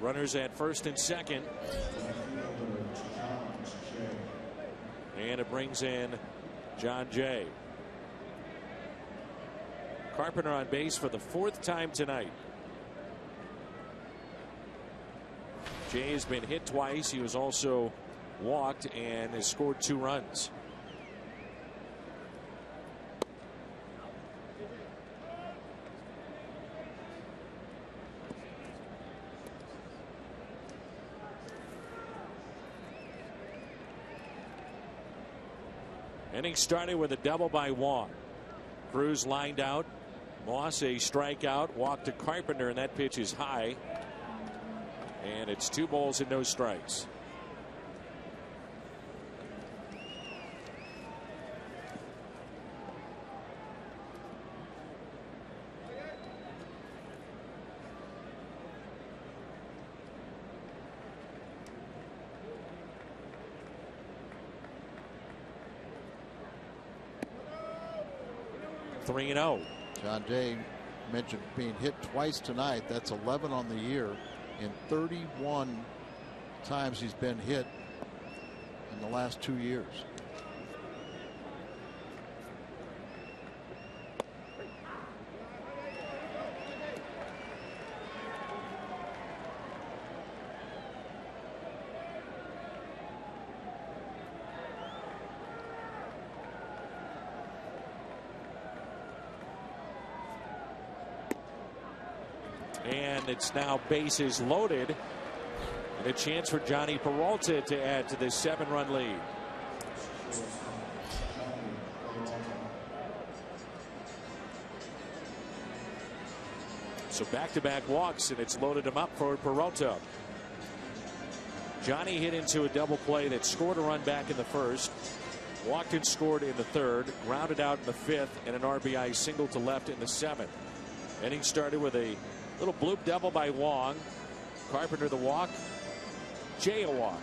Runners at first and second. And it brings in John Jay. Carpenter on base for the 4th time tonight. Jay has been hit twice. He was also walked and has scored 2 runs. Inning started with a double by Wong. Cruz lined out. Moss a strikeout. Walk to Carpenter, and that pitch is high. And it's 2 balls and no strikes. .3-0. John Jay mentioned being hit twice tonight. That's 11 on the year. In 31 times he's been hit in the last 2 years. And it's now bases loaded, and a chance for Johnny Peralta to add to this 7-run lead. So back-to-back walks, and it's loaded him up for Peralta. Johnny hit into a double play that scored a run back in the first, walked and scored in the third, grounded out in the fifth, and an RBI single to left in the seventh. Inning started with a little bloop double by Wong. Carpenter the walk. Jay a walk.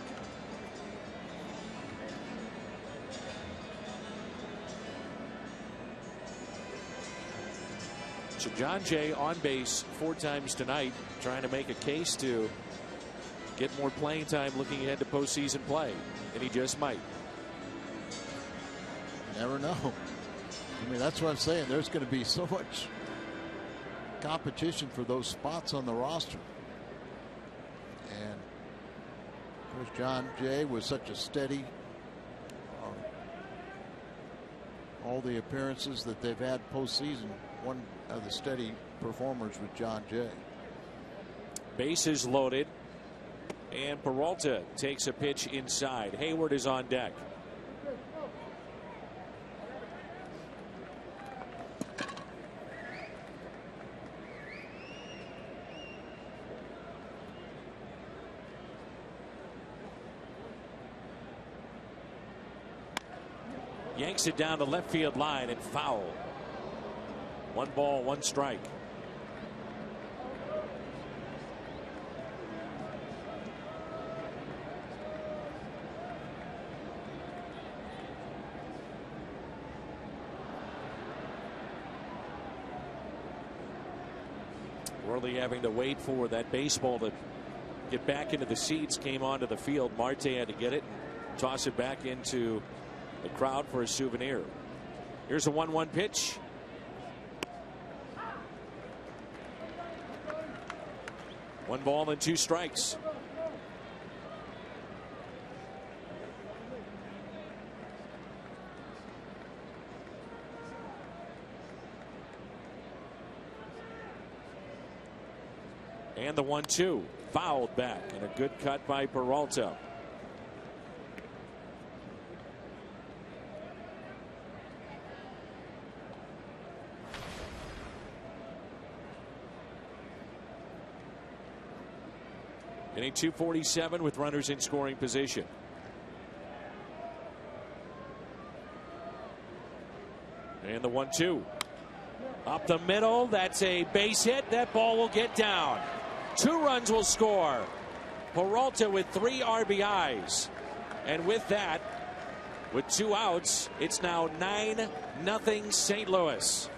So John Jay on base 4 times tonight, trying to make a case to get more playing time looking ahead to postseason play. And he just might. Never know. I mean, that's what I'm saying. There's going to be so much competition for those spots on the roster. And of course, John Jay was such a steady, all the appearances that they've had postseason, one of the steady performers with John Jay. Bases loaded, and Peralta takes a pitch inside. Hayward is on deck. Yanks it down the left field line and foul. 1 ball, 1 strike. Worley having to wait for that baseball to get back into the seats. Came onto the field. Marte had to get it and toss it back into the crowd for a souvenir. Here's a 1-1 pitch. One ball and 2 strikes. And the 1-2 fouled back, and a good cut by Peralta. Inning 247 with runners in scoring position. And the 1-2 up the middle. That's a base hit. That ball will get down. 2 runs will score. Peralta with 3 RBIs. And with that, with 2 outs, it's now 9-0 St. Louis.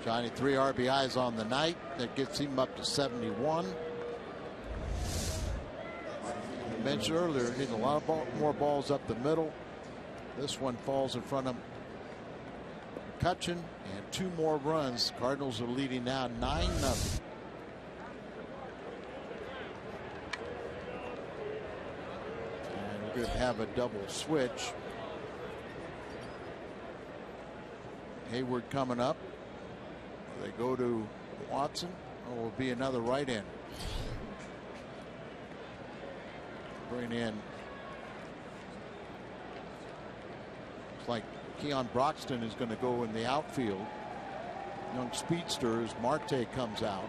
Johnny, 3 RBIs on the night. That gets him up to 71. I mentioned earlier, he needs a lot of more balls up the middle. This one falls in front of McCutchen, and 2 more runs. Cardinals are leading now 9-0. And we're going to have a double switch. Hayward coming up. They go to Watson. Or will be another right-in. Bring in, looks like Keon Broxton is going to go in the outfield. Young speedsters. Marte comes out.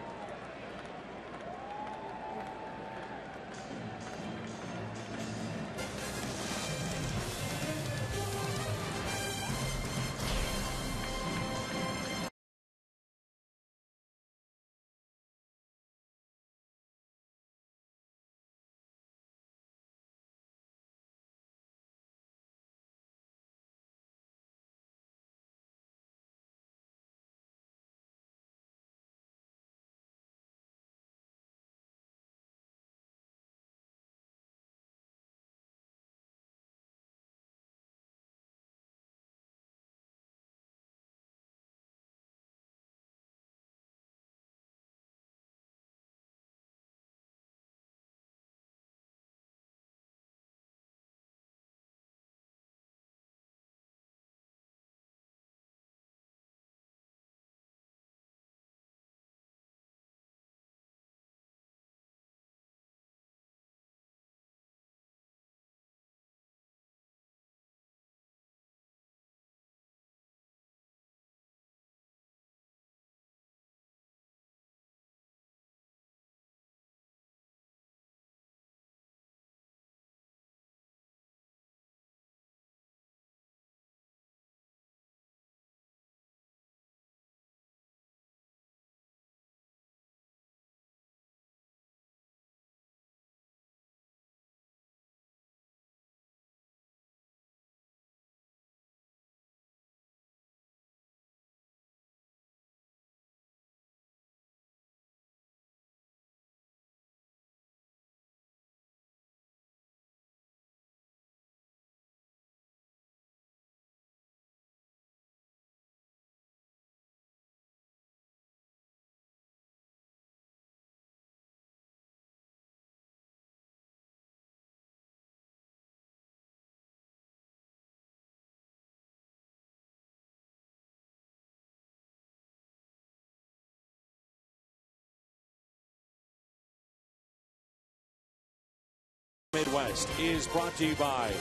West is brought to you by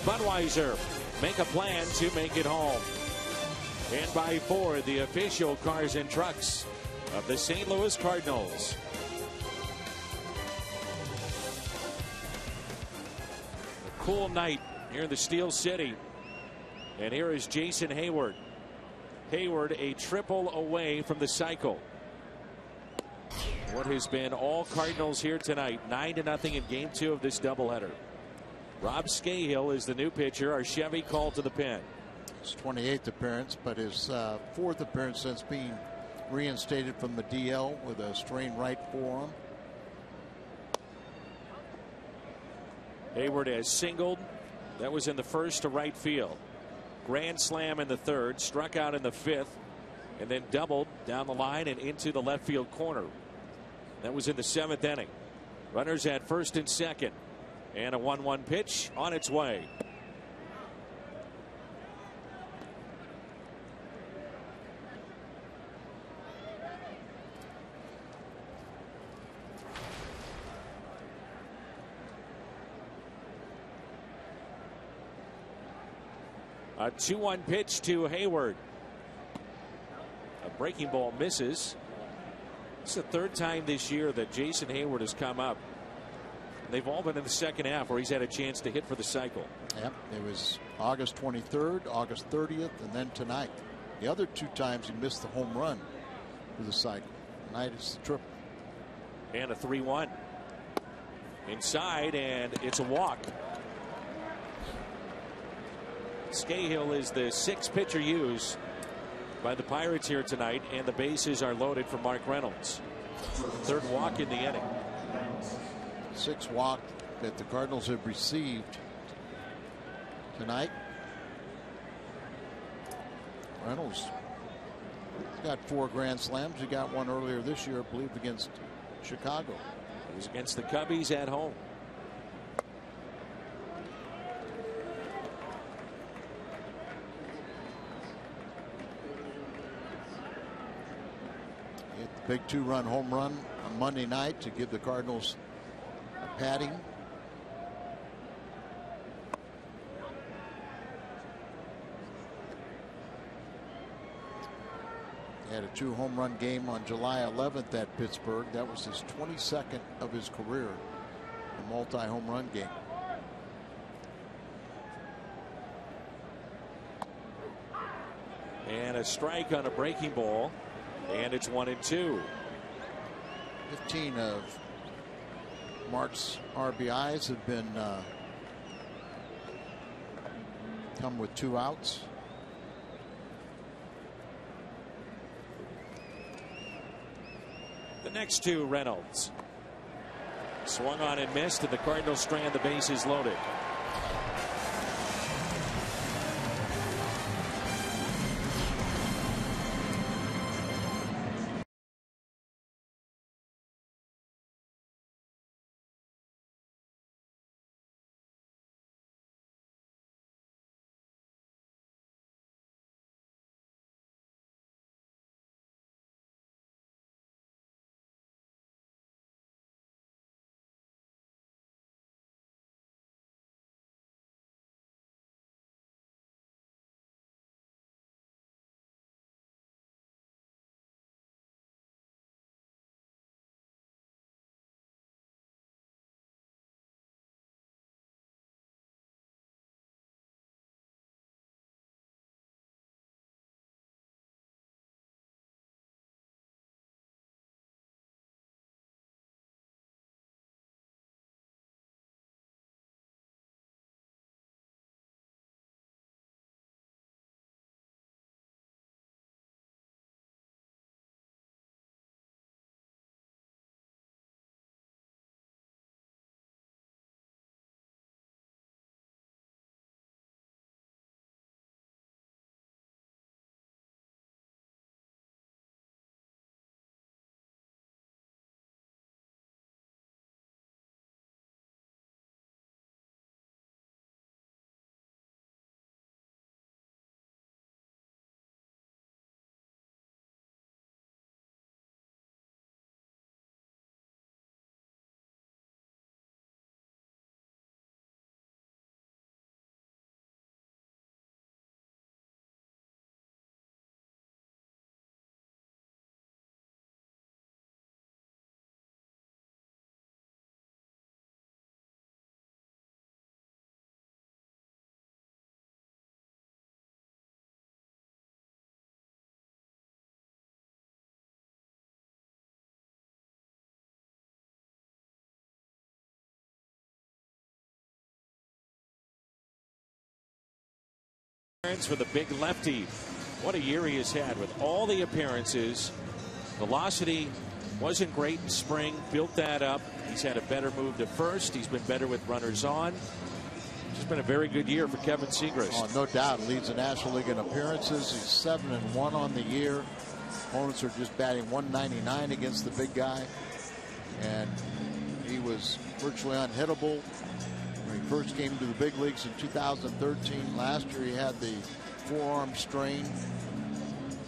Budweiser. Make a plan to make it home. And by Ford, the official cars and trucks of the St. Louis Cardinals. A cool night here in the Steel City. And here is Jason Hayward. Hayward a triple away from the cycle. What has been all Cardinals here tonight, 9-0 in game 2 of this doubleheader. Rob Scahill is the new pitcher. Our Chevy called to the pen. His 28th appearance, but his 4th appearance since being reinstated from the DL with a strained right forearm. Hayward has singled. That was in the first to right field. Grand slam in the third, struck out in the 5th, and then doubled down the line and into the left field corner. That was in the 7th inning. Runners at first and second, and a 1-1 pitch on its way. A 2-1 pitch to Hayward. A breaking ball misses. It's the 3rd time this year that Jason Hayward has come up. They've all been in the second half where he's had a chance to hit for the cycle. Yep, it was August 23rd, August 30th, and then tonight. The other 2 times he missed the home run for the cycle. Tonight it's the triple. And a 3-1. Inside, and it's a walk. Scahill is the 6th pitcher used by the Pirates here tonight, and the bases are loaded for Mark Reynolds. 3rd walk in the inning. 6th walk that the Cardinals have received tonight. Reynolds got 4 grand slams. He got one earlier this year, I believe, against Chicago. It was against the Cubbies at home. Big 2-run home run on Monday night to give the Cardinals a padding. He had a 2-home run game on July 11th at Pittsburgh. That was his 22nd of his career, a multi-home run game. And a strike on a breaking ball. And it's 1-2. 15 of Mark's RBIs have been come with 2 outs. The next 2, Reynolds. Swung on and missed, and the Cardinals strand the bases loaded. For the big lefty. What a year he has had with all the appearances. Velocity wasn't great in spring. Built that up. He's had a better move to first. He's been better with runners on. It's been a very good year for Kevin Segrist. Oh, no doubt. Leads the National League in appearances. He's 7-1 on the year. Opponents are just batting .199 against the big guy. And he was virtually unhittable when he first came to the big leagues in 2013. Last year he had the forearm strain.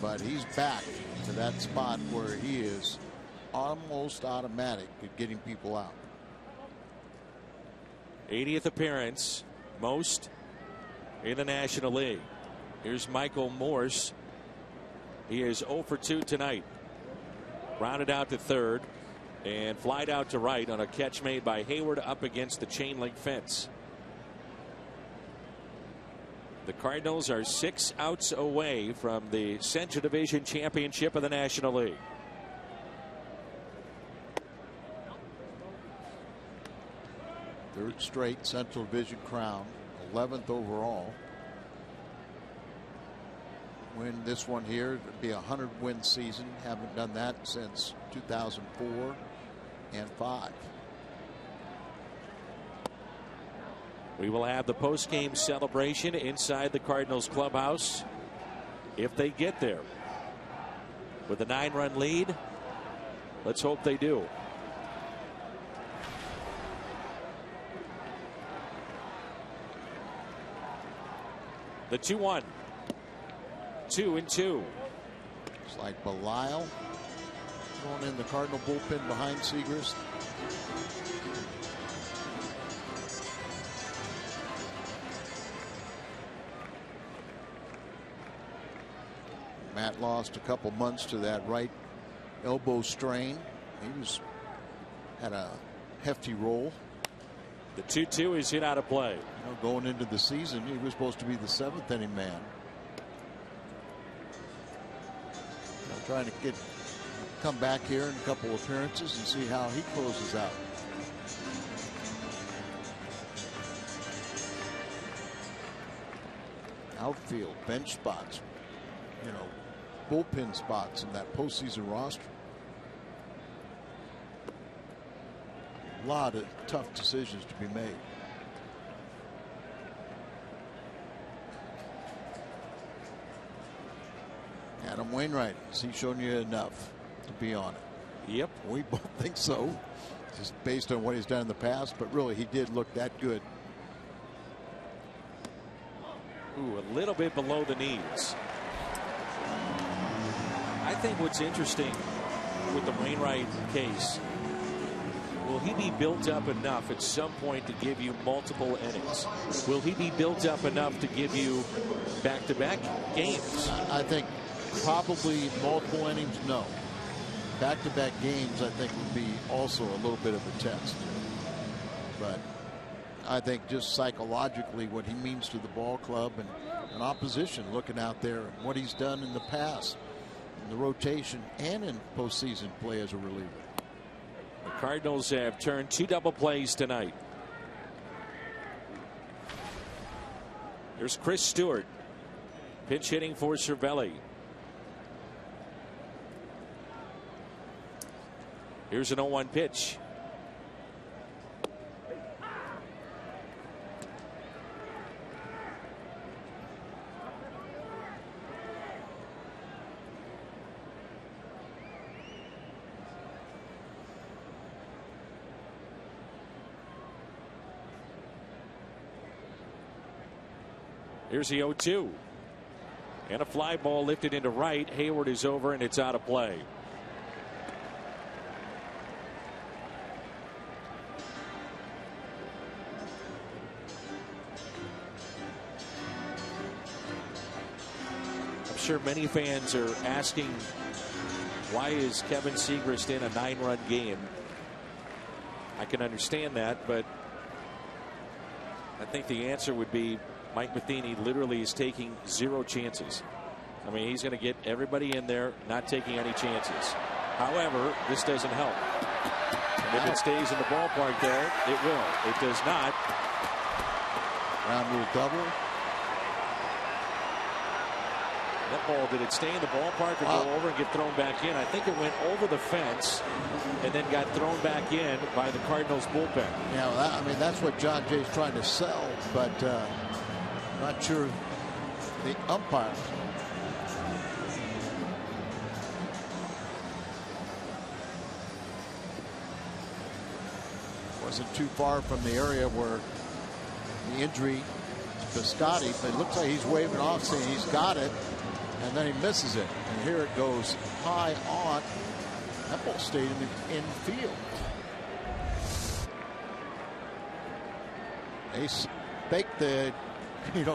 But he's back to that spot where he is almost automatic at getting people out. 80th appearance, most in the National League. Here's Michael Morse. He is 0 for 2 tonight. Rounded out to third and flied out to right on a catch made by Hayward up against the chain link fence. The Cardinals are 6 outs away from the Central Division Championship of the National League. Third straight Central Division crown, 11th overall. Win this one here, it'd be a 100-win season. Haven't done that since 2004 and 5. We will have the post-game celebration inside the Cardinals clubhouse if they get there. With a 9-run lead, let's hope they do. The 2-1. 2-2. It's like Belial going in the Cardinal bullpen behind Segrist. Matt lost a couple months to that right elbow strain. He had a hefty roll. The 2-2 is hit out of play. You know, going into the season, he was supposed to be the 7th inning man. Trying to come back here in a couple appearances and see how he closes out. Outfield, bench spots, you know, bullpen spots in that postseason roster. A lot of tough decisions to be made. Adam Wainwright, has he shown you enough to be on it? Yep. We both think so, just based on what he's done in the past, but really he did look that good. Ooh, a little bit below the knees. I think what's interesting with the Wainwright case, will he be built up enough at some point to give you multiple innings? Will he be built up enough to give you back-to-back games? I think probably multiple innings, no. Back-to-back games, I think, would be also a little bit of a test. But I think just psychologically what he means to the ball club and an opposition looking out there and what he's done in the past, in the rotation and in postseason play as a reliever. The Cardinals have turned 2 double plays tonight. Here's Chris Stewart. Pitch hitting for Cervelli. Here's an 0-1 pitch. Here's the 0-2. And a fly ball lifted into right. Hayward is over and it's out of play. I'm sure many fans are asking, why is Kevin Segrist in a 9-run game? I can understand that, but I think the answer would be Mike Matheny literally is taking 0 chances. I mean, he's going to get everybody in there, not taking any chances. However, this doesn't help. If it stays in the ballpark there, it will. It does not. Ground rule double. That ball, did it stay in the ballpark or go over and get thrown back in? I think it went over the fence and then got thrown back in by the Cardinals bullpen. Yeah, well, I mean, that's what John Jay's trying to sell, but not sure the umpire. Wasn't too far from the area where the injury to Piscotty, but it looks like he's waving off saying he's got it, and then he misses it. And here it goes high on. That ball stayed in the infield. They faked the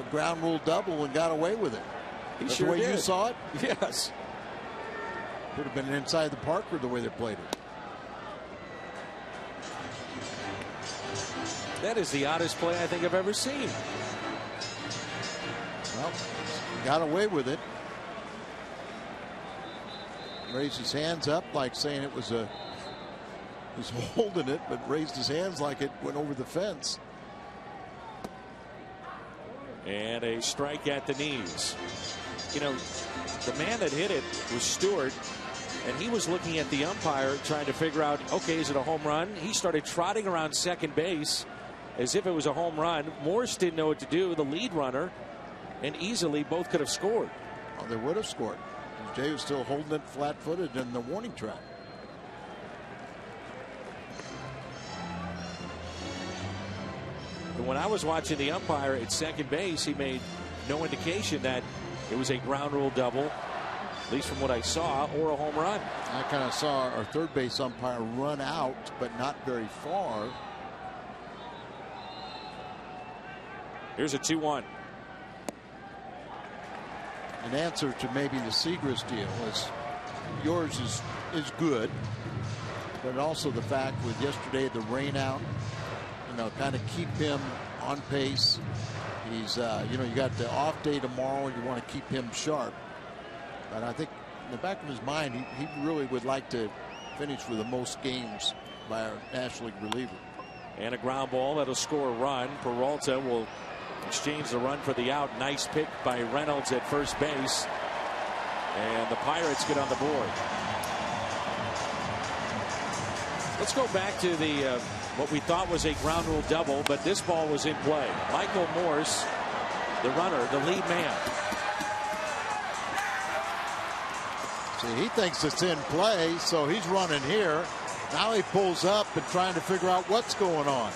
ground rule double and got away with it. He sure the way did. You saw it? Yes. Could have been inside the park or the way they played it. That is the oddest play I think I've ever seen. Well, got away with it. Raised his hands up like saying it was was holding it, but raised his hands like it went over the fence. And a strike at the knees. You know, the man that hit it was Stewart, and he was looking at the umpire trying to figure out, okay, is it a home run? He started trotting around second base as if it was a home run. Morse didn't know what to do, the lead runner, and easily both could have scored. Well, they would have scored. Jay was still holding it flat-footed in the warning track. When I was watching the umpire at second base, he made no indication that it was a ground rule double, at least from what I saw, or a home run. I kind of saw our third base umpire run out, but not very far. Here's a 2-1. An answer to maybe the Seagrass deal is yours is good, but also the fact with yesterday the rain out, kind of keep him on pace. He's you got the off day tomorrow. You want to keep him sharp, but I think in the back of his mind he really would like to finish with the most games by our National League reliever. And a ground ball that'll score a run. Peralta will exchange the run for the out. Nice pick by Reynolds at first base. And the Pirates get on the board. Let's go back to the what we thought was a ground rule double, but this ball was in play. Michael Morse, the runner, the lead man. See, he thinks it's in play, so he's running here. Now he pulls up and trying to figure out what's going on.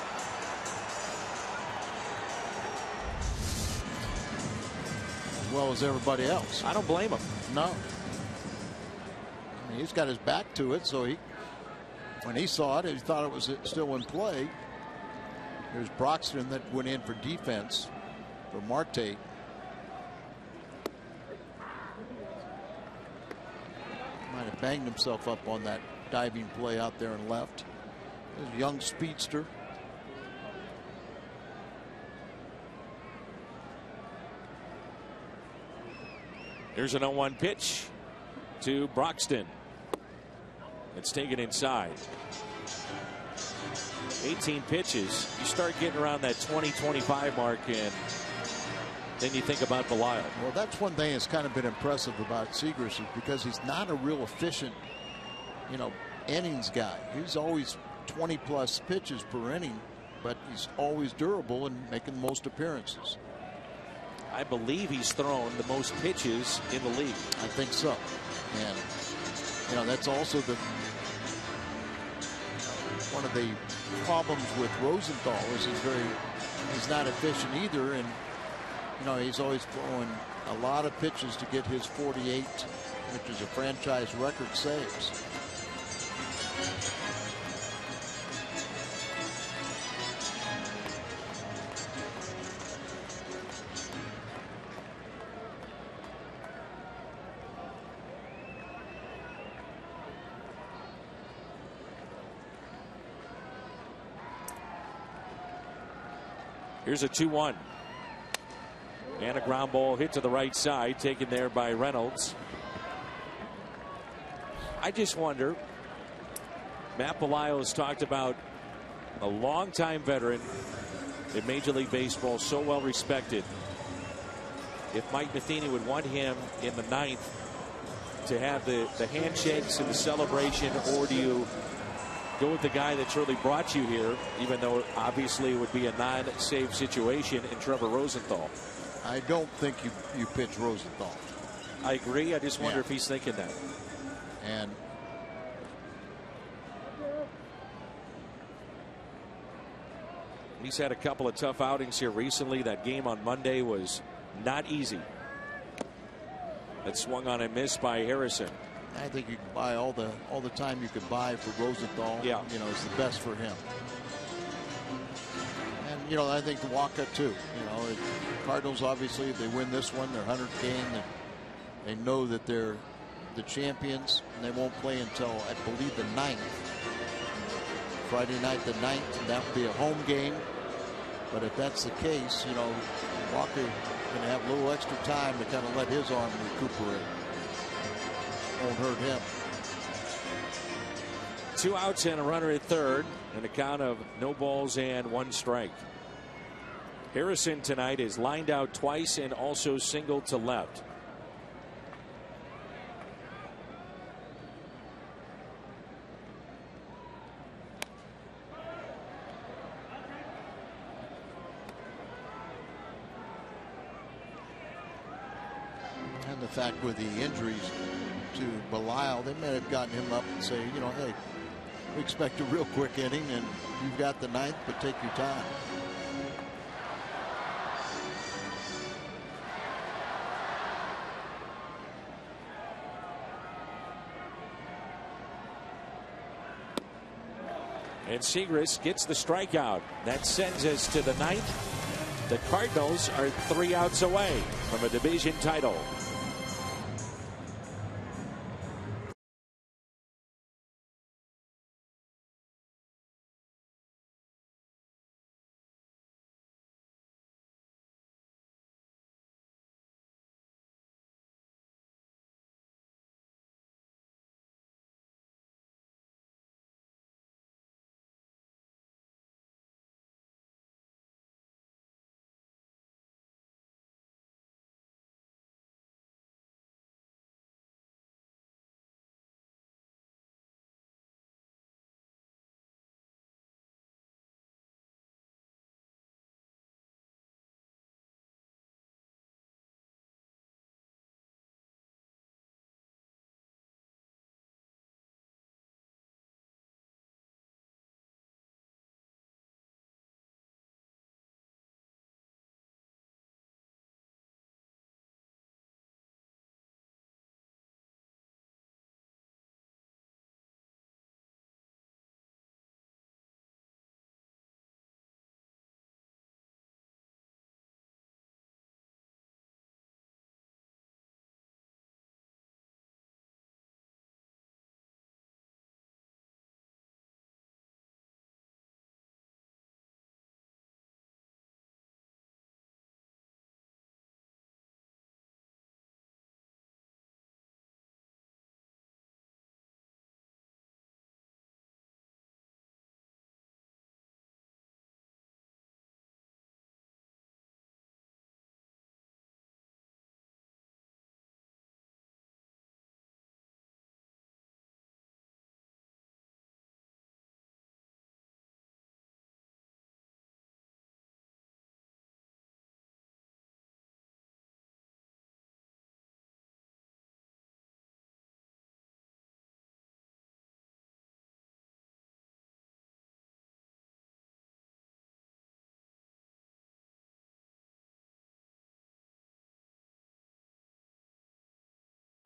As well as everybody else. I don't blame him. No. I mean, he's got his back to it, so when he saw it, he thought it was still in play. There's Broxton that went in for defense for Marte. Might have banged himself up on that diving play out there and left. There's a young speedster. Here's an 0-1 pitch to Broxton. It's taken inside. 18 pitches. You start getting around that 20-25 mark, and then you think about Belial. Well, that's one thing that's kind of been impressive about Seagrass is because he's not a real efficient, innings guy. He's always 20+ pitches per inning, but he's always durable and making the most appearances. I believe he's thrown the most pitches in the league. I think so. And, that's also one of the problems with Rosenthal is he's not efficient either. And, he's always throwing a lot of pitches to get his 48, which is a franchise record saves. Here's a 2-1. And a ground ball hit to the right side, taken there by Reynolds. I just wonder, Matt Belial has talked about a longtime veteran in Major League Baseball, so well respected. if Mike Matheny would want him in the ninth to have the handshakes and the celebration, or do you go with the guy that's really brought you here, even though obviously it would be a non-save situation in Trevor Rosenthal? I don't think you pitch Rosenthal. I agree. I just wonder if he's thinking that. And he's had a couple of tough outings here recently. That game on Monday was not easy. That swung on a miss by Harrison. I think you can buy all the time you could buy for Rosenthal. Yeah. You know, it's the best for him. And, you know, I think the Waka too. You know, Cardinals, obviously, if they win this one, their 100th game, they know that they're the champions, and they won't play until, I believe, the 9th. Friday night, the 9th, and that would be a home game. But if that's the case, you know, Walker going to have a little extra time to kind of let his arm recuperate. Won't hurt him. 2 outs and a runner at third, and a count of no balls and 1 strike. Harrison tonight is lined out twice and also singled to left. And the fact with the injuries to Belisle, they may have gotten him up and say, you know, hey, we expect a real quick inning, and you've got the 9th, but take your time. And Segris gets the strikeout. That sends us to the 9th. The Cardinals are 3 outs away from a division title.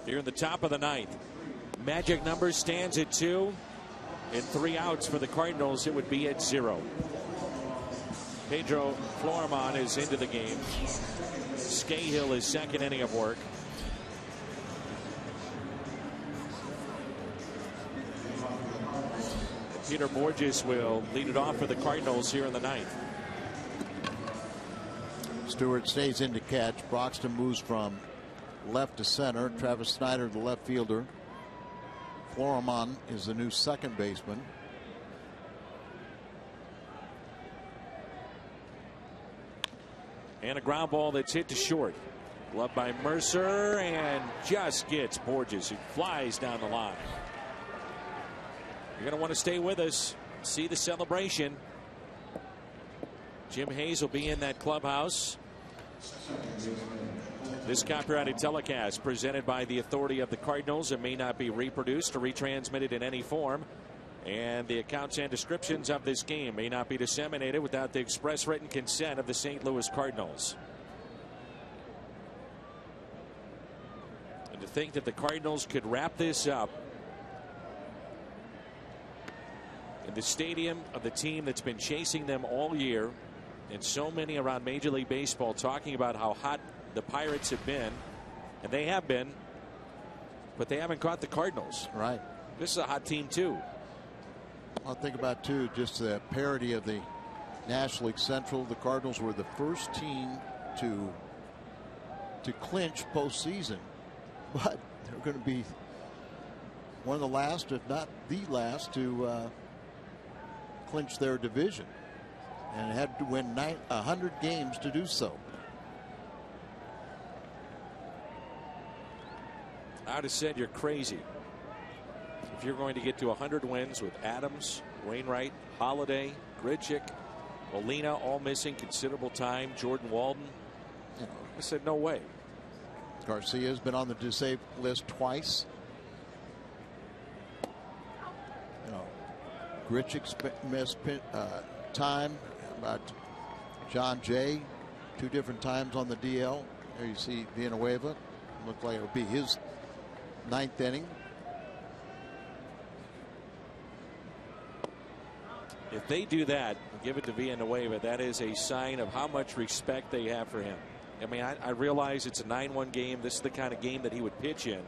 Here in the top of the 9th. Magic number stands at 2. In 3 outs for the Cardinals, it would be at 0. Pedro Florimon is into the game. Scahill is second inning of work. Peter Borges will lead it off for the Cardinals here in the 9th. Stewart stays in to catch. Broxton moves from left to center. Travis Snyder, the left fielder. Florimon is the new second baseman. And a ground ball that's hit to short. Glove by Mercer and just gets Borges, who flies down the line. You're going to want to stay with us, see the celebration. Jim Hayes will be in that clubhouse. This copyrighted telecast presented by the authority of the Cardinals and may not be reproduced or retransmitted in any form. And the accounts and descriptions of this game may not be disseminated without the express written consent of the St. Louis Cardinals. And to think that the Cardinals could wrap this up in the stadium of the team that's been chasing them all year, and so many around Major League Baseball talking about how hot the Pirates have been, and they have been, but they haven't caught the Cardinals. Right. This is a hot team too. I'll think about too just the parity of the National League Central. The Cardinals were the first team to clinch postseason, but they're going to be one of the last, if not the last, to clinch their division, and had to win 100 games to do so. I'd have said you're crazy if you're going to get to 100 wins with Adams, Wainwright, Holiday, Grichuk, Molina all missing considerable time, Jordan Walden. I said no way. Garcia's been on the disabled list twice. Grichuk missed time. About John Jay, 2 different times on the DL. There you see Villanueva. Looked like it would be his 9th inning. If they do that and give it to Villanueva, that is a sign of how much respect they have for him. I mean, I realize it's a 9-1 game. This is the kind of game that he would pitch in.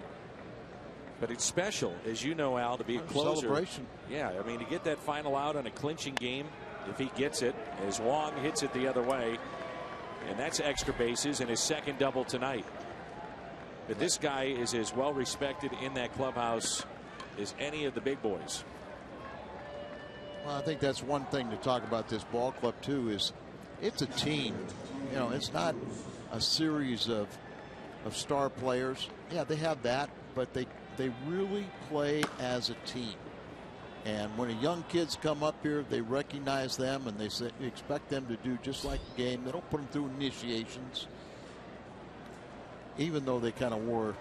But it's special, as you know, Al, to be a closer. Celebration. Yeah, I mean, to get that final out on a clinching game, if he gets it, as Wong hits it the other way, and that's extra bases and his second double tonight. But this guy is as well respected in that clubhouse as any of the big boys. Well, I think that's one thing to talk about this ball club too, is it's a team. You know, it's not a series of star players. Yeah, they have that, but they really play as a team. And when the young kids come up here, they recognize them and they expect them to do just like the game. They don't put them through initiations, even though they kind of wore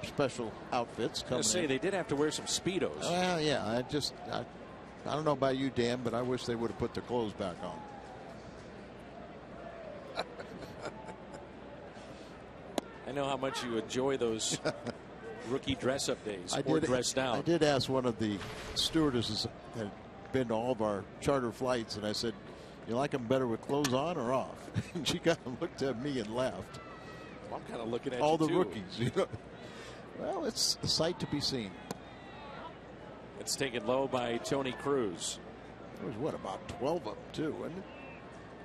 special outfits. I was say they did have to wear some Speedos. Well, yeah, I don't know about you, Dan, but I wish they would have put their clothes back on. I know how much you enjoy those rookie dress-up days, or dress down. I did ask one of the stewardesses that had been to all of our charter flights, and I said, "You like them better with clothes on or off?" And she kind of looked at me and laughed. Well, I'm kind of looking at all you the too. Rookies. You know? Well, it's a sight to be seen. It's taken low by Tony Cruz. There was, what, about 12 of them, too, wasn't it?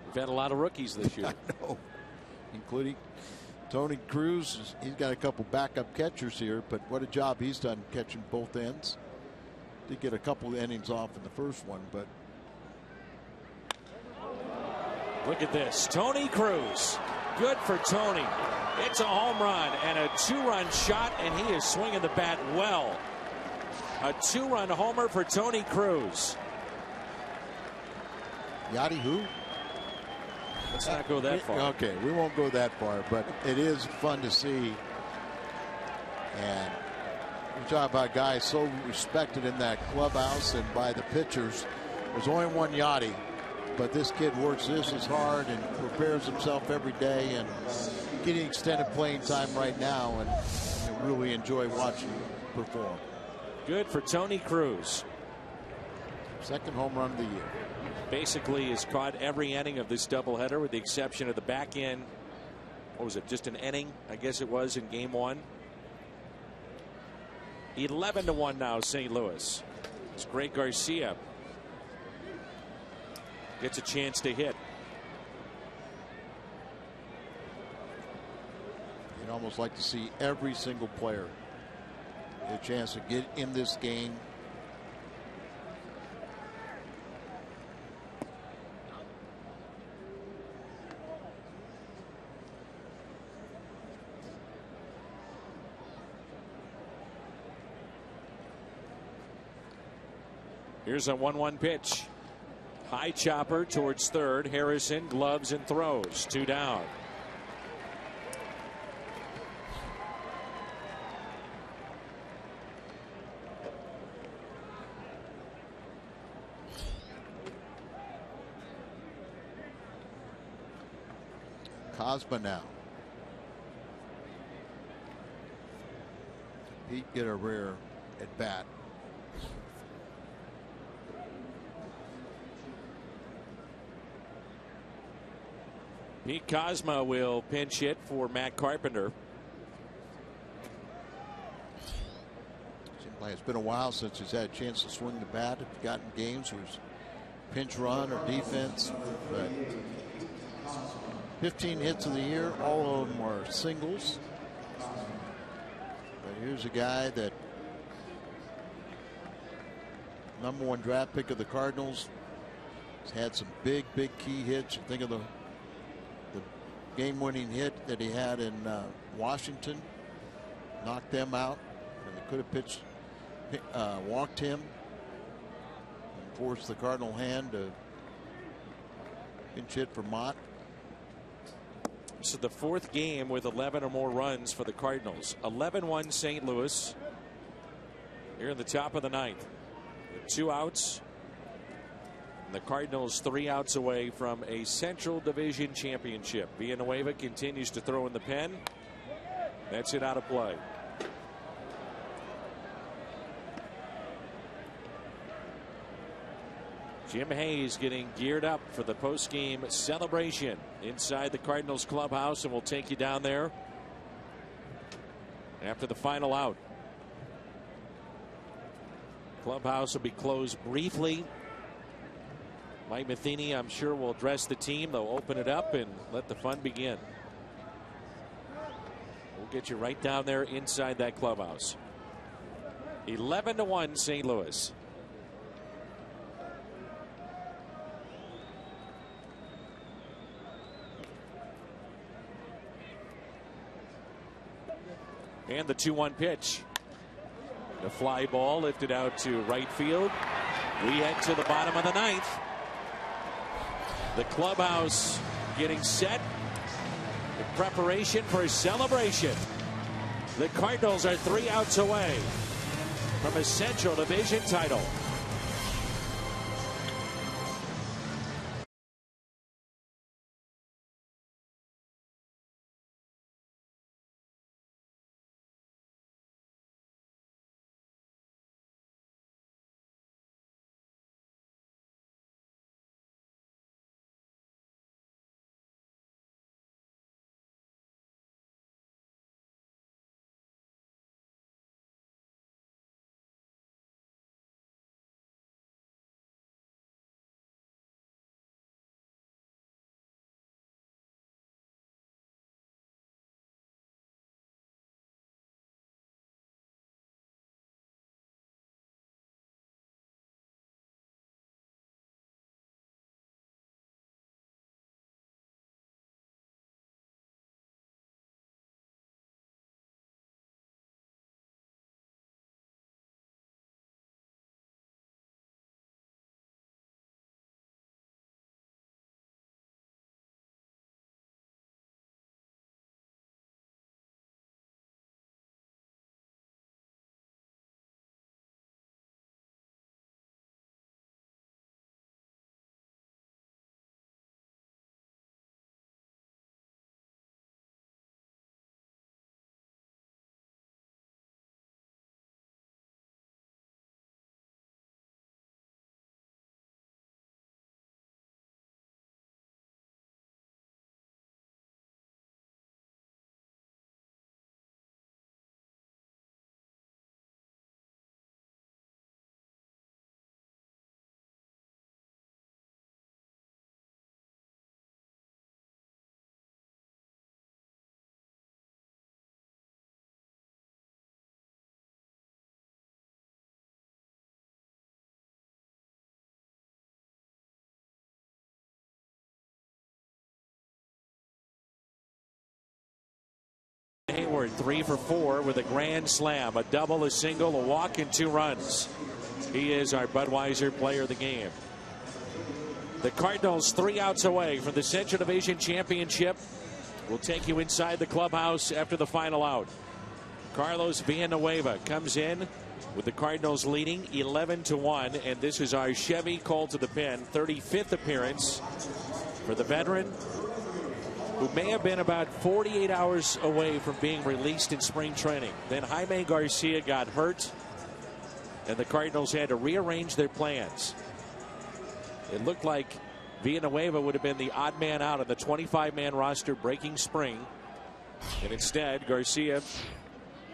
We've had a lot of rookies this year. I know, including Tony Cruz. He's got a couple backup catchers here, but what a job he's done catching both ends. Did get a couple of innings off in the first one, but look at this. Tony Cruz. Good for Tony. It's a home run and a 2-run shot, and he is swinging the bat well. A 2-run homer for Tony Cruz. Yachty who? Let's not go that far. Okay, we won't go that far, but it is fun to see. And we talk about guys so respected in that clubhouse and by the pitchers. There's only one Yachty, but this kid works just as hard and prepares himself every day and getting extended playing time right now, and I really enjoy watching him perform. Good for Tony Cruz. Second home run of the year. Basically has caught every inning of this doubleheader with the exception of the back end. What was it? Just an inning, I guess it was, in game 1. 11-1 now, St. Louis. It's Greg Garcia. Gets a chance to hit. You'd almost like to see every single player get a chance to get in this game. Here's a 1-1 pitch. High chopper towards third. Harrison gloves and throws. 2 down. Cosma now. Pete get a rare at bat. Pete Cosma will pinch hit for Matt Carpenter. Seems like it's been a while since he's had a chance to swing the bat. If you've gotten games where he's pinch run or defense, but 15 hits in the year, all of them are singles. But here's a guy that #1 draft pick of the Cardinals. He's had some big key hits. You think of the game-winning hit that he had in Washington, knocked them out, and they could have walked him and forced the Cardinal hand to pinch hit for Mott. This is the 4th game with 11 or more runs for the Cardinals. 11-1 St. Louis here in the top of the 9th with 2 outs. The Cardinals 3 outs away from a Central Division championship. Villanueva continues to throw in the pen. That's it out of play. Jim Hayes getting geared up for the post-game celebration inside the Cardinals clubhouse, and we'll take you down there after the final out. Clubhouse will be closed briefly. Mike Matheny, I'm sure, will address the team. They'll open it up and let the fun begin. We'll get you right down there inside that clubhouse. 11-1 St. Louis. And the 2-1 pitch. The fly ball lifted out to right field. We head to the bottom of the 9th. The clubhouse getting set in preparation for a celebration. The Cardinals are 3 outs away from a Central Division title. Hayward 3 for 4 with a grand slam, a double, a single, a walk, and 2 runs. He is our Budweiser player of the game. The Cardinals 3 outs away from the Central Division Championship. We'll take you inside the clubhouse after the final out. Carlos Villanueva comes in with the Cardinals leading 11-1, and this is our Chevy called to the pen, 35th appearance for the veteran, who may have been about 48 hours away from being released in spring training. Then Jaime Garcia got hurt, and the Cardinals had to rearrange their plans. It looked like Villanueva would have been the odd man out on the 25-man roster breaking spring, and instead Garcia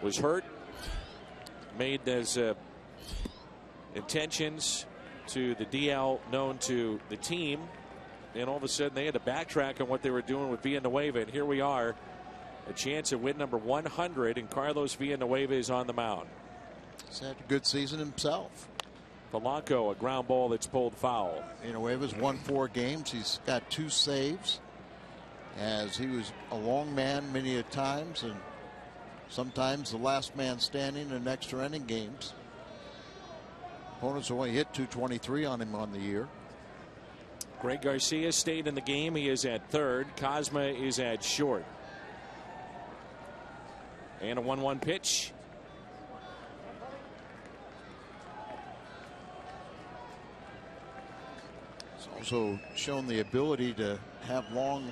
was hurt, made his intentions to the DL known to the team, and all of a sudden they had to backtrack on what they were doing with Villanueva, and here we are, a chance at win number 100, and Carlos Villanueva is on the mound. He's had a good season himself. Polanco, a ground ball that's pulled foul. Villanueva's won 4 games. He's got 2 saves, as he was a long man many a times, and sometimes the last man standing in extra inning games. Opponents only hit .223 on him on the year. Greg Garcia stayed in the game. He is at third. Cosma is at short. And a 1-1 pitch. He's also shown the ability to have long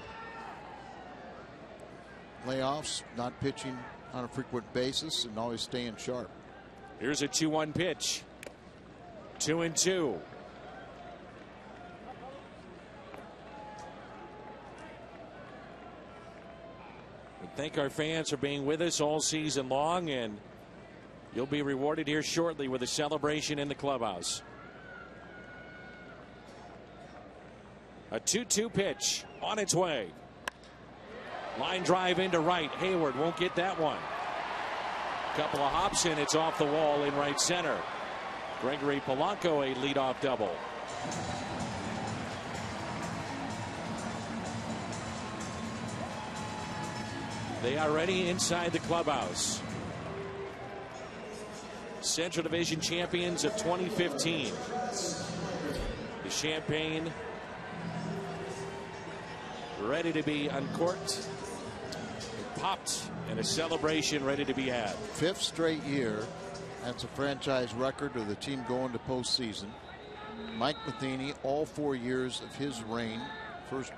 layoffs, not pitching on a frequent basis, and always staying sharp. Here's a 2-1 pitch. 2-2. We thank our fans for being with us all season long, and you'll be rewarded here shortly with a celebration in the clubhouse. A 2-2 pitch on its way. Line drive into right. Hayward won't get that one. Couple of hops and it's off the wall in right center. Gregory Polanco, a leadoff double. They are ready inside the clubhouse. Central Division champions of 2015. The champagne ready to be uncorked, popped, and a celebration ready to be had. 5th straight year. That's a franchise record of the team going to postseason. Mike Matheny, all 4 years of his reign, first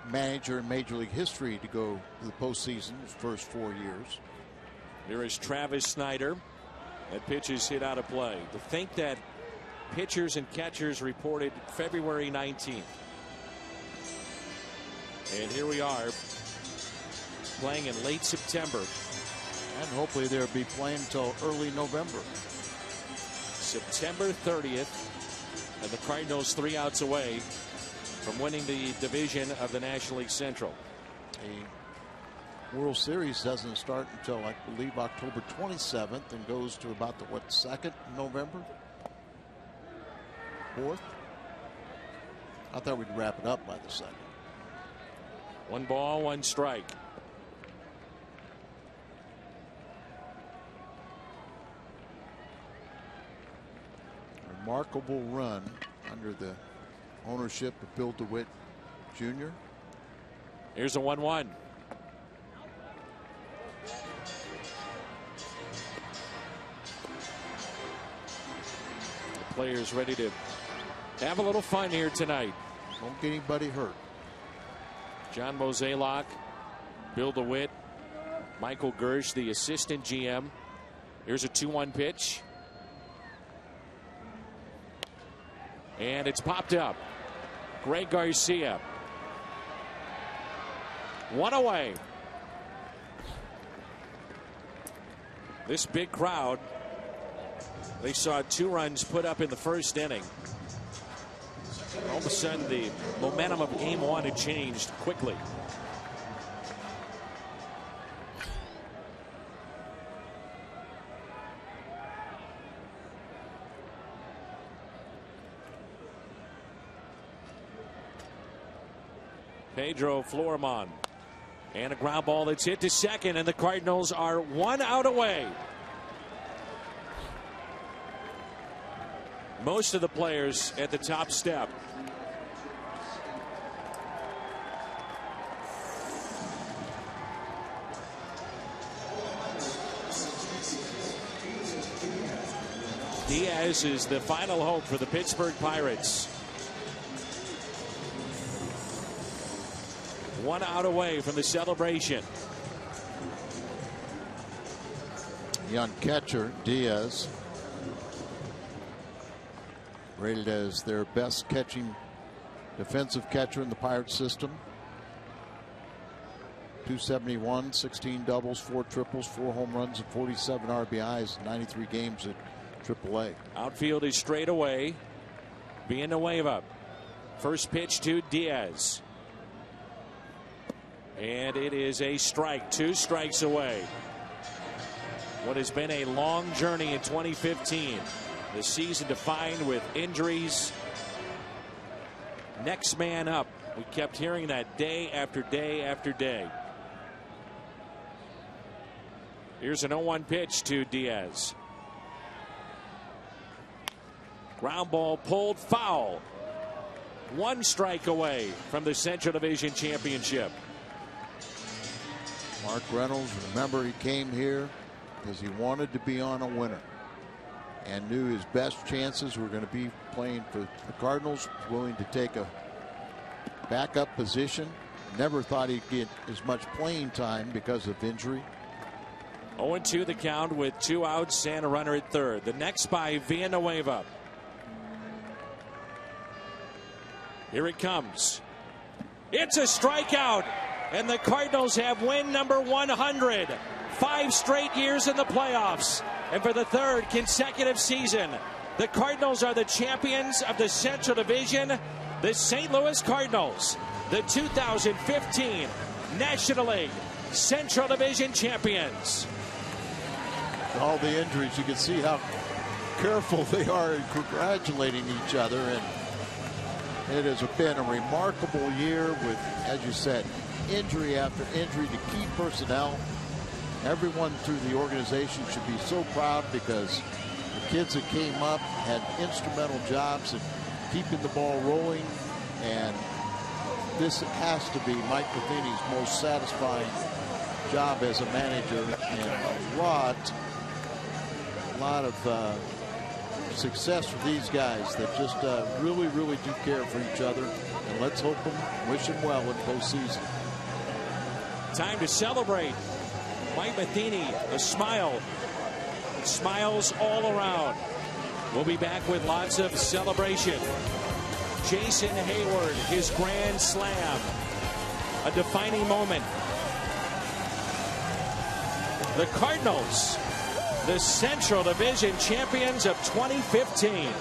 manager in Major League history to go to the postseason, his first 4 years. Here is Travis Snyder. That pitch is hit out of play. To think that pitchers and catchers reported February 19th. And here we are playing in late September. And hopefully they'll be playing until early November. September 30th. And the Cardinals 3 outs away from winning the division of the National League Central. The World Series doesn't start until, I believe, October 27th and goes to about the, 2nd November? 4th? I thought we'd wrap it up by the 2nd. 1 ball, 1 strike. Remarkable run under the ownership of Bill DeWitt Jr. Here's a 1-1. The players ready to have a little fun here tonight. Don't get anybody hurt. John Mozeliak, Bill DeWitt, Michael Gersh, the assistant GM. Here's a 2-1 pitch. And it's popped up. Greg Garcia. 1 away. This big crowd, they saw 2 runs put up in the first inning. All of a sudden, the momentum of game 1 had changed quickly. Pedro Florimon. And a ground ball that's hit to second, and the Cardinals are 1 out away. most of the players at the top step. Diaz is the final hope for the Pittsburgh Pirates. 1 out away from the celebration. Young catcher Diaz, rated as their best catching defensive catcher in the Pirates system. 271, 16 doubles, 4 triples, 4 home runs, and 47 RBIs, 93 games at AAA. Outfield is straight away. Being the wave up. First pitch to Diaz. And it is a strike. 2 strikes away. What has been a long journey in 2015. The season defined with injuries. Next man up. We kept hearing that day after day after day. Here's an 0-1 pitch to Diaz. Ground ball pulled foul. 1 strike away from the Central Division Championship. Mark Reynolds, remember, he came here because he wanted to be on a winner and knew his best chances were going to be playing for the Cardinals, willing to take a backup position. Never thought he'd get as much playing time because of injury. 0-2 the count with 2 outs and a runner at third. The next by Villanueva. Here it comes. It's a strikeout, and the Cardinals have win number 100. 5 straight years in the playoffs, and for the 3rd consecutive season, the Cardinals are the champions of the Central Division. The St. Louis Cardinals, the 2015 National League Central Division champions. All the injuries, you can see how careful they are in congratulating each other, and it has been a remarkable year with, as you said, injury after injury to key personnel. Everyone through the organization should be so proud because the kids that came up had instrumental jobs in keeping the ball rolling, and this has to be Mike Matheny's most satisfying job as a manager, and a lot of success for these guys that just really do care for each other, and let's hope them, wish them well in postseason. Time to celebrate. Mike Matheny, a smile. Smiles all around. We'll be back with lots of celebration. Jason Hayward, his grand slam, a defining moment. The Cardinals, the Central Division champions of 2015.